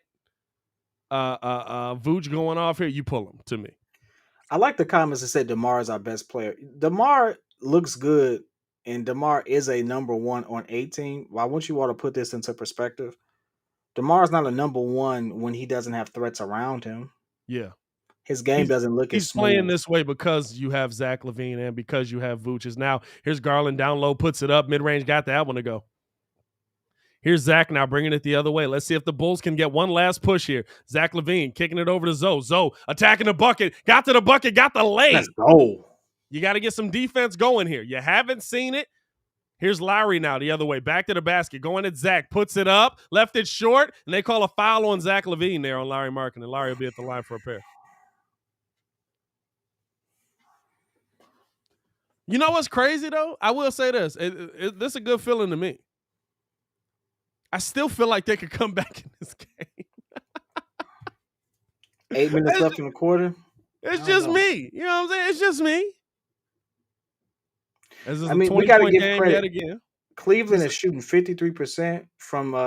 Vooch going off here, you pull him to me. I like the comments that said DeMar is our best player. DeMar looks good, and DeMar is a number one on 18. Well, I want you all to put this into perspective. DeMar is not a number one when he doesn't have threats around him. Yeah. His game doesn't look as smooth. He's playing this way because you have Zach LaVine and because you have Vooch. Now, here's Garland down low, puts it up, mid-range, got that one to go. Here's Zach now bringing it the other way. Let's see if the Bulls can get one last push here. Zach LaVine kicking it over to Zoe. Zoe attacking the bucket. Got to the bucket. Got the lay. Let's go. You got to get some defense going here. You haven't seen it. Here's Lowry now the other way. Back to the basket. Going at Zach. Puts it up. Left it short. And they call a foul on Zach LaVine there on Larry Markin. And Larry will be at the line for a pair. You know what's crazy, though? I will say this. This is a good feeling to me. I still feel like they could come back in this game. 8 minutes left in the quarter. It's just me. You know what I'm saying? It's just me. I mean, we got to give credit. Again. Cleveland is shooting 53% from the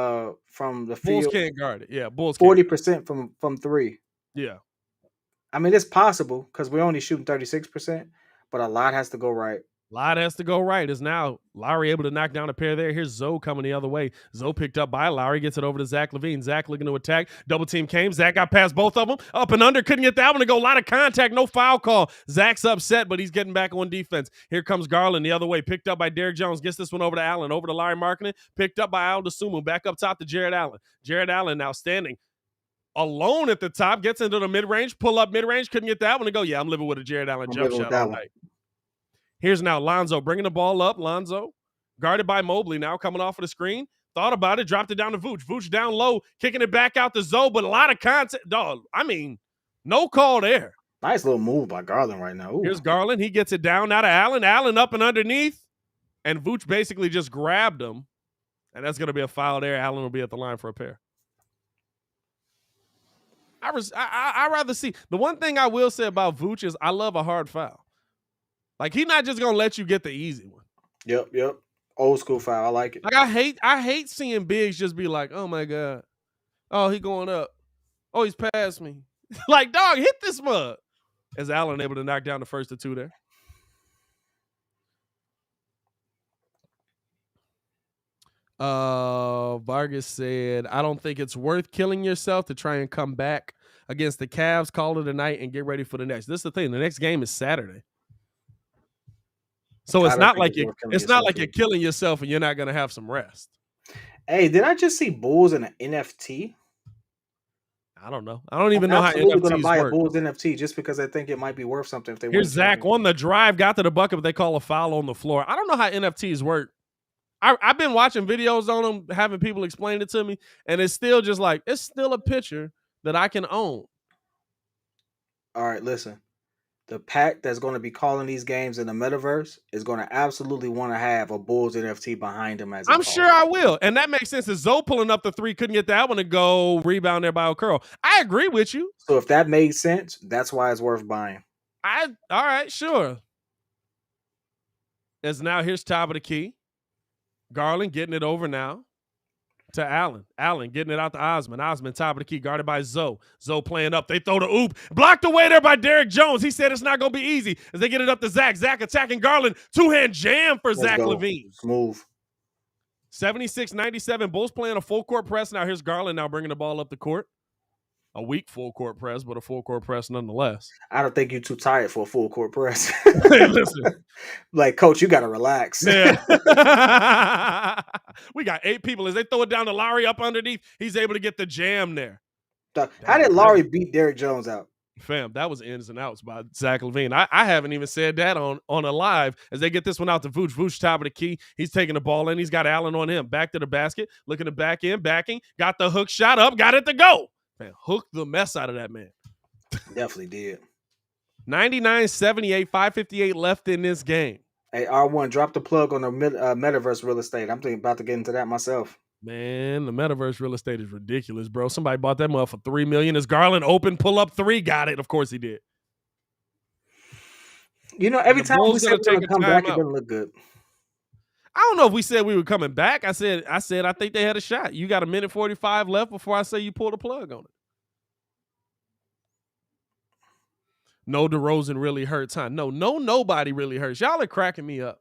Bulls field. Bulls can't guard it. Yeah, Bulls 40% from three. Yeah. I mean, it's possible because we're only shooting 36%, but a lot has to go right. A lot has to go right. Is now Lowry able to knock down a pair there. Here's Zoe coming the other way. Zoe picked up by Lowry, gets it over to Zach LaVine. Zach looking to attack. Double team came. Zach got past both of them. Up and under. Couldn't get that one to go. A lot of contact. No foul call. Zach's upset, but he's getting back on defense. Here comes Garland the other way. Picked up by Derrick Jones. Gets this one over to Allen. Over to Larry Markkinen. Picked up by Aldo Sumu. Back up top to Jared Allen. Jared Allen now standing alone at the top. Gets into the mid-range. Pull up mid-range. Couldn't get that one to go. Yeah, I'm living with a Jared Allen jump shot all night. Here's now Lonzo bringing the ball up. Lonzo guarded by Mobley now coming off of the screen. Thought about it, dropped it down to Vooch. Vooch down low, kicking it back out to Zoe, but a lot of contact. Dog, I mean, no call there. Nice little move by Garland right now. Ooh. Here's Garland. He gets it down now to Allen. Allen up and underneath. And Vooch basically just grabbed him. And that's going to be a foul there. Allen will be at the line for a pair. I rather see. The one thing I will say about Vooch is I love a hard foul. Like, he's not just going to let you get the easy one. Yep. Old school foul. I like it. Like, I hate seeing bigs just be like, oh, my God. Oh, he going up. Oh, he's past me. Like, dog, hit this mug. As Allen able to knock down the first of two there. Vargas said, I don't think it's worth killing yourself to try and come back against the Cavs, call it a night, and get ready for the next. This is the thing. The next game is Saturday. So it's not like you're killing yourself and you're not going to have some rest. Hey, did I just see Bulls in an NFT? I don't know. I don't even know how NFTs work. I'm going to buy a Bulls NFT just because I think it might be worth something if they Here's Zach on the drive, got to the bucket, but they call a foul on the floor. I don't know how NFTs work. I've been watching videos on them, having people explain it to me, and it's still just like, it's still a picture that I can own. All right, listen. The pack that's going to be calling these games in the metaverse is going to absolutely want to have a Bulls NFT behind him. I'm sure I will. And that makes sense. As Zoe pulling up the three, couldn't get that one to go, rebound there by O'Curl. I agree with you. So if that made sense, that's why it's worth buying. All right, sure. As now here's top of the key. Garland getting it over now to Allen. Allen getting it out to Osman. Osman, top of the key, guarded by Zoe. Zoe playing up. They throw the oop. Blocked away there by Derrick Jones. He said it's not going to be easy as they get it up to Zach. Zach attacking Garland. Two-hand jam for Zach LaVine. Smooth. 76-97. Bulls playing a full court press. Now here's Garland now bringing the ball up the court. A weak full court press, but a full court press nonetheless. I don't think you're too tired for a full court press. Hey, listen. Like, coach, you got to relax. Yeah. We got 8 people. As they throw it down to Lowry up underneath, he's able to get the jam there. How did Lowry beat Derrick Jones out? Fam, that was ins and outs by Zach LaVine. I haven't even said that on a live as they get this one out to Vooch. Vooch, top of the key. He's taking the ball in. He's got Allen on him. Back to the basket. Looking to back in. Backing. Got the hook shot up. Got it to go. Man, hooked the mess out of that man. Definitely did. 99-78, 5:58 left in this game. Hey, R1, drop the plug on the metaverse real estate. I'm thinking about to get into that myself. Man, the metaverse real estate is ridiculous, bro. Somebody bought that mother for $3 million. Is Garland open? Pull up 3. Got it. Of course he did. You know, every The time we Bulls say gonna we're going take to a come back, it timeout. doesn't look good. I don't know if we said we were coming back. I said I think they had a shot. You got a minute 45 left before I say you pull the plug on it. No, DeRozan really hurts, huh? No, nobody really hurts. Y'all are cracking me up.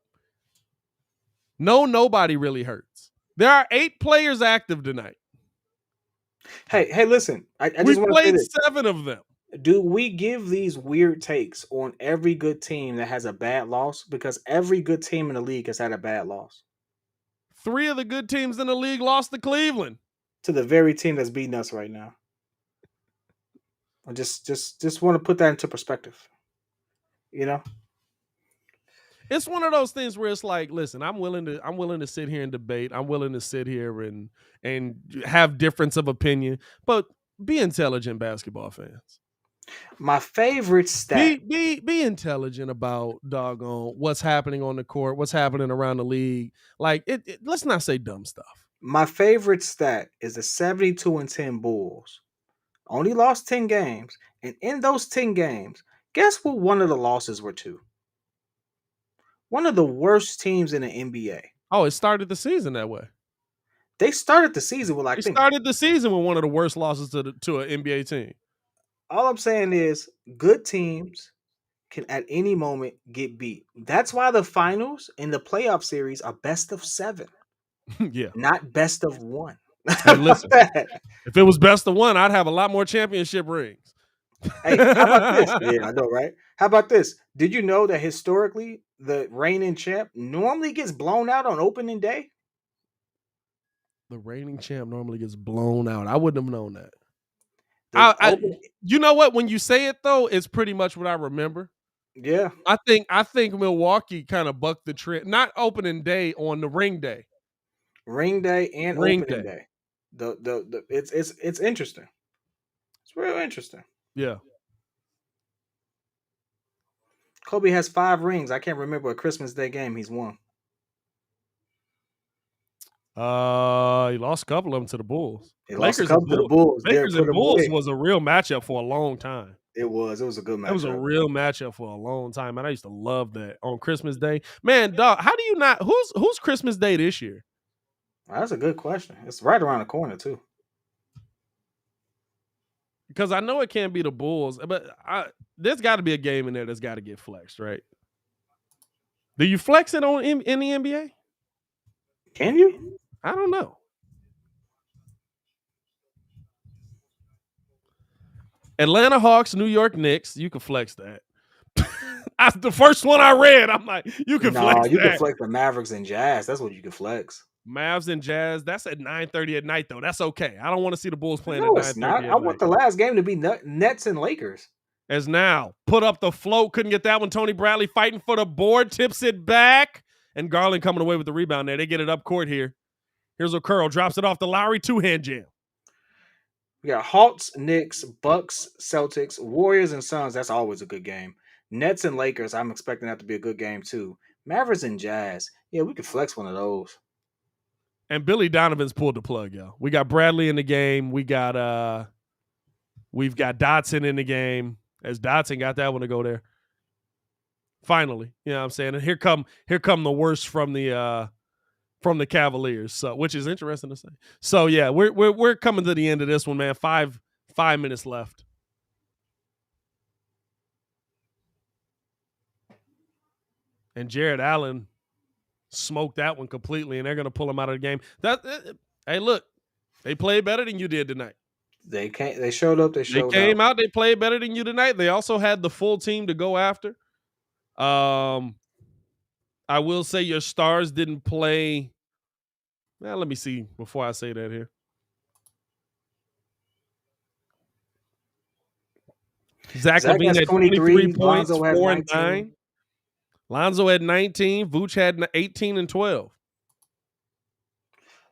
No, nobody really hurts. There are 8 players active tonight. Hey, listen. I We just want to say played this. 7 of them. Do we give these weird takes on every good team that has a bad loss? Because every good team in the league has had a bad loss. 3 of the good teams in the league lost to Cleveland. To the very team that's beating us right now. I just want to put that into perspective. You know? It's one of those things where it's like, listen, I'm willing to sit here and debate. I'm willing to sit here and have difference of opinion, but be intelligent, basketball fans. My favorite stat. Be intelligent about doggone what's happening on the court, what's happening around the league. Like let's not say dumb stuff. My favorite stat is the 72-10 Bulls. Only lost 10 games. And in those 10 games, guess what one of the losses were to? One of the worst teams in the NBA. Oh, it started the season that way. They started the season with They started the season with one of the worst losses to an NBA team. All I'm saying is good teams can at any moment get beat. That's why the finals and the playoff series are best of 7. Yeah. Not best of 1. Hey, listen. If it was best of 1, I'd have a lot more championship rings. Hey, how about this? Yeah, I know, right? How about this? Did you know that historically the reigning champ normally gets blown out on opening day? The reigning champ normally gets blown out. I wouldn't have known that. You know what? When you say it though, it's pretty much what I remember. Yeah. I think Milwaukee kind of bucked the trend. Not opening day, on the ring day. Ring day and opening day. It's interesting. It's real interesting. Yeah. Kobe has 5 rings. I can't remember a Christmas Day game he's won. He lost a couple of them to the Bulls. Lost a couple to the Bulls. Lakers and Bulls was a real matchup for a long time. It was a good matchup. It was a real matchup for a long time, and I used to love that on Christmas Day. Man, dog, how do you not? Who's Christmas Day this year? That's a good question. It's right around the corner too. Because I know it can't be the Bulls, but there's got to be a game in there that's got to get flexed, right? Do you flex it in the NBA? Can you? I don't know. Atlanta Hawks, New York Knicks. You can flex that. That's the first one I read. I'm like, you can flex that. You can flex the Mavericks and Jazz. That's what you can flex. Mavs and Jazz. That's at 9:30 at night, though. That's okay. I don't want to see the Bulls playing at 9:30 at night. I want the last game to be Nets and Lakers. As now, put up the float. Couldn't get that one. Tony Bradley fighting for the board. Tips it back. And Garland coming away with the rebound there. They get it up court here. Here's O'Curl. Drops it off the Lowry. 2-hand jam. We got Hawks, Knicks, Bucks, Celtics, Warriors, and Suns. That's always a good game. Nets and Lakers, I'm expecting that to be a good game too. Mavericks and Jazz. Yeah, we could flex one of those. And Billy Donovan's pulled the plug, yo. We got Bradley in the game. We've got Dotson in the game. As Dotson got that one to go there. Finally. You know what I'm saying? And here come the worst from the Cavaliers. So, which is interesting to say. So yeah, we're coming to the end of this one, man. 5 minutes left. And Jared Allen smoked that one completely, and they're going to pull him out of the game. Hey, look, they played better than you did tonight. They showed up. They came out. They played better than you tonight. They also had the full team to go after. I will say your stars didn't play. Well, let me see before I say that here. Zach LaVine had 23 points, 4 and 9. Lonzo had 19. Vooch had 18 and 12.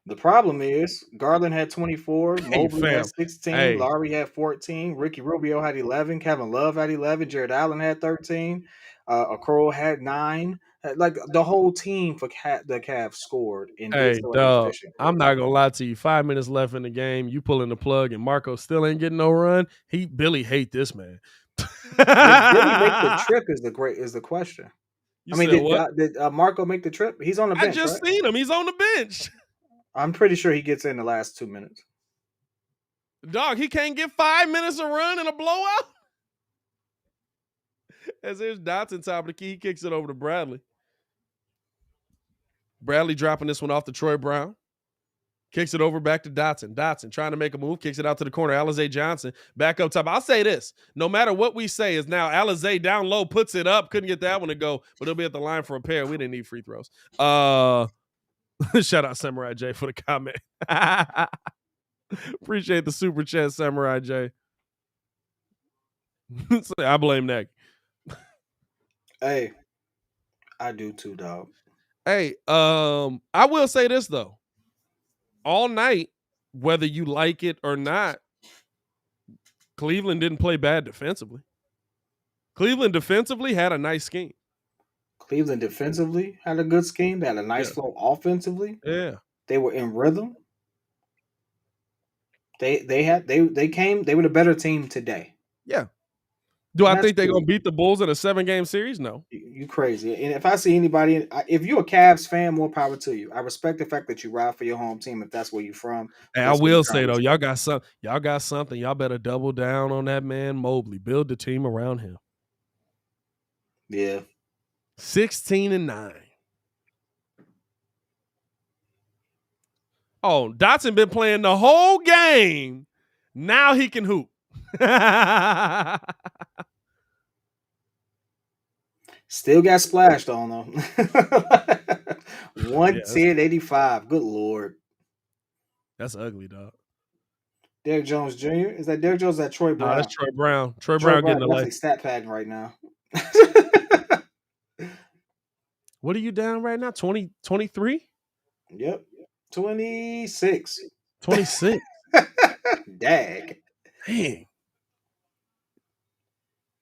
The problem is Garland had 24, Hey, Mobley had fam. 16, Hey, Lowry had 14, Ricky Rubio had 11, Kevin Love had 11, Jared Allen had 13, Okoro had 9. Like the whole team for the Cavs scored and did hey, so at an dog. efficient I'm clip. not gonna lie to you. 5 minutes left in the game. You pulling the plug, and Marco still ain't getting no run. Billy hate this man. Did Billy make the trip? Is the question. You I mean, said what? did Marco make the trip? He's on the I bench, just right? seen him. He's on the bench. I'm pretty sure he gets in the last 2 minutes. Dog, he can't get 5 minutes of run in a blowout. As there's Dotson top of the key, he kicks it over to Bradley. Bradley dropping this one off to Troy Brown. Kicks it over back to Dotson. Dotson trying to make a move. Kicks it out to the corner. Alizé Johnson back up top. I'll say this. No matter what we say is now Alizé down low, puts it up. Couldn't get that one to go, but he'll be at the line for a pair. We didn't need free throws. Shout out Samurai J for the comment. Appreciate the super chat, Samurai J. I blame that. Hey, I do too, dog. Hey, I will say this though. All night, whether you like it or not, Cleveland didn't play bad defensively. Cleveland defensively had a nice scheme. Cleveland defensively had a good scheme. They had a nice flow offensively. Yeah. They were in rhythm. They were the better team today. Yeah. Do I And that's think they're cool. going to beat the Bulls in a 7-game series? No. You crazy. And if I see anybody, if you're a Cavs fan, more power to you. I respect the fact that you ride for your home team if that's where you're from. And I will say though, y'all got something. Y'all better double down on that man Mobley. Build the team around him. Yeah. 16-9. Oh, Dotson been playing the whole game. Now he can hoop. Still got splashed on though. 110-85. Good Lord. That's ugly, dog. Derrick Jones Jr. Is that Derrick Jones? Or is that Troy Brown? No, that's Troy Brown. Troy Brown getting the definitely life. stat padding right now. What are you down right now? 20, 23? Yep. 26. 26. Dag. Dang.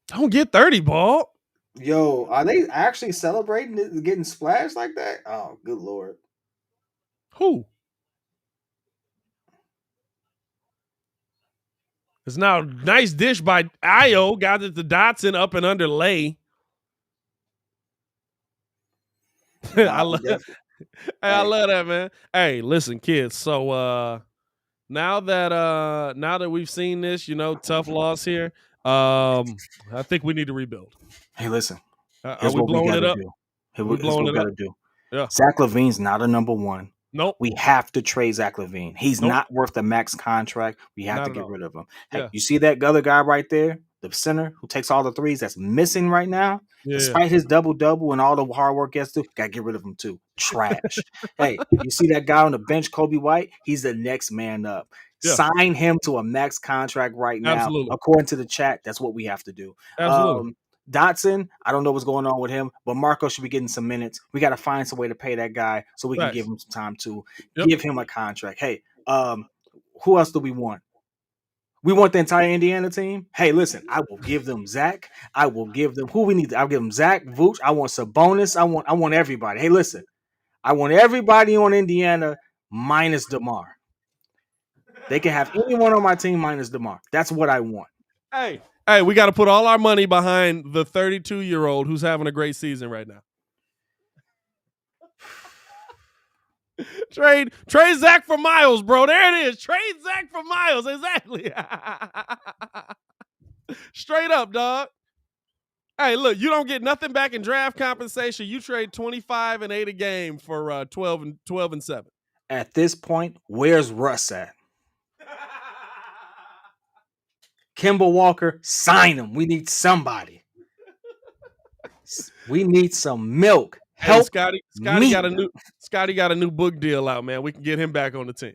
Don't get 30, ball. Yo, are they actually celebrating it, getting splashed like that? Oh, good Lord. Who? It's now nice dish by Io. Got it to Dotson up and under lay. I love that, man. Hey, listen, kids. So now that we've seen this, tough loss here. I think we need to rebuild. Hey, listen. Are we blowing it up? Here's what we got to do. Yeah. Zach LaVine's not a number one. Nope. We have to trade Zach LaVine. He's not worth the max contract. We have to get rid of him. Hey, you see that other guy right there, the center who takes all the threes that's missing right now? Yeah. Despite his double-double and all the hard work he has to do, got to get rid of him too. Trash. Hey, you see that guy on the bench, Kobe White? He's the next man up. Yeah. Sign him to a max contract right now. Absolutely. According to the chat, that's what we have to do. Absolutely. Dotson, I don't know what's going on with him, but Marco should be getting some minutes. We got to find some way to pay that guy so we can give him some time to give him a contract. Hey, who else do we want? We want the entire Indiana team. Hey, listen, I will give them Zach. I will give them who we need. I'll give them Zach, Vooch. I want Sabonis. I want everybody. Hey, listen, I want everybody on Indiana minus DeMar. They can have anyone on my team minus DeMar. That's what I want. Hey, we got to put all our money behind the 32-year-old who's having a great season right now. Trade Zach for Miles, bro. There it is. Trade Zach for Miles. Exactly. Straight up, dog. Hey, look, you don't get nothing back in draft compensation. You trade 25 and 8 a game for 12 and 7. At this point, where's Russ at? Kemba Walker, sign him. We need somebody. We need some milk. Help Scotty got a new book deal out, man. We can get him back on the team.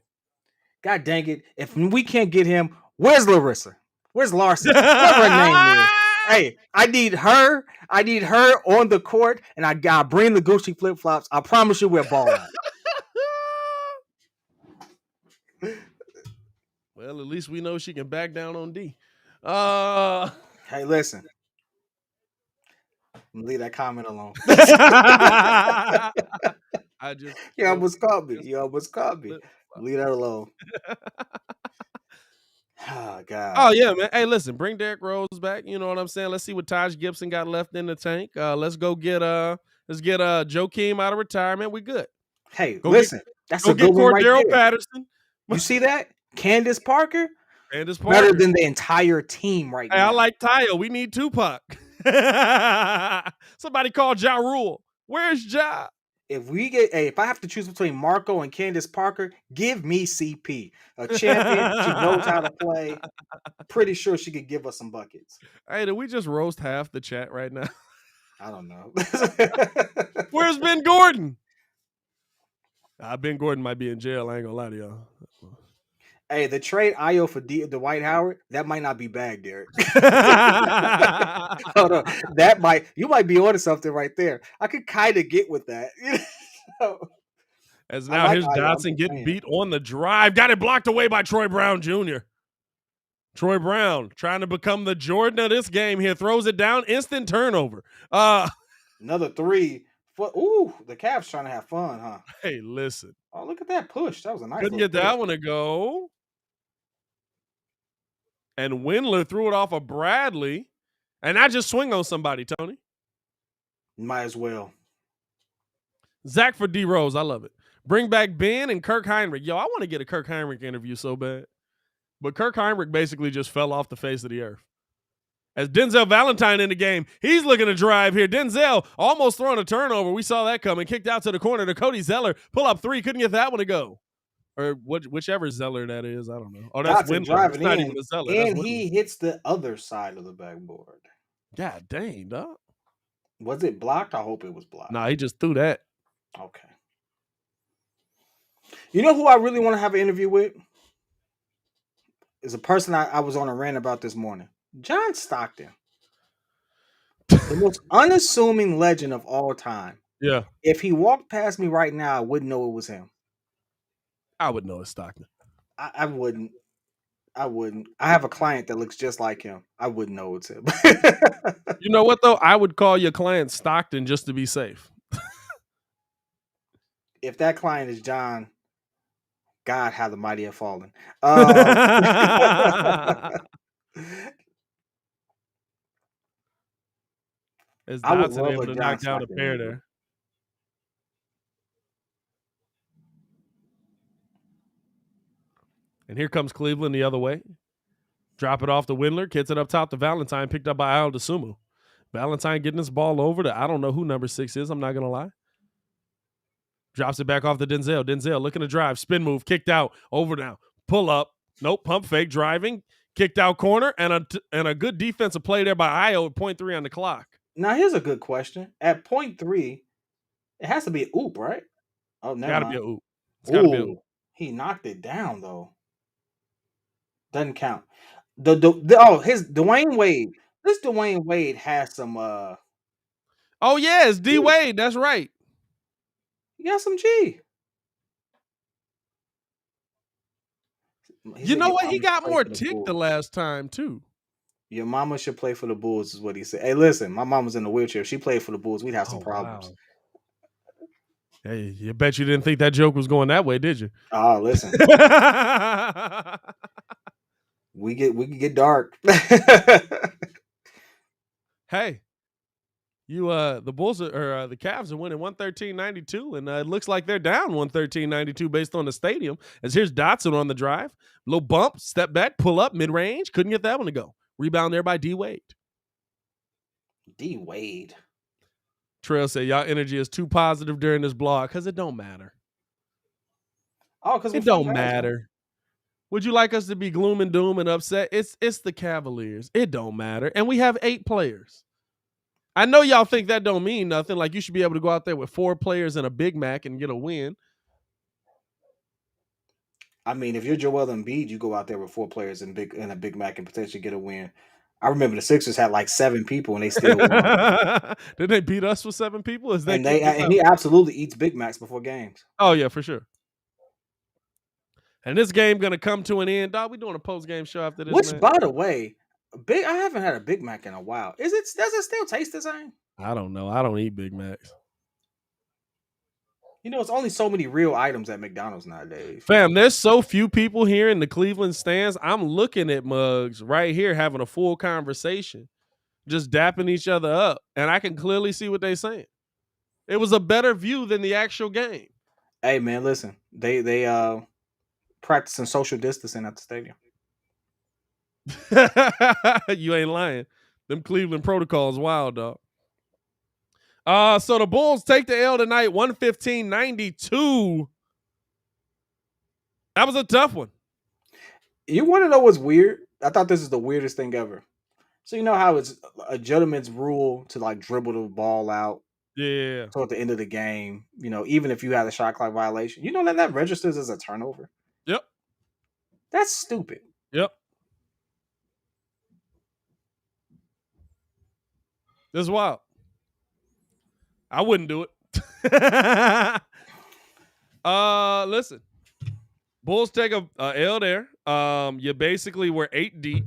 God dang it. If we can't get him, where's Larissa? Where's Larson? Whatever her name is. Hey, I need her on the court, and I gotta bring the Gucci flip-flops. I promise you we're balling. Well, at least we know she can back down on D. Hey, listen. Leave that comment alone. I just You felt almost caught me. just You almost caught me. flip. Leave that alone. Oh God. Oh yeah, man. Hey, listen, bring Derrick Rose back. You know what I'm saying? Let's see what Taj Gibson got left in the tank. Let's get Joakim out of retirement. We good. Hey, Go get listen. That's go a good get one right Cordero there. Patterson. You see that? Candace Parker Candace better Parker. than the entire team right Hey, I now. like Tyo. We need Tupac. Somebody call Ja Rule. Where's Ja? If I have to choose between Marco and Candace Parker, give me CP. A champion. She knows how to play. Pretty sure she could give us some buckets. Hey, did we just roast half the chat right now? I don't know. Where's Ben Gordon? Ben Gordon might be in jail. I ain't gonna lie to y'all. Hey, the trade Io for Dwight Howard, that might not be bad, Derek. Hold on. You might be onto something right there. I could kind of get with that. As now here's Dotson getting beat on the drive. Got it blocked away by Troy Brown Jr. Troy Brown trying to become the Jordan of this game here. Throws it down. Instant turnover. Another three. Ooh, the Cavs trying to have fun, huh? Hey, listen. Oh, look at that push. That was a nice Couldn't get push. that one to go. And Windler threw it off of Bradley. And I just swing on somebody, Tony. Might as well. Zach for D Rose. I love it. Bring back Ben and Kirk Heinrich. Yo, I want to get a Kirk Heinrich interview so bad. But Kirk Heinrich basically just fell off the face of the earth. As Denzel Valentine in the game, he's looking to drive here. Denzel almost throwing a turnover. We saw that coming. Kicked out to the corner to Cody Zeller. Pull up three. Couldn't get that one to go. Or whichever Zeller that is. I don't know. Oh, that's Windler. Driving not in, even a Zeller. and he hits the other side of the backboard. God dang, dog. Was it blocked? I hope it was blocked. Nah, he just threw that. Okay. You know who I really want to have an interview with? Is a person I was on a rant about this morning. John Stockton. The most unassuming legend of all time. Yeah. If he walked past me right now, I wouldn't know it was him. I would know it's Stockton. I wouldn't. I have a client that looks just like him. I wouldn't know it's him. You know what, though? I would call your client Stockton just to be safe. If that client is John, God, how the mighty have fallen. As I would Dotson love able a to John knock down a Stockton pair movie. there. And here comes Cleveland the other way. Drop it off to Windler. Kicks it up top to Valentine. Picked up by Al DeSumo. Valentine getting this ball over to I don't know who number 6 is. I'm not going to lie. Drops it back off to Denzel. Denzel looking to drive. Spin move. Kicked out. Over now. Pull up. Nope. Pump fake. Driving. Kicked out corner. And a good defensive play there by Io at 0.3 on the clock. Now, here's a good question. At 0.3, it has to be an oop, right? Oh, never Gotta mind. be a oop. It's gotta be a oop. He knocked it down, though. Doesn't count. His Dwayne Wade. This Dwayne Wade has some Oh yeah, it's D Wade. That's right. He got some G. You know what? He got more tick the last time too. Your mama should play for the Bulls, is what he said. Hey, listen, my mom was in a wheelchair. If she played for the Bulls, we'd have some problems. Wow. Hey, you bet you didn't think that joke was going that way, did you? Oh, listen. we can get dark. Hey, the Bulls or the Cavs are winning 113-92, and it looks like they're down 113-92 based on the stadium. As here's Dotson on the drive, little bump, step back, pull up, mid range, couldn't get that one to go. Rebound there by D Wade. D Wade. Trail said y'all energy is too positive during this blog because it don't matter. Oh, because it don't matter. Would you like us to be gloom and doom and upset? It's the Cavaliers. It don't matter, and we have 8 players. I know y'all think that don't mean nothing. Like you should be able to go out there with 4 players and a Big Mac and get a win. I mean, if you're Joel Embiid, you go out there with 4 players and a Big Mac and potentially get a win. I remember the Sixers had like 7 people and they still won. Did they beat us with 7 people? And he absolutely eats Big Macs before games. Oh yeah, for sure. And this game gonna come to an end, dog. We doing a post game show after this, Which, man. by the way, I haven't had a Big Mac in a while. Does it still taste the same? I don't know. I don't eat Big Macs. You know, it's only so many real items at McDonald's nowadays. Fam, there's so few people here in the Cleveland stands. I'm looking at mugs right here having a full conversation, just dapping each other up, and I can clearly see what they're saying. It was a better view than the actual game. Hey man, listen, they practicing social distancing at the stadium. You ain't lying. Them Cleveland protocols wild, dog. So the Bulls take the L tonight, 115-92. That was a tough one. You want to know what's weird? I thought this is the weirdest thing ever. So you know how it's a gentleman's rule to like dribble the ball out Yeah. toward the end of the game. You know, even if you had a shot clock violation, you know that registers as a turnover. Yep. That's stupid. Yep. This is wild. I wouldn't do it. Listen. Bulls take a L there. You basically were 8 deep.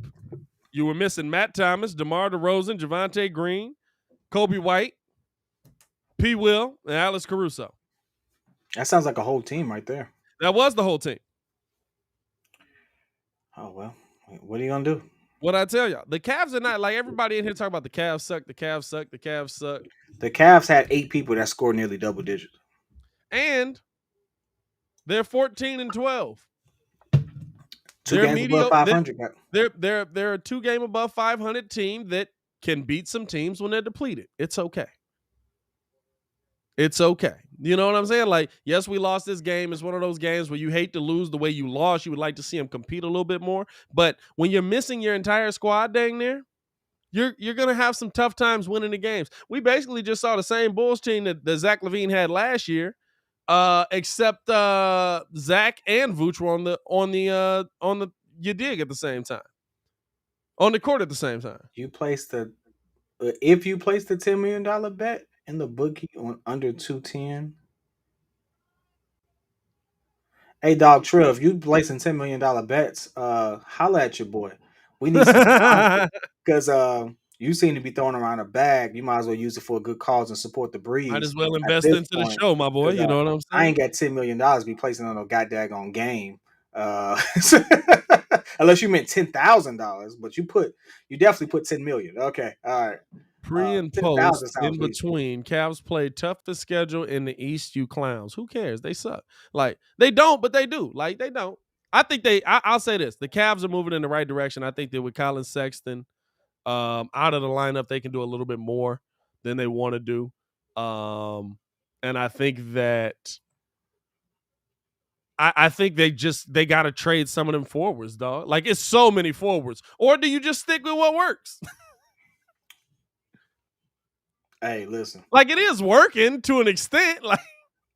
You were missing Matt Thomas, DeMar DeRozan, Javonte Green, Kobe White, P. Will, and Alex Caruso. That sounds like a whole team right there. That was the whole team. Oh well, what are you gonna do? What I tell y'all, the Cavs are not like everybody in here talking about the Cavs suck, the Cavs suck, the Cavs suck. The Cavs had 8 people that scored nearly double digits, and they're 14-12. Two games above 500. They're a 2 game above 500 team that can beat some teams when they're depleted. It's okay. It's okay. You know what I'm saying? Like, yes, we lost this game. It's one of those games where you hate to lose the way you lost. You would like to see them compete a little bit more. But when you're missing your entire squad dang near, you're going to have some tough times winning the games. We basically just saw the same Bulls team that Zach LaVine had last year, except Zach and Vooch were on the you dig at the same time. On the court at the same time. If you place the $10 million bet in the bookie on under 210. Hey, dog, Trill, if you placing $10 million bets, holla at your boy. We need some because you seem to be throwing around a bag. You might as well use it for a good cause and support the breeze. Might as well invest into the show, my boy. You know what I'm saying? I ain't got $10 million to be placing on a goddamn game. Unless you meant $10,000, but you definitely put 10 million. Okay, all right. Pre and post in between, Cavs play toughest schedule in the East. You clowns, who cares? They suck. Like they don't, but they do. Like they don't. I think I'll say this: the Cavs are moving in the right direction. I think that with Colin Sexton out of the lineup, they can do a little bit more than they want to do. And I think that. I think they got to trade some of them forwards, dog. Like it's so many forwards. Or do you just stick with what works? Hey, listen. Like it is working to an extent. Like,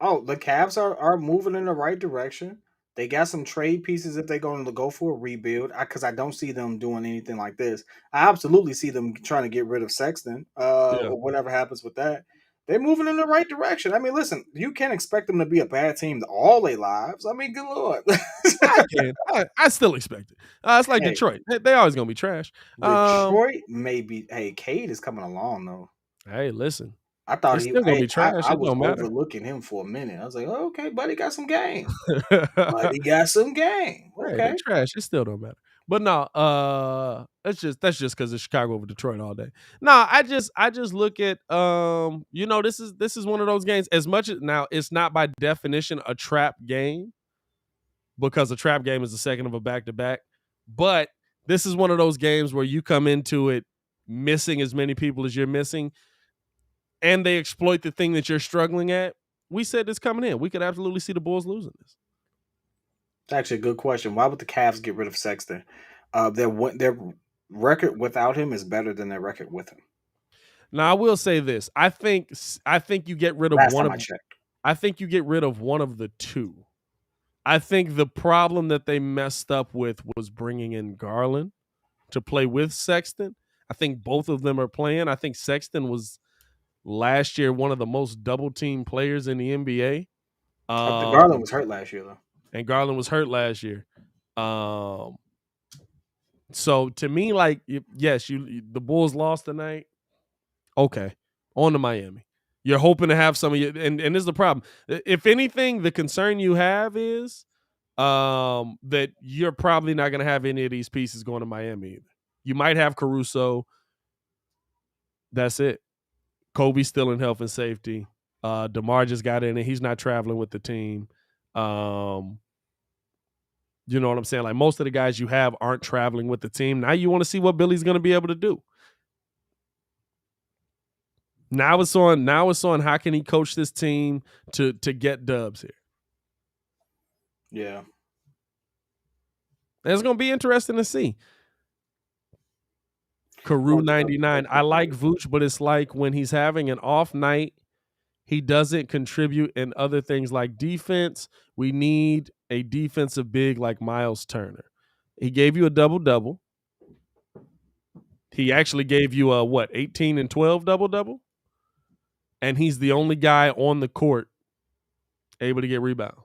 the Cavs are moving in the right direction. They got some trade pieces if they're going to go for a rebuild. Because I don't see them doing anything like this. I absolutely see them trying to get rid of Sexton or whatever happens with that. They're moving in the right direction. I mean, listen, you can't expect them to be a bad team all their lives. I mean, good Lord. I still expect it. It's like Detroit. They always going to be trash. Detroit may be. Hey, Cade is coming along, though. Hey, listen. I thought he's still going to be trash. I was overlooking him for a minute. I was like, oh, okay, buddy got some game. Buddy got some game. Okay. Hey, trash. It still don't matter. But no, that's just because it's Chicago over Detroit all day. No, I just look at this is one of those games. As much as now it's not by definition a trap game because a trap game is the second of a back-to-back. But this is one of those games where you come into it missing as many people as you're missing, and they exploit the thing that you're struggling at. We said this coming in. We could absolutely see the Bulls losing this. It's actually a good question. Why would the Cavs get rid of Sexton? Their record without him is better than their record with him. Now, I will say this. I think you get rid of I think you get rid of one of the two. I think the problem that they messed up with was bringing in Garland to play with Sexton. I think both of them are playing. I think Sexton was last year one of the most double-team players in the NBA. Garland was hurt last year, though. and Garland was hurt last year. So to me, like, yes, the Bulls lost tonight. Okay, on to Miami. You're hoping to have some of you, and this is the problem. If anything, the concern you have is that you're probably not going to have any of these pieces going to Miami either. You might have Caruso. That's it. Kobe's still in health and safety. DeMar just got in, and he's not traveling with the team. You know what I'm saying? Like, most of the guys you have aren't traveling with the team. Now you want to see what Billy's going to be able to do. Now it's on how can he coach this team to get dubs here. Yeah. And it's going to be interesting to see. Carew 99. I like Vooch, but it's like when he's having an off night, he doesn't contribute in other things like defense. We need a defensive big like Miles Turner. He gave you a double-double. He actually gave you a 18 and 12 double-double? And he's the only guy on the court able to get rebounds.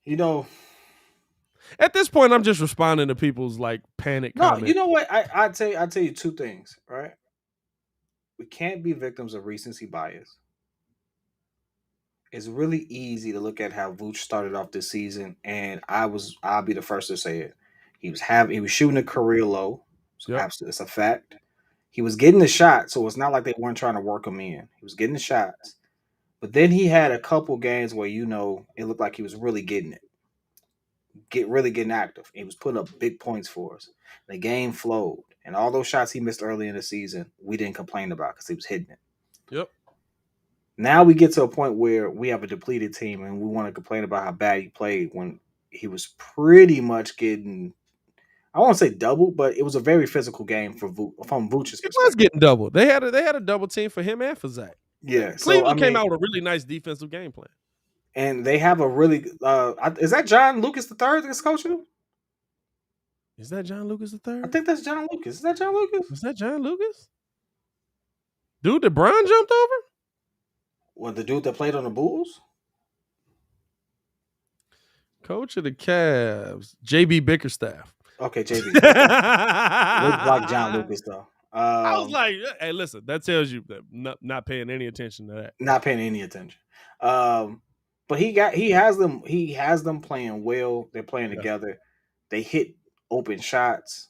You know, at this point, I'm just responding to people's like panic comments. You know what? I tell you two things, right? We can't be victims of recency bias. It's really easy to look at how Vooch started off this season, and I'll be the first to say it. He was shooting a career low. So Yep. Absolutely, it's a fact. He was getting the shot, so it's not like they weren't trying to work him in. He was getting the shots. But then he had a couple games where, it looked like he was really getting it. Really getting active. He was putting up big points for us. The game flowed. And all those shots he missed early in the season, we didn't complain about because he was hitting it. Yep. Now we get to a point where we have a depleted team and we want to complain about how bad he played when he was pretty much getting, I won't say double, but it was a very physical game from Vooch's perspective. It was getting double. They had a double team for him and for Zach. Yeah. Cleveland came out with a really nice defensive game plan. And they have a really is that John Lucas III that's coaching them? Is that John Lucas III? I think that's John Lucas. Is that John Lucas? Is that John Lucas? Dude that Bron jumped over? Well, the dude that played on the Bulls? Coach of the Cavs, JB Bickerstaff. Okay, JB. Looks like John Lucas though. I was like, hey, listen, that tells you that not paying any attention to that. Not paying any attention. But he has them playing well. They're playing together. They hit open shots.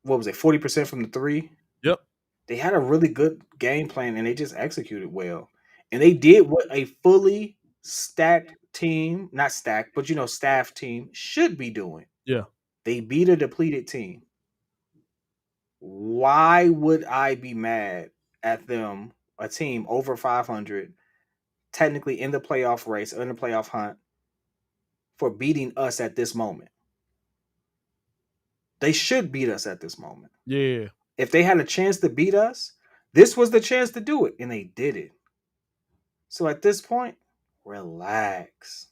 What was it? 40% from the three. Yep. They had a really good game plan and they just executed well. And they did what a fully stacked team, not stacked, but staff team should be doing. Yeah. They beat a depleted team. Why would I be mad at them, a team over 500, technically in the playoff race, in the playoff hunt, for beating us at this moment? They should beat us at this moment. Yeah. If they had a chance to beat us, this was the chance to do it, and they did it. So at this point, relax.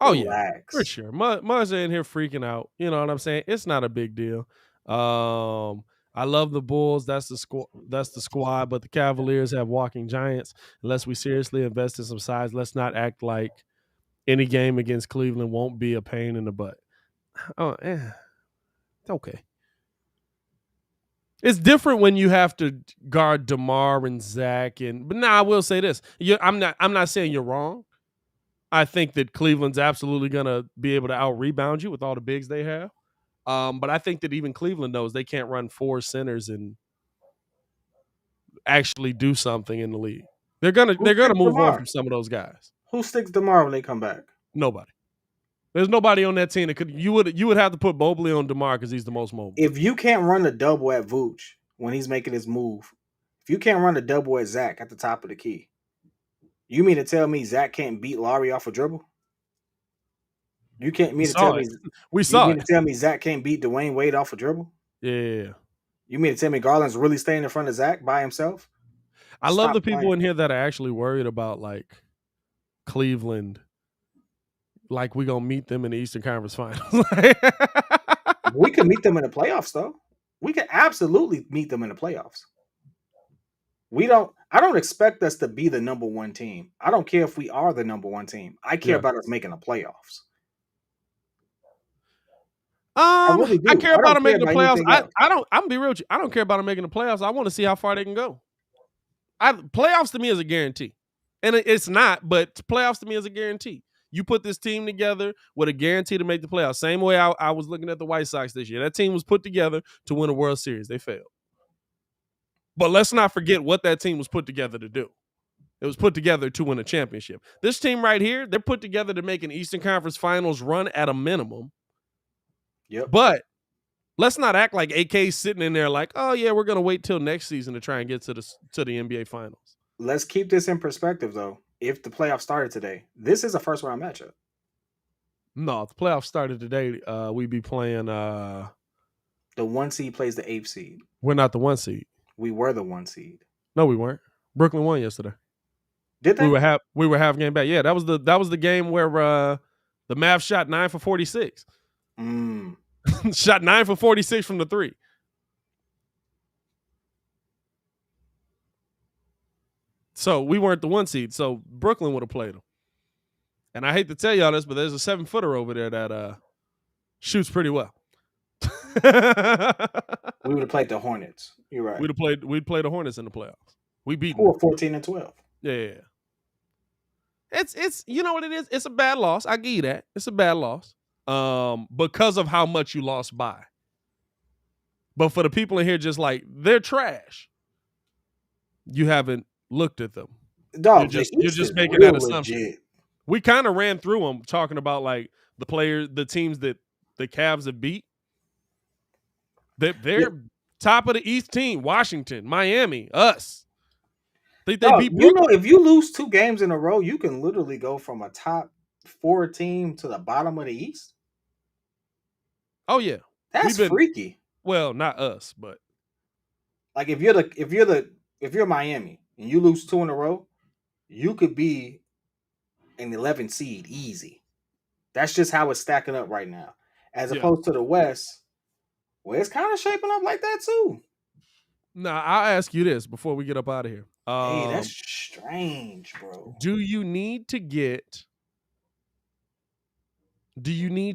Oh, yeah, for sure. Muzz in here freaking out. You know what I'm saying? It's not a big deal. I love the Bulls. That's the squad. But the Cavaliers have walking giants. Unless we seriously invest in some size, let's not act like any game against Cleveland won't be a pain in the butt. Oh, it's okay. It's different when you have to guard DeMar and Zach, but I will say this: I'm not saying you're wrong. I think that Cleveland's absolutely gonna be able to out rebound you with all the bigs they have. But I think that even Cleveland knows they can't run four centers and actually do something in the league. They're gonna move on from some of those guys. Who sticks DeMar when they come back? Nobody. There's nobody on that team that could. You would have to put Mobley on DeMar because he's the most mobile. If you can't run a double at Vooch when he's making his move, if you can't run a double at Zach at the top of the key, you mean to tell me Zach can't beat Laurie off a dribble? You can't mean to tell me we saw you mean to tell me Zach can't beat Dwayne Wade off a dribble? Yeah. You mean to tell me Garland's really staying in front of Zach by himself? I love the people in here that are actually worried about like Cleveland. Like we gonna meet them in the Eastern Conference Finals. We can meet them in the playoffs, though. We can absolutely meet them in the playoffs. I don't expect us to be the number one team. I don't care if we are the number one team. I care Yeah. about us making the playoffs. I really I do. care I about don't them care making the about playoffs. anything else. I'm gonna be real with you. I don't care about them making the playoffs. I want to see how far they can go. Playoffs to me is a guarantee. And it's not, but playoffs to me is a guarantee. You put this team together with a guarantee to make the playoffs. Same way I was looking at the White Sox this year. That team was put together to win a World Series. They failed. But let's not forget what that team was put together to do. It was put together to win a championship. This team right here, they're put together to make an Eastern Conference Finals run at a minimum. Yep. But let's not act like AK's sitting in there like, oh yeah, we're gonna wait till next season to try and get to the NBA Finals. Let's keep this in perspective, though. If the playoffs started today, this is a first round matchup. No, if the playoffs started today, we'd be playing. The 1 seed plays the 8th seed. We're not the 1 seed. We were the 1 seed. No, we weren't. Brooklyn won yesterday. Did they? We were half game back. Yeah, that was the game where the Mavs shot 9 for 46. Shot 9 for 46 from the three. So we weren't the 1 seed. So Brooklyn would have played them. And I hate to tell y'all this, but there's a 7-footer over there that shoots pretty well. We would have played the Hornets. You're right. We'd play the Hornets in the playoffs. We beat them. 14-12. Yeah. It's you know what it is? It's a bad loss. I give you that. It's a bad loss. Because of how much you lost by. But for the people in here, just like they're trash. You haven't looked at them. Dog, you're just making that assumption. Legit. We kind of ran through them talking about like the teams that the Cavs have beat. They're top of the East team. Washington, Miami, us. Think they beat Brooklyn? You know, if you lose 2 games in a row, you can literally go from a top 4 team to the bottom of the East. Oh yeah, that's freaky. Well, not us, but like if you're Miami and you lose 2 in a row, you could be an 11 seed easy. That's just how it's stacking up right now. As opposed to the West, where it's kind of shaping up like that too. Now, I'll ask you this before we get up out of here. Hey, that's strange, bro. Do you need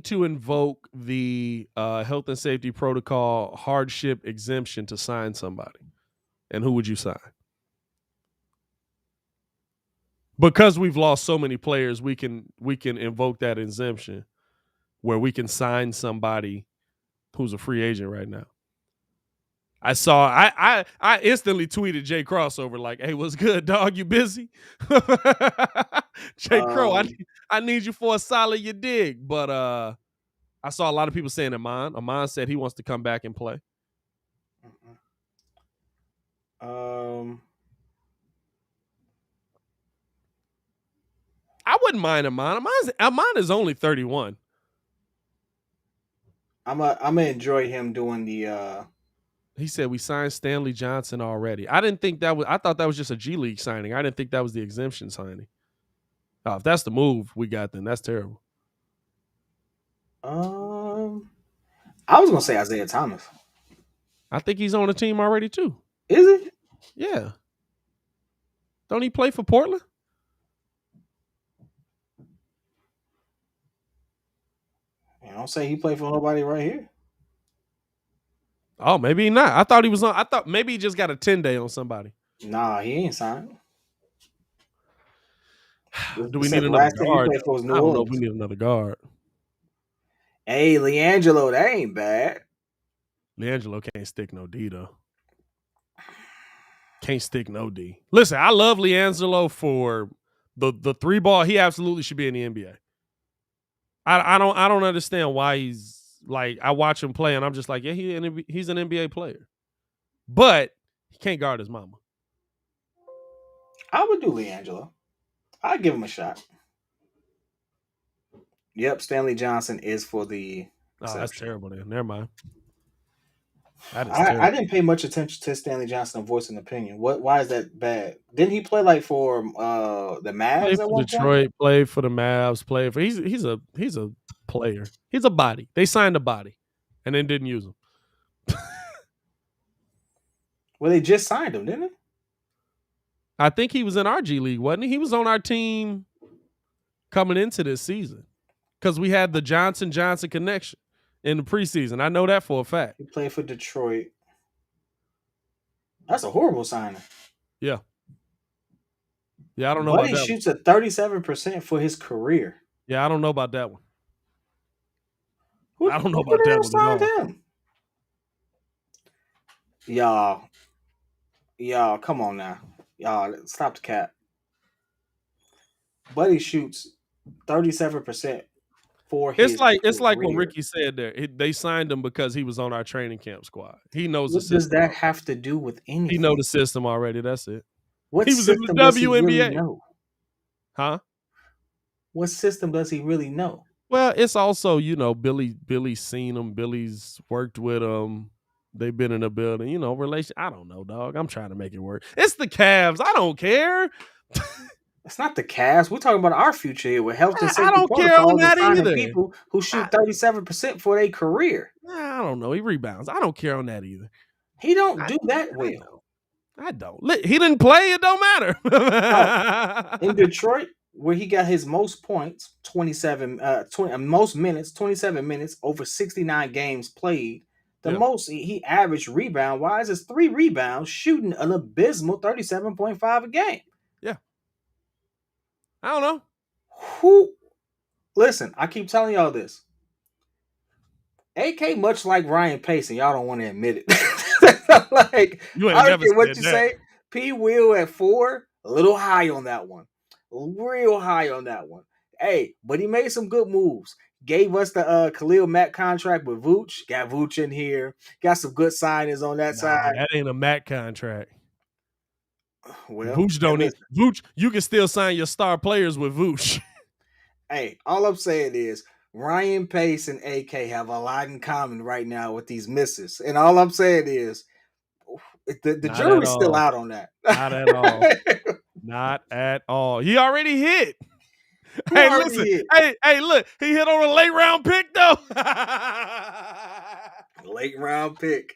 to invoke the health and safety protocol hardship exemption to sign somebody? And who would you sign? Because we've lost so many players, we can invoke that exemption where we can sign somebody who's a free agent right now. I instantly tweeted Jay Crossover like, "Hey, what's good, dog? You busy?" Jay Crow, I need you for a solid, you dig. But I saw a lot of people saying Amon. Amon said he wants to come back and play. I wouldn't mind Amon. Amon is only 31. I'm gonna enjoy him doing the. He said we signed Stanley Johnson already. I thought that was just a G League signing. I didn't think that was the exemption signing. Oh, if that's the move we got, then that's terrible. I was gonna say Isaiah Thomas. I think he's on the team already too. Is he? Yeah. Don't he play for Portland? Don't say he played for nobody right here. Oh, maybe not. I thought maybe he just got a 10-day on somebody. Nah, he ain't signed. Do we need another guard? I don't know if we need another guard. Hey, LiAngelo, that ain't bad. LiAngelo can't stick no D, though. Can't stick no D. Listen, I love LiAngelo for the 3 ball. He absolutely should be in the NBA. I don't understand why he's like, I watch him play and I'm just like, yeah, he's an NBA player. But he can't guard his mama. I would do LiAngelo. I'd give him a shot. Yep, Stanley Johnson is for the exception. Oh, that's terrible then. Never mind. I didn't pay much attention to Stanley Johnson and voice an opinion. Why is that bad? Didn't he play like for the Mavs played for Detroit, played for the Mavs, played for he's a player. He's a body. They signed a body and then didn't use him. Well, they just signed him, didn't they? I think he was in our G League, wasn't he? He was on our team coming into this season because we had the Johnson connection in the preseason. I know that for a fact. He played for Detroit. That's a horrible signing. Yeah. Yeah, I don't know about Buddy that one. shoots at 37% for his career. Yeah, I don't know about that one. Who I don't know the about that hell one at signed all. him? Y'all, come on now. Y'all, stop the cap. Buddy shoots 37% for his It's like what career. Ricky said there. They signed him because he was on our training camp squad. He knows the What does system that already. have to do with He know anything? the system already. That's it. What He was in the system does he really WNBA. know? Huh? What system does he really know? Well, it's also, Billy's seen him. Billy's worked with him. They've been in a building, relation. I don't know, dog. I'm trying to make it work. It's the Cavs. I don't care. It's not the Cavs. We're talking about our future here with health and I safety don't care on protocols and that signing either. people who shoot 37% for their career. I don't know. He rebounds. I don't care on that either. He don't I, do that I well. don't. I don't. He didn't play. It don't matter. In Detroit, where he got his most points, 27, most minutes, 27 minutes over 69 games played. The most he averaged rebound wise is 3 rebounds, shooting an abysmal 37.5 a game. Yeah. I don't know. Listen, I keep telling y'all this. AK, much like Ryan Pace, and y'all don't want to admit it. Like, You ain't I don't never care what said you that. say. P. Will at 4, a little high on that one. Real high on that one. Hey, but he made some good moves. Gave us the Khalil Mack contract with Vooch. Got Vooch in here. Got some good signings on that side. That ain't a Mac contract. Well, Vooch don't need Vooch. You can still sign your star players with Vooch. Hey, all I'm saying is Ryan Pace and AK have a lot in common right now with these misses. And all I'm saying is the jury's still out on that. Not at all. Not at all. He already hit. Hey, listen. Hit? Hey, look. He hit on a late round pick, though. Late round pick.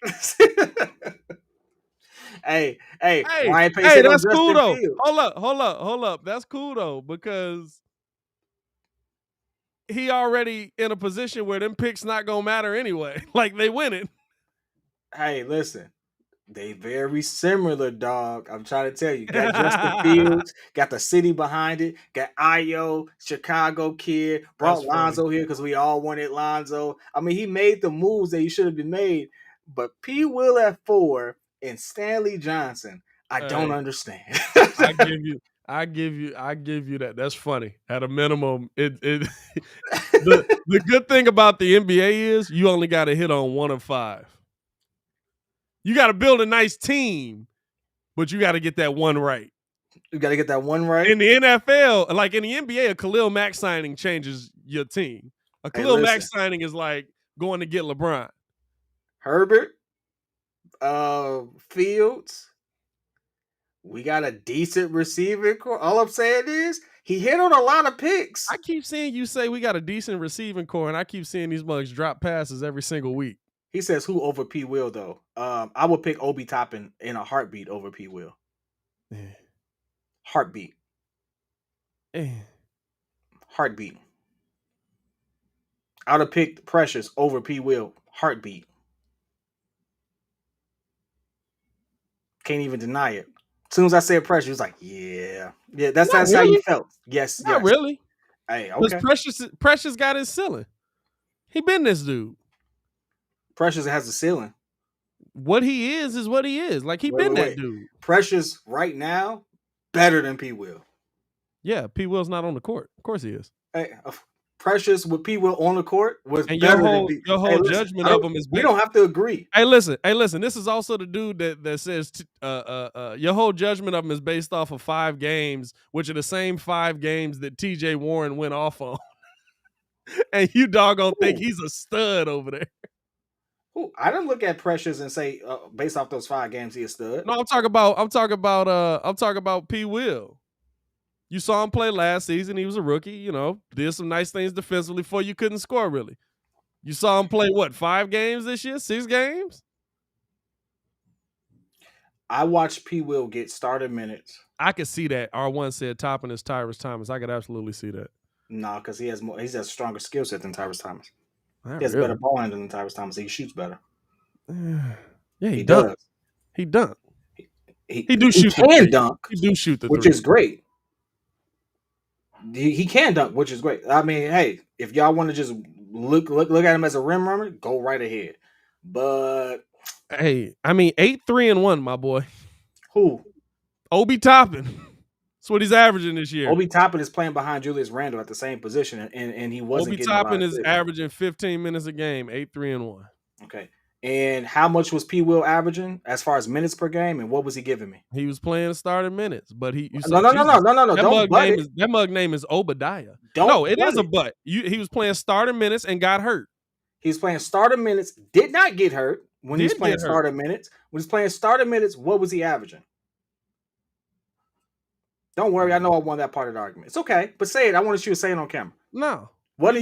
Hey, Ryan Pace hey, that's cool, though. Fields. Hold up. That's cool, though, because he already in a position where them picks not going to matter anyway. Like, they win it. Hey, listen. They very similar, dog. I'm trying to tell you. Got Justin Fields, got the city behind it, got Io, Chicago kid, brought Lonzo here because we all wanted Lonzo. I mean, he made the moves that he should have been made. But P. Will at 4 and Stanley Johnson, I don't understand. I give you that. That's funny. At a minimum, the good thing about the NBA is you only got to hit on 1 of 5. You got to build a nice team, but you got to get that one right. You got to get that one right? In the NFL, like in the NBA, a Khalil Mack signing changes your team. A Khalil Mack signing is like going to get LeBron. Herbert, Fields, we got a decent receiving core. All I'm saying is he hit on a lot of picks. I keep seeing you say we got a decent receiving core, and I keep seeing these mugs drop passes every single week. He says who over P. Will, though? I would pick Obi Toppin in a heartbeat over P. Will. Heartbeat. Heartbeat. I would have picked Precious over P. Will. Heartbeat. Can't even deny it. As soon as I said Precious, he was like, yeah. That's really how you felt. Yes, not really. Hey, okay. Precious got his ceiling. He been this dude. Precious has a ceiling. What he is what he is. Like, he been that dude. Precious right now, better than P. Will. Yeah, P. Will's not on the court. Of course he is. Hey, Precious with P. Will on the court was and better your than your whole judgment of him is we don't have to agree. Hey, listen. This is also the dude that says your whole judgment of him is based off of 5 games, which are the same 5 games that TJ Warren went off on. And you doggone think he's a stud over there. I didn't look at Precious and say based off those 5 games he a stud. No, I'm talking about P. Will. You saw him play last season. He was a rookie, did some nice things defensively before you couldn't score, really. You saw him play, 5 games this year? 6 games? I watched P. Will get starter minutes I could see that. R1 said Toppin is Tyrus Thomas. I could absolutely see that. No, because he has a stronger skill set than Tyrus Thomas. Not He has a better really. ball handle than Tyrus Thomas. He shoots better. Yeah, he He dunked. does. He dunked. He do shoot the can three. dunk, He do shoot the which three. is great. He can dunk, which is great. I mean, hey, if y'all want to just look at him as a rim runner, go right ahead. But Hey, I mean 8-3-1, my boy. who? Obi Toppin. That's what he's averaging this year. Obi Toppin is playing behind Julius Randle at the same position, and he wasn't Obi getting a lot Toppin of is assists. averaging 15 minutes a game, 8-3-1. Okay. And how much was P. Will averaging as far as minutes per game, and what was he giving me? He was playing starting minutes, but he No. That mug name is Obadiah. It is a butt. He was playing starting minutes and got hurt. He was playing starter minutes, did not get hurt when he was playing starter minutes. When he was playing starter minutes, what was he averaging? Don't worry, I know I won that part of the argument. It's okay, but say it. I want you to say it on camera. No. What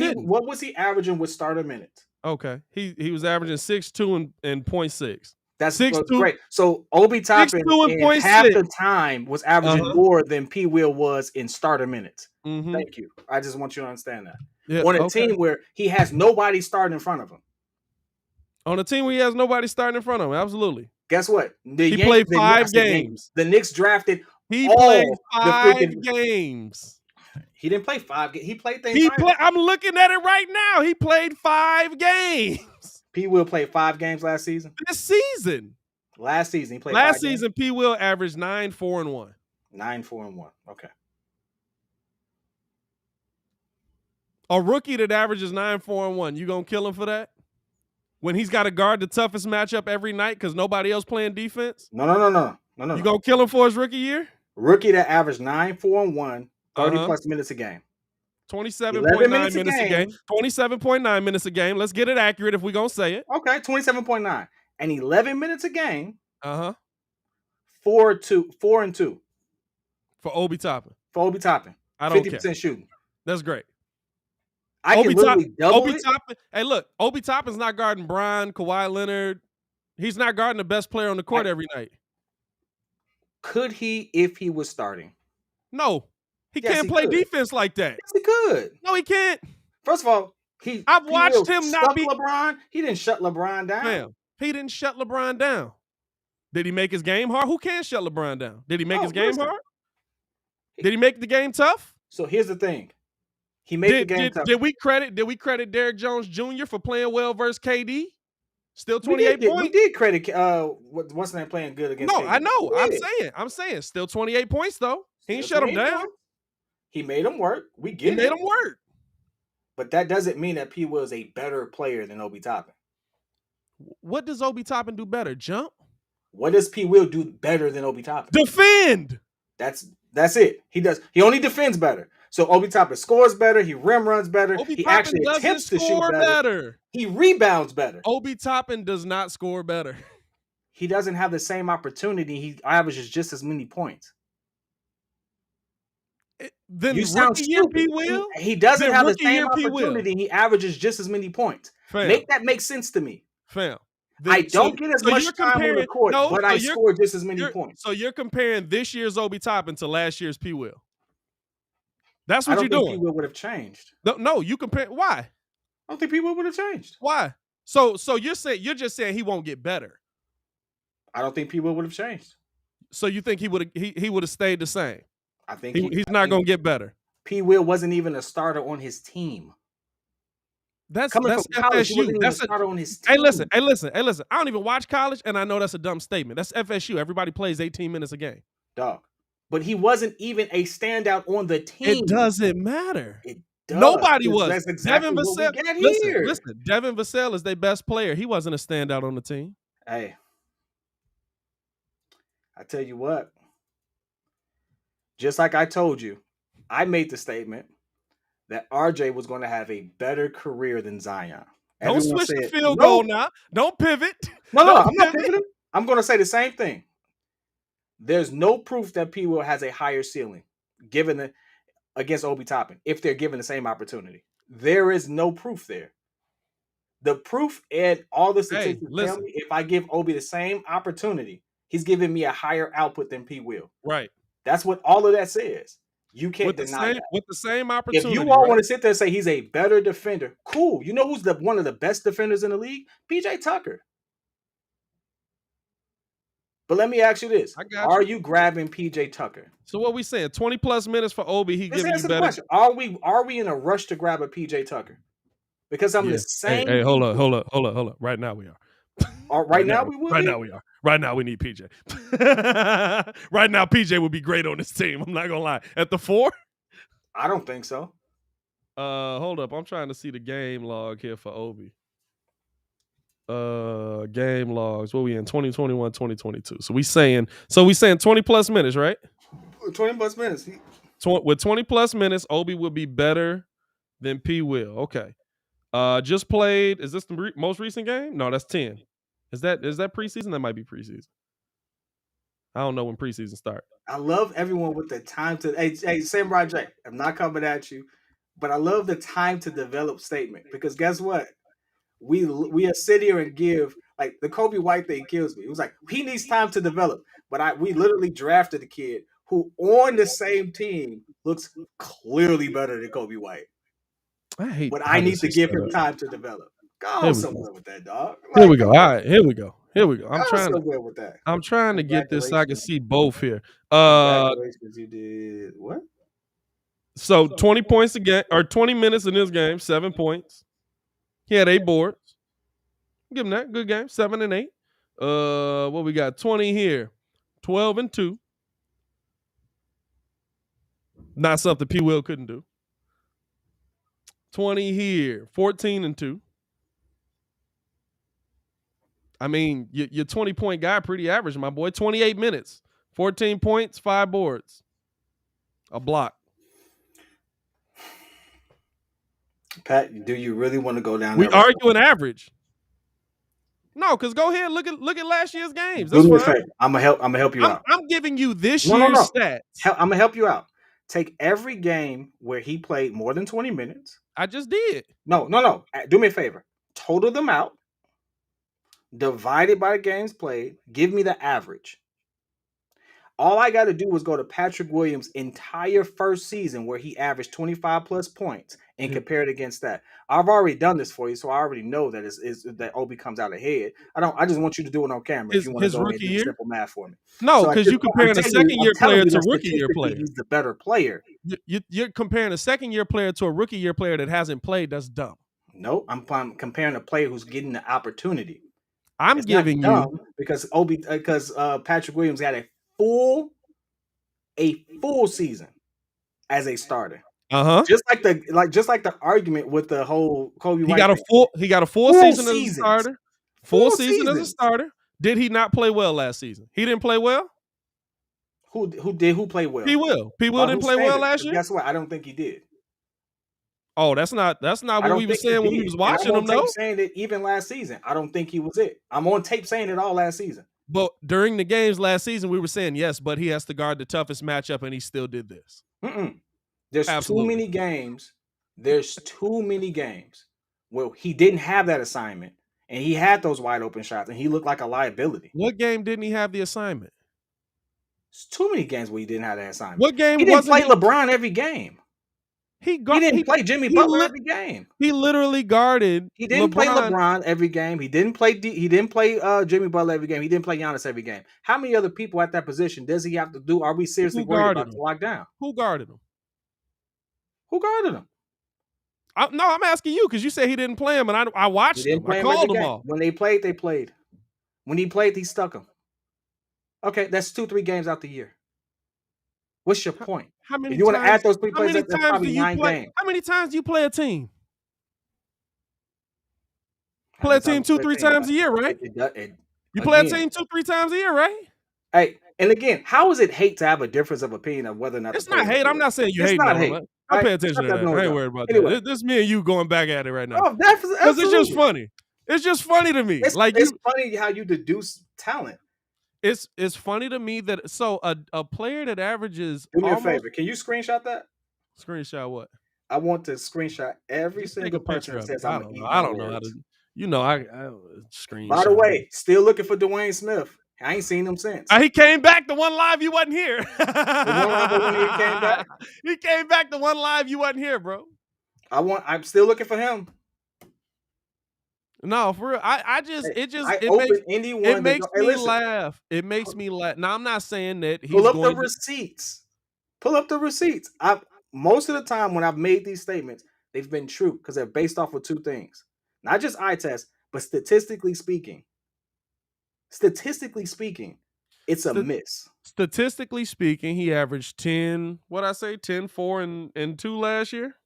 was he averaging with starter minutes? Okay. He was averaging 6'2" and 0.6. That's great. So Obi Toppin in half the time was averaging more than P. Will was in starter minutes. Mm-hmm. Thank you. I just want you to understand that. Yeah, on a team where he has nobody starting in front of him. On a team where he has nobody starting in front of him, absolutely. Guess what? He played 5 games. The Knicks drafted. He played 5 games. He didn't play 5 games. He played things. I'm looking at it right now. He played 5 games. P. Will played 5 games last season. This season. Last season he played. Last season P. Will averaged 9-4-1. 9-4-1. Okay. A rookie that averages 9-4-1, you gonna kill him for that? When he's got to guard the toughest matchup every night because nobody else playing defense? No. You gonna kill him for his rookie year? Rookie that averaged 9-4-1, 30 plus minutes a game. 27.9 minutes a game. 27.9 minutes a game. Let's get it accurate if we're gonna say it. Okay, 27.9. And 11 minutes a game. 4-2. For Obi Toppin. I don't 50% care. Shooting. That's great. I can literally double it. Toppin. Hey, look, Obi Toppin's not guarding Bron, Kawhi Leonard. He's not guarding the best player on the court every night. Could he if he was starting? No. He can't play defense like that. Yes, he could. No, he can't. First of all, I've watched him not be LeBron. He didn't shut LeBron down. Damn. He didn't shut LeBron down. Did he make his game hard? Who can shut LeBron down? Did he make his game hard? Did he make the game tough? So here's the thing. He made the game tough. Did we credit Derrick Jones Jr. for playing well versus KD? Still 28 points. We did credit what's that playing good against KD? I know. I'm saying still 28 points though. He ain't shut him down. Points. He made him work. He made him work. But that doesn't mean that P. Will is a better player than Obi Toppin. What does Obi Toppin do better? Jump? What does P. Will do better than Obi Toppin? Defend. That's it. He only defends better. So Obi Toppin scores better. He rim runs better. He actually attempts to shoot better. He rebounds better. Obi Toppin does not score better. He doesn't have the same opportunity. He averages just as many points. Then rookie year P. Will? He doesn't have the same opportunity. He averages just as many points. Fam. Make that make sense to me. Fam. I don't get as much time on the court, but I score just as many points. So you're comparing this year's Obi Toppin to last year's P. Will. That's what you're doing. I don't think P. Will would have changed. No, you compare. Why? I don't think P. Will would have changed. Why? So you're just saying he won't get better. I don't think P. Will would have changed. So you think he would have stayed the same? I think he's not going to get better. P. Will wasn't even a starter on his team. That's college, FSU. That's a starter on his team. Hey, listen. I don't even watch college, and I know that's a dumb statement. That's FSU. Everybody plays 18 minutes a game. Dog. But he wasn't even a standout on the team. It doesn't matter. It does. Nobody was. That's exactly Devin what Vassell. we got here. Listen. Devin Vassell is their best player. He wasn't a standout on the team. Hey, I tell you what. Just like I told you, I made the statement that RJ was going to have a better career than Zion. Don't switch the field goal now. Don't pivot. No, I'm not pivoting. I'm going to say the same thing. There's no proof that P. Will has a higher ceiling against Obi Toppin if they're given the same opportunity. There is no proof there. The proof and all the statistics tell me if I give Obi the same opportunity, he's giving me a higher output than P. Will. Right. That's what all of that says. You can't deny that. With the same If you opportunity, all right? want to sit there and say he's a better defender, cool. You know who's one of the best defenders in the league? PJ Tucker. But let me ask you this: I got are you. you grabbing PJ Tucker? So what we saying? 20 plus minutes for Obi. He Just giving you answer the better. question: Are we in a rush to grab a PJ Tucker? Because I'm Yeah. the same Hey, hold people. up. Right now we are. Right now we would right be. now we are. Right now we need PJ. Right now PJ would be great on this team. I'm not gonna lie. At the 4? I don't think so. Hold up. I'm trying to see the game log here for Obi. Game logs. What we in? 2021, 2022. So we saying 20 plus minutes, right? 20 plus minutes. With 20 plus minutes, Obi will be better than P will. Okay. Just played. Is this the most recent game? No, that's 10. Is that preseason? That might be preseason. I don't know when preseason start. I love everyone with the time to. Hey, Samurai Jack. I'm not coming at you, but I love the time to develop statement because guess what? We sit here and give like the Kobe White thing kills me. It was like he needs time to develop, but we literally drafted a kid who on the same team looks clearly better than Kobe White. I hate. But I need to give him time to develop. Go somewhere with that, dog. Here we go. All right, here we go. I'm trying somewhere with that. I'm trying to get this so I can see both here. Congratulations, you did what? So 20 points again, or 20 minutes in this game, 7 points. He had 8 boards. Give him that. Good game. 7 and 8. What we got? 20 here. 12 and 2. Not something P. Will couldn't do. 20 here. 14 and 2. I mean, your 20-point guy pretty average, my boy. 28 minutes. 14 points, 5 boards. A block. Pat, do you really want to go down We there? arguing average. No, because go ahead, look at last year's games. Do me a favor. I'm gonna help you out. I'm giving you this year's stats. I'm gonna help you out. Take every game where he played more than 20 minutes. I just did. No. Do me a favor. Total them out. Divide it by the games played. Give me the average. All I got to do was go to Patrick Williams' entire first season where he averaged 25 plus points and compare it against that. I've already done this for you, so I already know that that Obi comes out ahead. I just want you to do it on camera if you want to go ahead and do simple math for me. No, because you're comparing a second-year player to a rookie-year player. He's the better player. You're comparing a second-year player to a rookie-year player that hasn't played. That's dumb. No, I'm comparing a player who's getting the opportunity. I'm giving you because Patrick Williams had a full season as a starter. Just like the argument with the whole Kobe White. He got a full season as a starter. Full season as a starter. Did he not play well last season? He didn't play well? Who played well? P. Will didn't play well last year? Guess what? I don't think he did. Oh, that's not what we were saying when we was watching him, though. Saying it even last season. I don't think he was it. I'm on tape saying it all last season. But during the games last season, we were saying yes, but he has to guard the toughest matchup, and he still did this. There's too many games. There's too many games where he didn't have that assignment, and he had those wide open shots, and he looked like a liability. What game didn't he have the assignment? There's too many games where he didn't have that assignment. What game? He didn't play LeBron every game. He didn't play Jimmy Butler every game. He literally guarded. He didn't play LeBron every game. He didn't play Jimmy Butler every game. He didn't play Giannis every game. How many other people at that position does he have to do? Are we seriously worried about to lock down? Who guarded him? I'm asking you because you said he didn't play him, and I watched him. I called him off. When they played, they played. When he played, he stuck him. Okay, that's 2-3 games out the year. What's your point? How many? If you want to add those 3 plays, that's probably 9 games. How many times do you play a team? Play a team 2-3 times a year, right? You play a team 2-3 times a year, right? Hey, and again, how is it hate to have a difference of opinion of whether or not it's not hate? I'm not saying you hate. Not hate. I pay attention to that. I ain't worried about that. This me and you going back at it right now. Oh, because it's just funny. It's just funny to me. It's funny how you deduce talent. It's funny to me that a player that averages. Do me a favor. Can you screenshot that? Screenshot what? I want to screenshot every single person that says I don't know how to. I screenshot. By the way, still looking for Dwayne Smith. I ain't seen him since. He came back the one live you wasn't here. The one live when he came back. He came back the one live you wasn't here, bro. I'm still looking for him. No, for real. It makes me laugh. It makes me laugh. Now I'm not saying that he's pull up going the receipts. Pull up the receipts. Most of the time when I've made these statements, they've been true because they're based off of two things. Not just eye test, but statistically speaking. Statistically speaking, it's a miss. Statistically speaking, he averaged 10, 4 and 2 last year.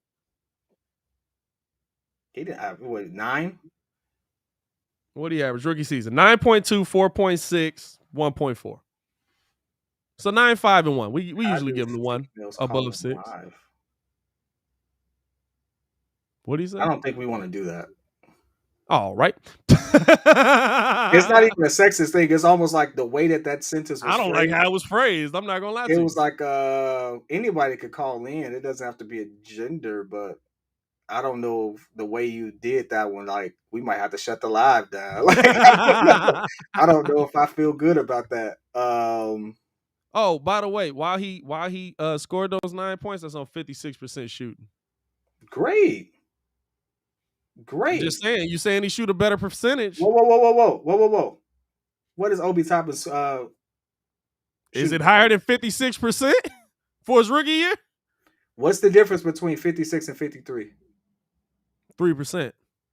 He didn't have 9? What did he average rookie season? 9.2, 4.6, 1.4. So 9, 5, and 1. We usually give him the one above 6. Live. What do you say? I don't think we want to do that. All right. It's not even a sexist thing. It's almost like the way that sentence was I don't phrased. like how it was phrased. I'm not gonna lie to you. It was like anybody could call in. It doesn't have to be a gender, but I don't know the way you did that one. Like, we might have to shut the live down. Like, I don't know if I feel good about that. Oh, by the way, while he scored those 9 points, that's on 56% shooting. Great. I'm just saying, you saying he shoot a better percentage. Whoa. What is Obi Toppin's is it higher than 56% for his rookie year? What's the difference between 56 and 53? 3%.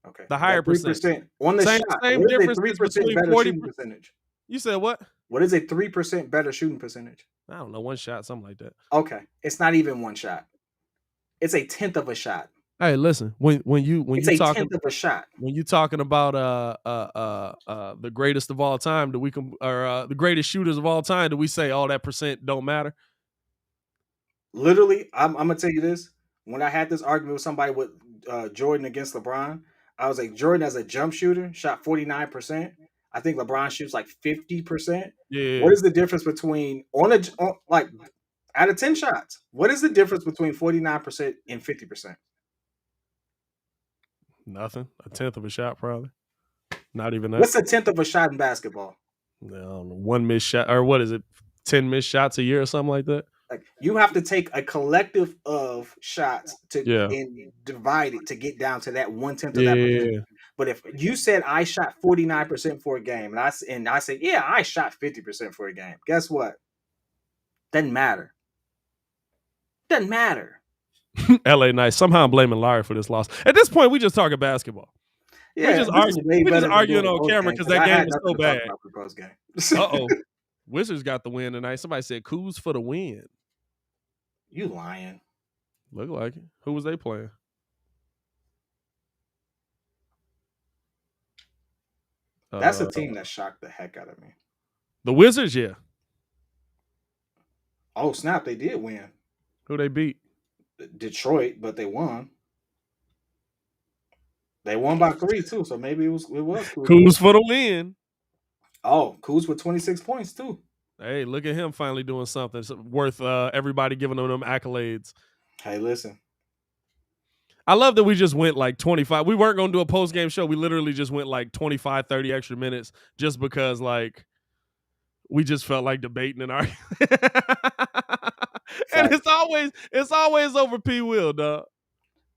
Okay. The higher 3% on the same, shot. Same what difference is a 3% between better 40 shooting percentage? You said what? What is a 3% better shooting percentage? I don't know, one shot, something like that. Okay. It's not even one shot. It's a tenth of a shot. Hey, listen, when you talking tenth of a shot. When you talking about the greatest of all time, the greatest shooters of all time, do we say all that percent don't matter? Literally, I'm gonna tell you this. When I had this argument with somebody with Jordan against LeBron, I was like, Jordan as a jump shooter shot 49%. I think LeBron shoots like 50%. Yeah. What is the difference between like out of 10 shots? What is the difference between 49% and 50%? Nothing. A tenth of a shot, probably. Not even that. What's a tenth of a shot in basketball? I don't know, 1 missed shot, or what is it? 10 missed shots a year or something like that. Like, you have to take a collective of shots and divide it to get down to that 1/10 of that percentage. But if you said I shot 49% for a game, and I said, yeah, I shot 50% for a game, guess what? Doesn't matter. Doesn't matter. LA Nice. Somehow I'm blaming Larry for this loss. At this point, we just talking basketball. Yeah, we just arguing on camera because that game was so bad. Uh-oh. Wizards got the win tonight. Somebody said Kuz for the win. You lying. Look like it. Who was they playing? That's a team that shocked the heck out of me. The Wizards, yeah. Oh, snap. They did win. Who they beat? Detroit, but they won. They won by 3 too, so maybe it was Kuz for the win. Oh, Kuz with 26 points too. Hey, look at him finally doing something worth everybody giving them accolades. Hey, listen. I love that we just went like 25. We weren't going to do a post-game show. We literally just went like 25, 30 extra minutes just because like we just felt like debating and arguing. And it's always over P. Will, dog.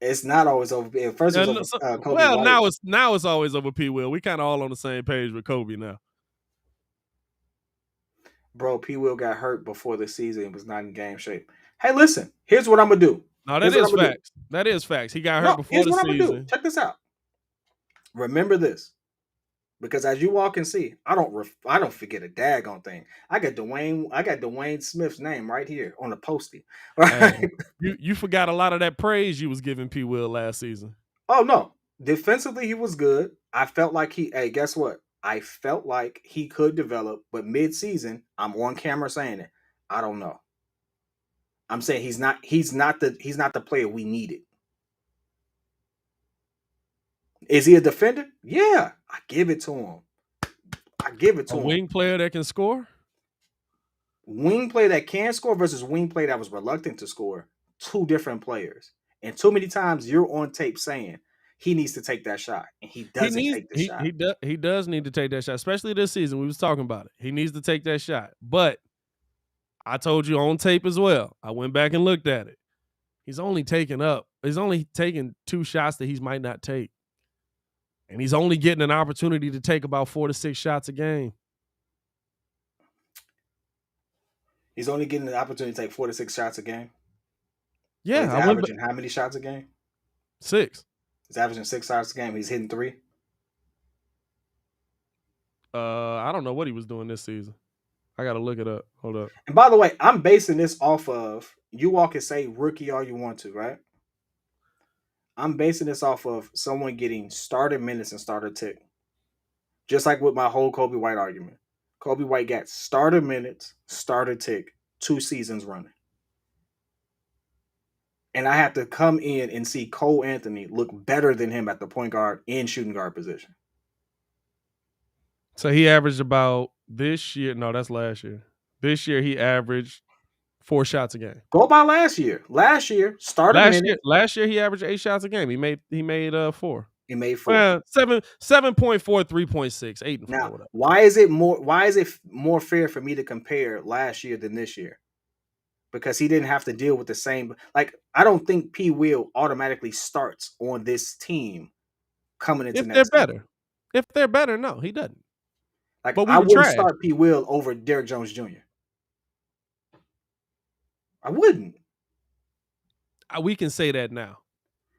It's not always over. First it was over Kobe. Well, now it's always over P. Will. We kind of all on the same page with Kobe now. Bro, P. Will got hurt before the season and was not in game shape. Hey, listen. Here's what I'm gonna do. No, that is facts. That is facts. He got hurt before the season. Check this out. Remember this, because as you all can see, I don't forget a daggone thing. I got Dwayne Smith's name right here on the postie. Right? You forgot a lot of that praise you was giving P. Will last season. Oh no, defensively he was good. I felt like hey, guess what? I felt like he could develop, but mid-season, I'm on camera saying it. I don't know. I'm saying he's not the player we needed. Is he a defender? Yeah, I give it to him. A wing player that can score? Wing player that can score versus wing player that was reluctant to score. Two different players. And too many times you're on tape saying, he needs to take that shot, and he doesn't take the shot. He does need to take that shot, especially this season. We was talking about it. He needs to take that shot. But I told you on tape as well. I went back and looked at it. He's only taking 2 shots that he might not take. And he's only getting an opportunity to take about 4 to 6 shots a game. He's only getting the opportunity to take 4 to 6 shots a game. Yeah, he's averaging how many shots a game? 6. He's averaging 6 shots a game. He's hitting 3. I don't know what he was doing this season. I gotta look it up. Hold up. And by the way, I'm basing this off of, you all can say rookie all you want to, right? I'm basing this off of someone getting started minutes and starter tick. Just like with my whole Kobe White argument. Kobe White got starter minutes, starter tick, 2 seasons running. And I have to come in and see Cole Anthony look better than him at the point guard and shooting guard position. So he averaged about this year. No, that's last year. This year he averaged 4 shots a game. Go by last year. Last year, starter minutes. Last year he averaged 8 shots a game. He made 4. He made 4. 7.4, 3.6, 8 and 4. Now, why is it more fair for me to compare last year than this year? Because he didn't have to deal with the same. Like, I don't think P. Will automatically starts on this team coming into next season. Better. If they're better, no, he doesn't. Like, but I wouldn't start P. Will over Derrick Jones Jr. I wouldn't. We can say that now.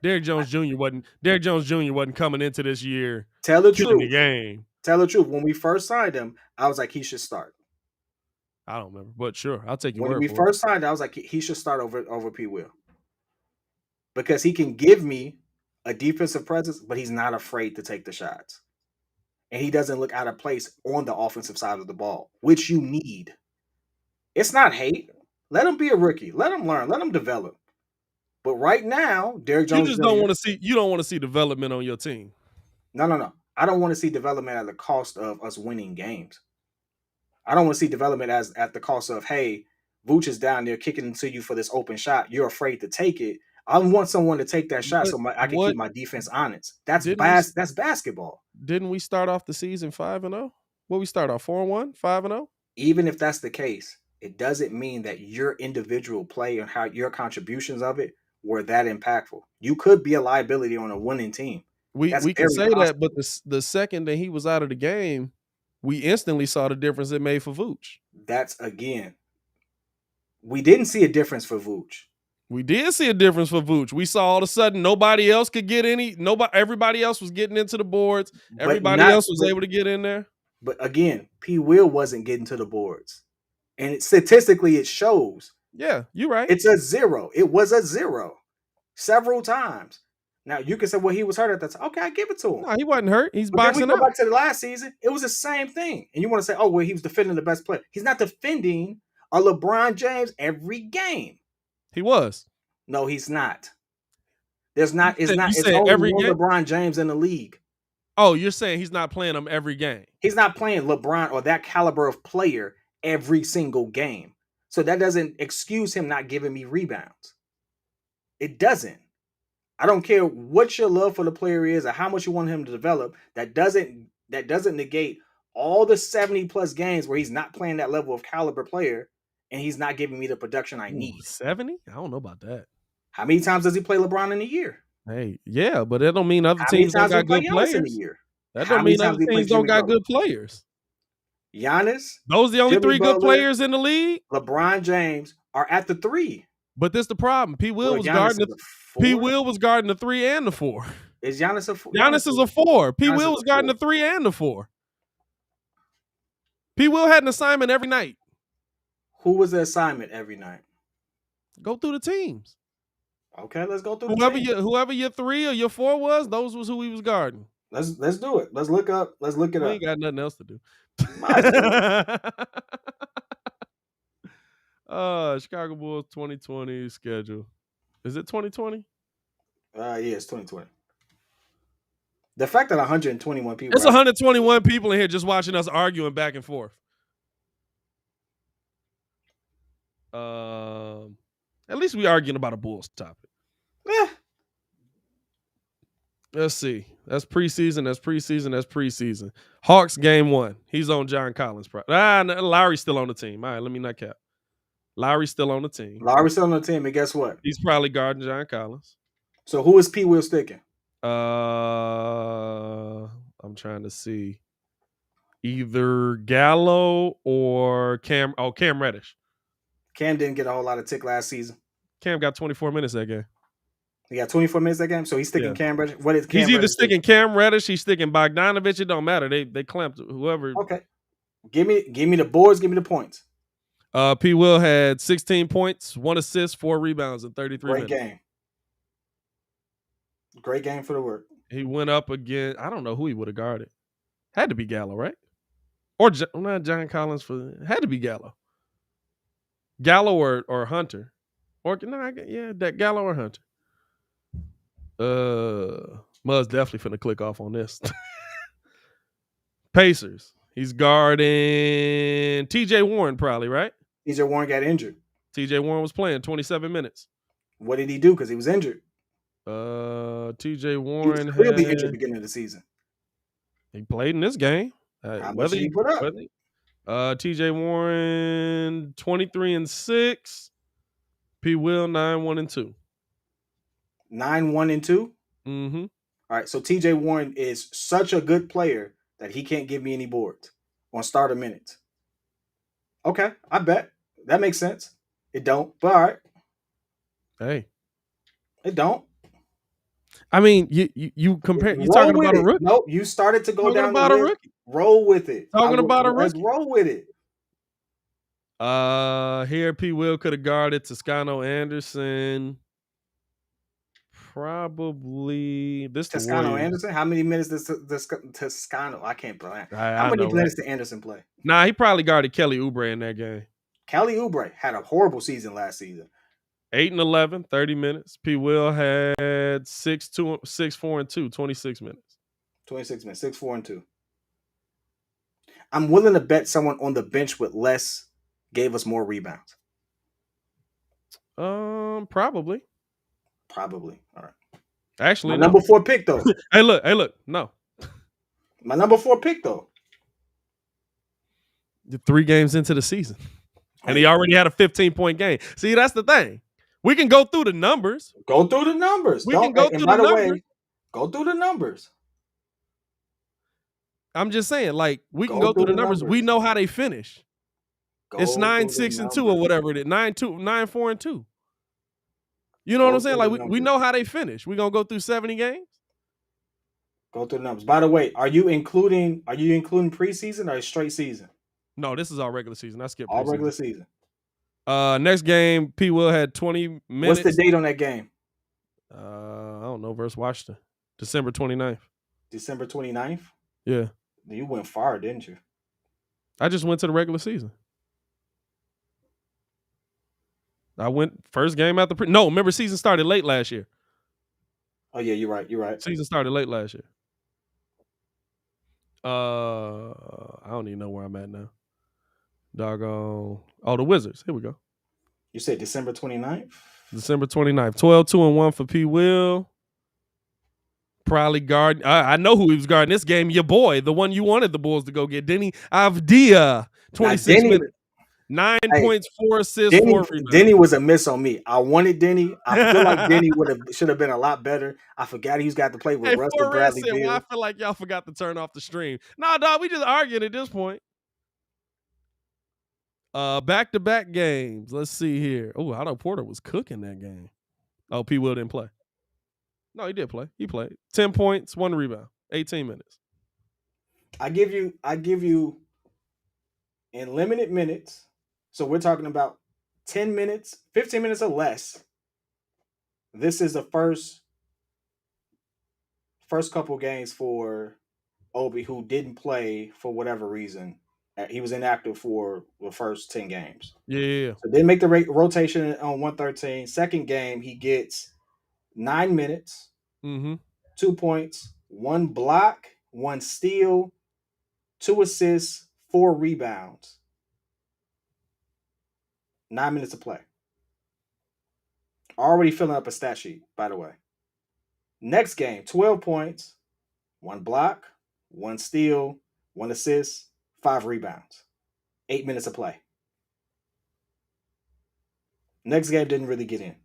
Derrick Jones Jr. wasn't coming into this year. Tell the truth. The game. Tell the truth. When we first signed him, I was like, he should start. I don't remember, but sure, I'll take your word for it. When we first signed, I was like, he should start over P. Will, because he can give me a defensive presence, but he's not afraid to take the shots, and he doesn't look out of place on the offensive side of the ball, which you need. It's not hate. Let him be a rookie. Let him learn. Let him develop. But right now, Derrick Jones. You just don't want to see. You don't want to see development on your team. No. I don't want to see development at the cost of us winning games. I don't want to see development as at the cost of, hey, Vooch is down there kicking into you for this open shot. You're afraid to take it. I want someone to take that shot I can keep my defense honest. That's basketball. Didn't we start off the season 5-0? What we start off 4-1, 5-0? Even if that's the case, it doesn't mean that your individual play and how your contributions of it were that impactful. You could be a liability on a winning team. We can say possible. That, but the second that he was out of the game, we instantly saw the difference it made for Vooch. That's, again, we didn't see a difference for Vooch. We did see a difference for Vooch. We saw all of a sudden nobody else could get any. Everybody else was getting into the boards. Everybody else was able to get in there. But again, P. Will wasn't getting to the boards, and statistically it shows. Yeah, you're right. It's a 0. It was a 0 several times. Now, you can say, well, he was hurt at that time. Okay, I give it to him. No, he wasn't hurt. He's but boxing then we go out. back to the last season. It was the same thing. And you want to say, oh, well, he was defending the best player. He's not defending a LeBron James every game. He was. No, he's not. It's only every one game? LeBron James in the league. Oh, you're saying he's not playing them every game. He's not playing LeBron or that caliber of player every single game. So that doesn't excuse him not giving me rebounds. It doesn't. I don't care what your love for the player is or how much you want him to develop. That doesn't negate all the 70+ games where he's not playing that level of caliber player and he's not giving me the production I need. 70? I don't know about that. How many times does he play LeBron in a year? Hey, yeah, but that don't mean other teams don't got good players. In a year? That don't mean other teams don't got good players. Giannis. Those are the only Jimmy 3 Butler, good players in the league. LeBron James are at the 3. But this the problem. P. Will was guarding the 3 and the 4. Is Giannis a 4? Giannis is a 4. P. Will was guarding the 3 and the 4. P. Will had an assignment every night. Who was the assignment every night? Go through the teams. Okay, let's go through whoever your 3 or your 4 was, those was who he was guarding. Let's do it. Let's look it up. We ain't got nothing else to do. Chicago Bulls 2020 schedule. Is it 2020? Yeah, it's 2020. The fact that 121 people. It's 121 people in here just watching us arguing back and forth. At least we arguing about a Bulls topic. Let's see. That's preseason. That's preseason. That's preseason. Hawks game 1. He's on John Collins. No, Lowry's still on the team. All right, let me not cap. Lowry's still on the team. Lowry's still on the team, and guess what? He's probably guarding John Collins. So who is P. Will sticking? I'm trying to see. Either Gallo or Cam. Oh, Cam Reddish. Cam didn't get a whole lot of tick last season. Cam got 24 minutes that game. He got 24 minutes that game, so he's sticking Cam Reddish. What is Cam He's either Reddish sticking Cam Reddish, he's sticking Bogdanovich. It don't matter. They clamped whoever. Okay. Give me the boards, give me the points. P. Will had 16 points, 1 assist, 4 rebounds in 33 minutes. Great game. Great game for the work. He went up again. I don't know who he would have guarded. Had to be Gallo, right? Or not John Collins had to be Gallo. Gallo or Hunter. Or that Gallo or Hunter. Mud's definitely finna click off on this. Pacers. He's guarding TJ Warren, probably, right? TJ Warren got injured. TJ Warren was playing 27 minutes. What did he do? Because he was injured. TJ Warren he was clearly injured at the beginning of the season. He played in this game. How much did he put up? TJ Warren 23-6. P. Will 9-1-2. 9-1-2. Mm-hmm. All right. So TJ Warren is such a good player that he can't give me any boards on starter minutes. Okay, I bet that makes sense. It don't, but all right. Hey, it don't. I mean, you compare. You talking about a rookie? Nope. You started to go talking down about the a rookie. Roll with it. Talking about a rookie. Let's roll with it. Here P. Will could have guarded Toscano Anderson. Probably this Toscano Anderson. How many minutes does Toscano? I can't play. How many minutes did Anderson play? Nah, he probably guarded Kelly Oubre in that game. Kelly Oubre had a horrible season last season. 8 and 11, 30 minutes. P. Will had 6, 4, and 2, 26 minutes. 26 minutes, 6, 4, and 2. I'm willing to bet someone on the bench with less gave us more rebounds. Probably. All right. Actually, my number 4 pick though. Hey, look. No. My number 4 pick though. 3 games into the season. And he already had a 15-point game. See, that's the thing. We can go through the numbers. We can go through the numbers. Go through the numbers. I'm just saying, like, we can go through the numbers. We know how they finish. It's 9-6-2 or whatever it is. 9-4-2. You know what I'm saying? Like, we know how they finish. We're gonna go through 70 games. Go through the numbers. By the way, are you including preseason or straight season? No, this is all regular season. I skipped all regular season. Next game, P. Will had 20 minutes. What's the date on that game? I don't know. Versus Washington, December 29th. December 29th? Yeah. You went far, didn't you? I just went to the regular season. I went first game after no. Remember, season started late last year. Oh yeah, you're right. Season started late last year. I don't even know where I'm at now. Doggone. Oh, the Wizards. Here we go. You said December 29th? December 29th. 12-2-1 for P. Will. Probably guard. I know who he was guarding this game. Your boy, the one you wanted the Bulls to go get. Denny Avdia. 26 minutes. 9 points, 4 assists, 4 rebounds. Denny was a miss on me. I wanted Denny. I feel like Denny should have been a lot better. I forgot he's got to play with Rusty Bradley Beal. Well, I feel like y'all forgot to turn off the stream. Nah, dog, we just arguing at this point. Back-to-back games. Let's see here. Oh, Otto Porter was cooking that game. Oh, P. Will didn't play. No, he did play. He played. 10 points, 1 rebound, 18 minutes. I give you in limited minutes. So we're talking about 10 minutes, 15 minutes or less. This is the first couple games for Obi, who didn't play for whatever reason. He was inactive for the first 10 games. Yeah. So they make the rotation on 113. Second game, he gets 9 minutes, 2 points, 1 block, 1 steal, 2 assists, 4 rebounds. 9 minutes to play. Already filling up a stat sheet, by the way. Next game, 12 points, 1 block, 1 steal, 1 assist, 5 rebounds, 8 minutes of play. Next game didn't really get in.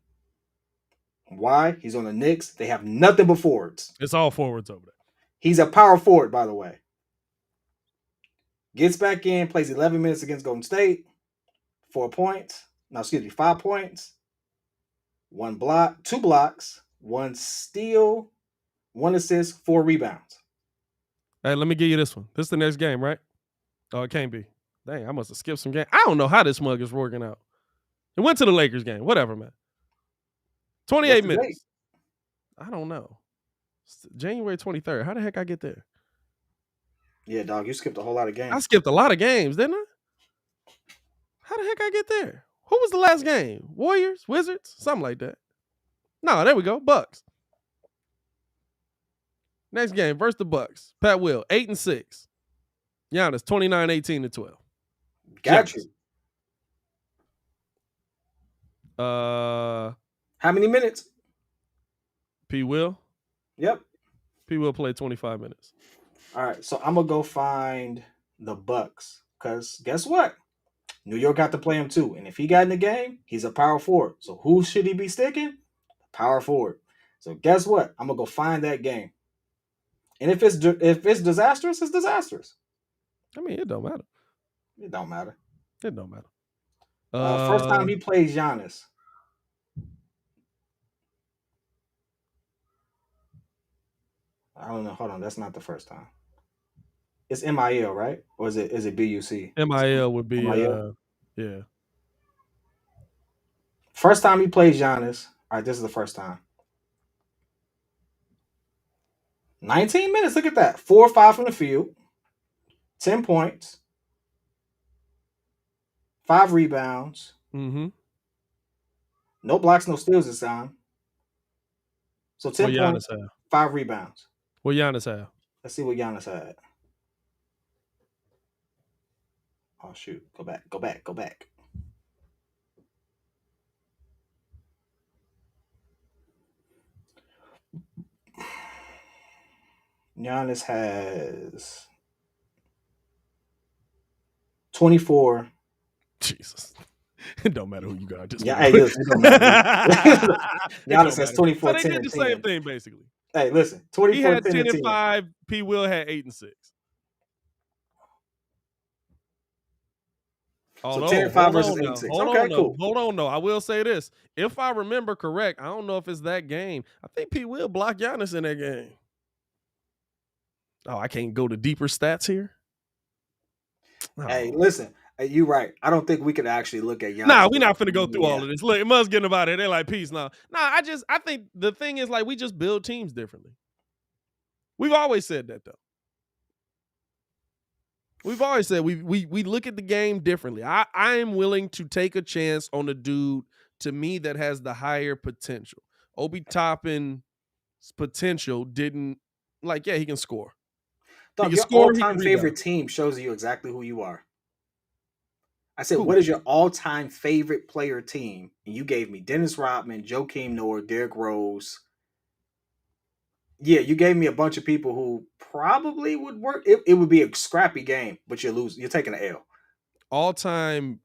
Why? He's on the Knicks. They have nothing but forwards. It's all forwards over there. He's a power forward, by the way. Gets back in, plays 11 minutes against Golden State, 4 points. No, excuse me, 5 points, 1 block, 2 blocks, 1 steal, 1 assist, 4 rebounds. Hey, let me give you this one. This is the next game, right? Oh, it can't be. Dang, I must have skipped some game. I don't know how this mug is working out. It went to the Lakers game. Whatever, man. 28 minutes. I don't know. It's January 23rd. How the heck I get there? Yeah, dog, you skipped a whole lot of games. I skipped a lot of games, didn't I? How the heck I get there? Who was the last game? Warriors? Wizards? Something like that. No, there we go. Bucks. Next game versus the Bucks. Pat Will, 8-6. Giannis, 29, 18 to 12. Got you. How many minutes? P. Will. Yep. P. Will played 25 minutes. All right, so I'm gonna go find the Bucks because guess what? New York got to play him too, and if he got in the game, he's a power forward. So who should he be sticking? Power forward. So guess what? I'm gonna go find that game. And if it's disastrous, it's disastrous. I mean, it don't matter. It don't matter. It don't matter. First time he plays Giannis. I don't know. Hold on, that's not the first time. It's MIL, right? Or is it BUC? MIL would be MIL? Yeah. First time he plays Giannis. All right, this is the first time. 19 minutes. Look at that. 4 or 5 from the field. 10 points. 5 rebounds. Mm-hmm. No blocks, no steals this time. So 10 What points, Giannis have? 5 rebounds. What Giannis have? Let's see what Giannis had. Oh, shoot. Go back. Giannis has 24. Jesus. It don't matter who you got. Just Yeah, hey, listen, it don't matter. Giannis has 24, so they 10, did and the 10. same thing, basically. Hey, listen. 24, He had 10, 10 and 5. P. Will had 8-6. So 10 and 5 versus 8 and 6. Okay, cool. Hold on, though. I will say this. If I remember correct, I don't know if it's that game. I think P. Will block Giannis in that game. Oh, I can't go to deeper stats here? Oh. Hey, listen. Hey, you right. I don't think we could actually look at Giannis. Nah, we're not finna go through all of this. Look, it must get about it. They're like, peace now. Nah, I think the thing is, like, we just build teams differently. We've always said that, though. We've always said we look at the game differently. I am willing to take a chance on a dude, to me, that has the higher potential. Obi Toppin's potential didn't, like, yeah, he can score. Dog, your all-time favorite team shows you exactly who you are. I said, what is your all-time favorite player team? And you gave me Dennis Rodman, Joakim Noah, Derrick Rose. Yeah, you gave me a bunch of people who probably would work. It would be a scrappy game, but you're losing. You're taking an L. All-time.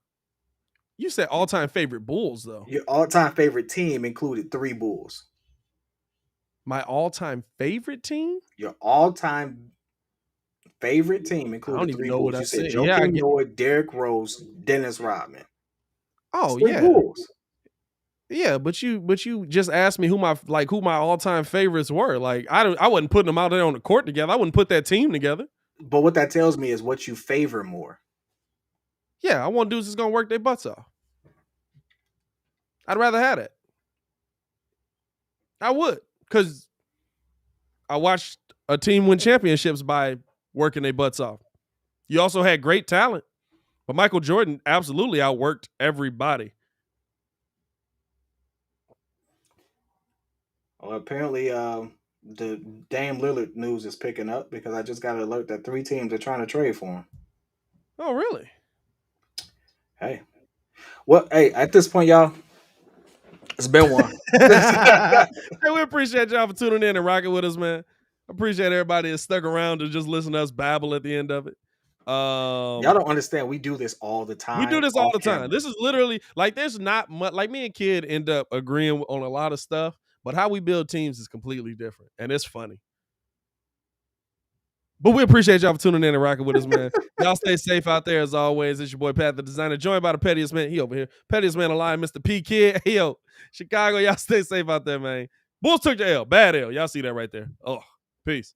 You said all-time favorite Bulls, though. Your all-time favorite team included 3 Bulls. My all-time favorite team? Your all-time favorite team included 3 Bulls. You said Joakim Noah, Derrick Rose, Dennis Rodman. Oh, yeah. Bulls. Yeah, but you just asked me who my all-time favorites were. Like, I wasn't putting them out there on the court together. I wouldn't put that team together. But what that tells me is what you favor more. Yeah, I want dudes that's gonna work their butts off. I'd rather have it. I would, because I watched a team win championships by working their butts off. You also had great talent, but Michael Jordan absolutely outworked everybody. Well, apparently, the Dame Lillard news is picking up because I just got an alert that 3 teams are trying to trade for him. Oh, really? Hey. Well, hey, at this point, y'all, It's been one. Hey, we appreciate y'all for tuning in and rocking with us, man. Appreciate everybody that stuck around to just listen to us babble at the end of it. Y'all don't understand. We do this all the We do time this all off the time. camera. This is literally like there's not much like me and Kid end up agreeing on a lot of stuff, but how we build teams is completely different, and it's funny. But we appreciate y'all for tuning in and rocking with us, man. Y'all stay safe out there as always. It's your boy Pat the Designer, joined by the pettiest man. He over here. Pettiest man alive, Mr. P Kid. Hey, yo, Chicago, y'all stay safe out there, man. Bulls took the L. Bad L. Y'all see that right there. Oh, peace.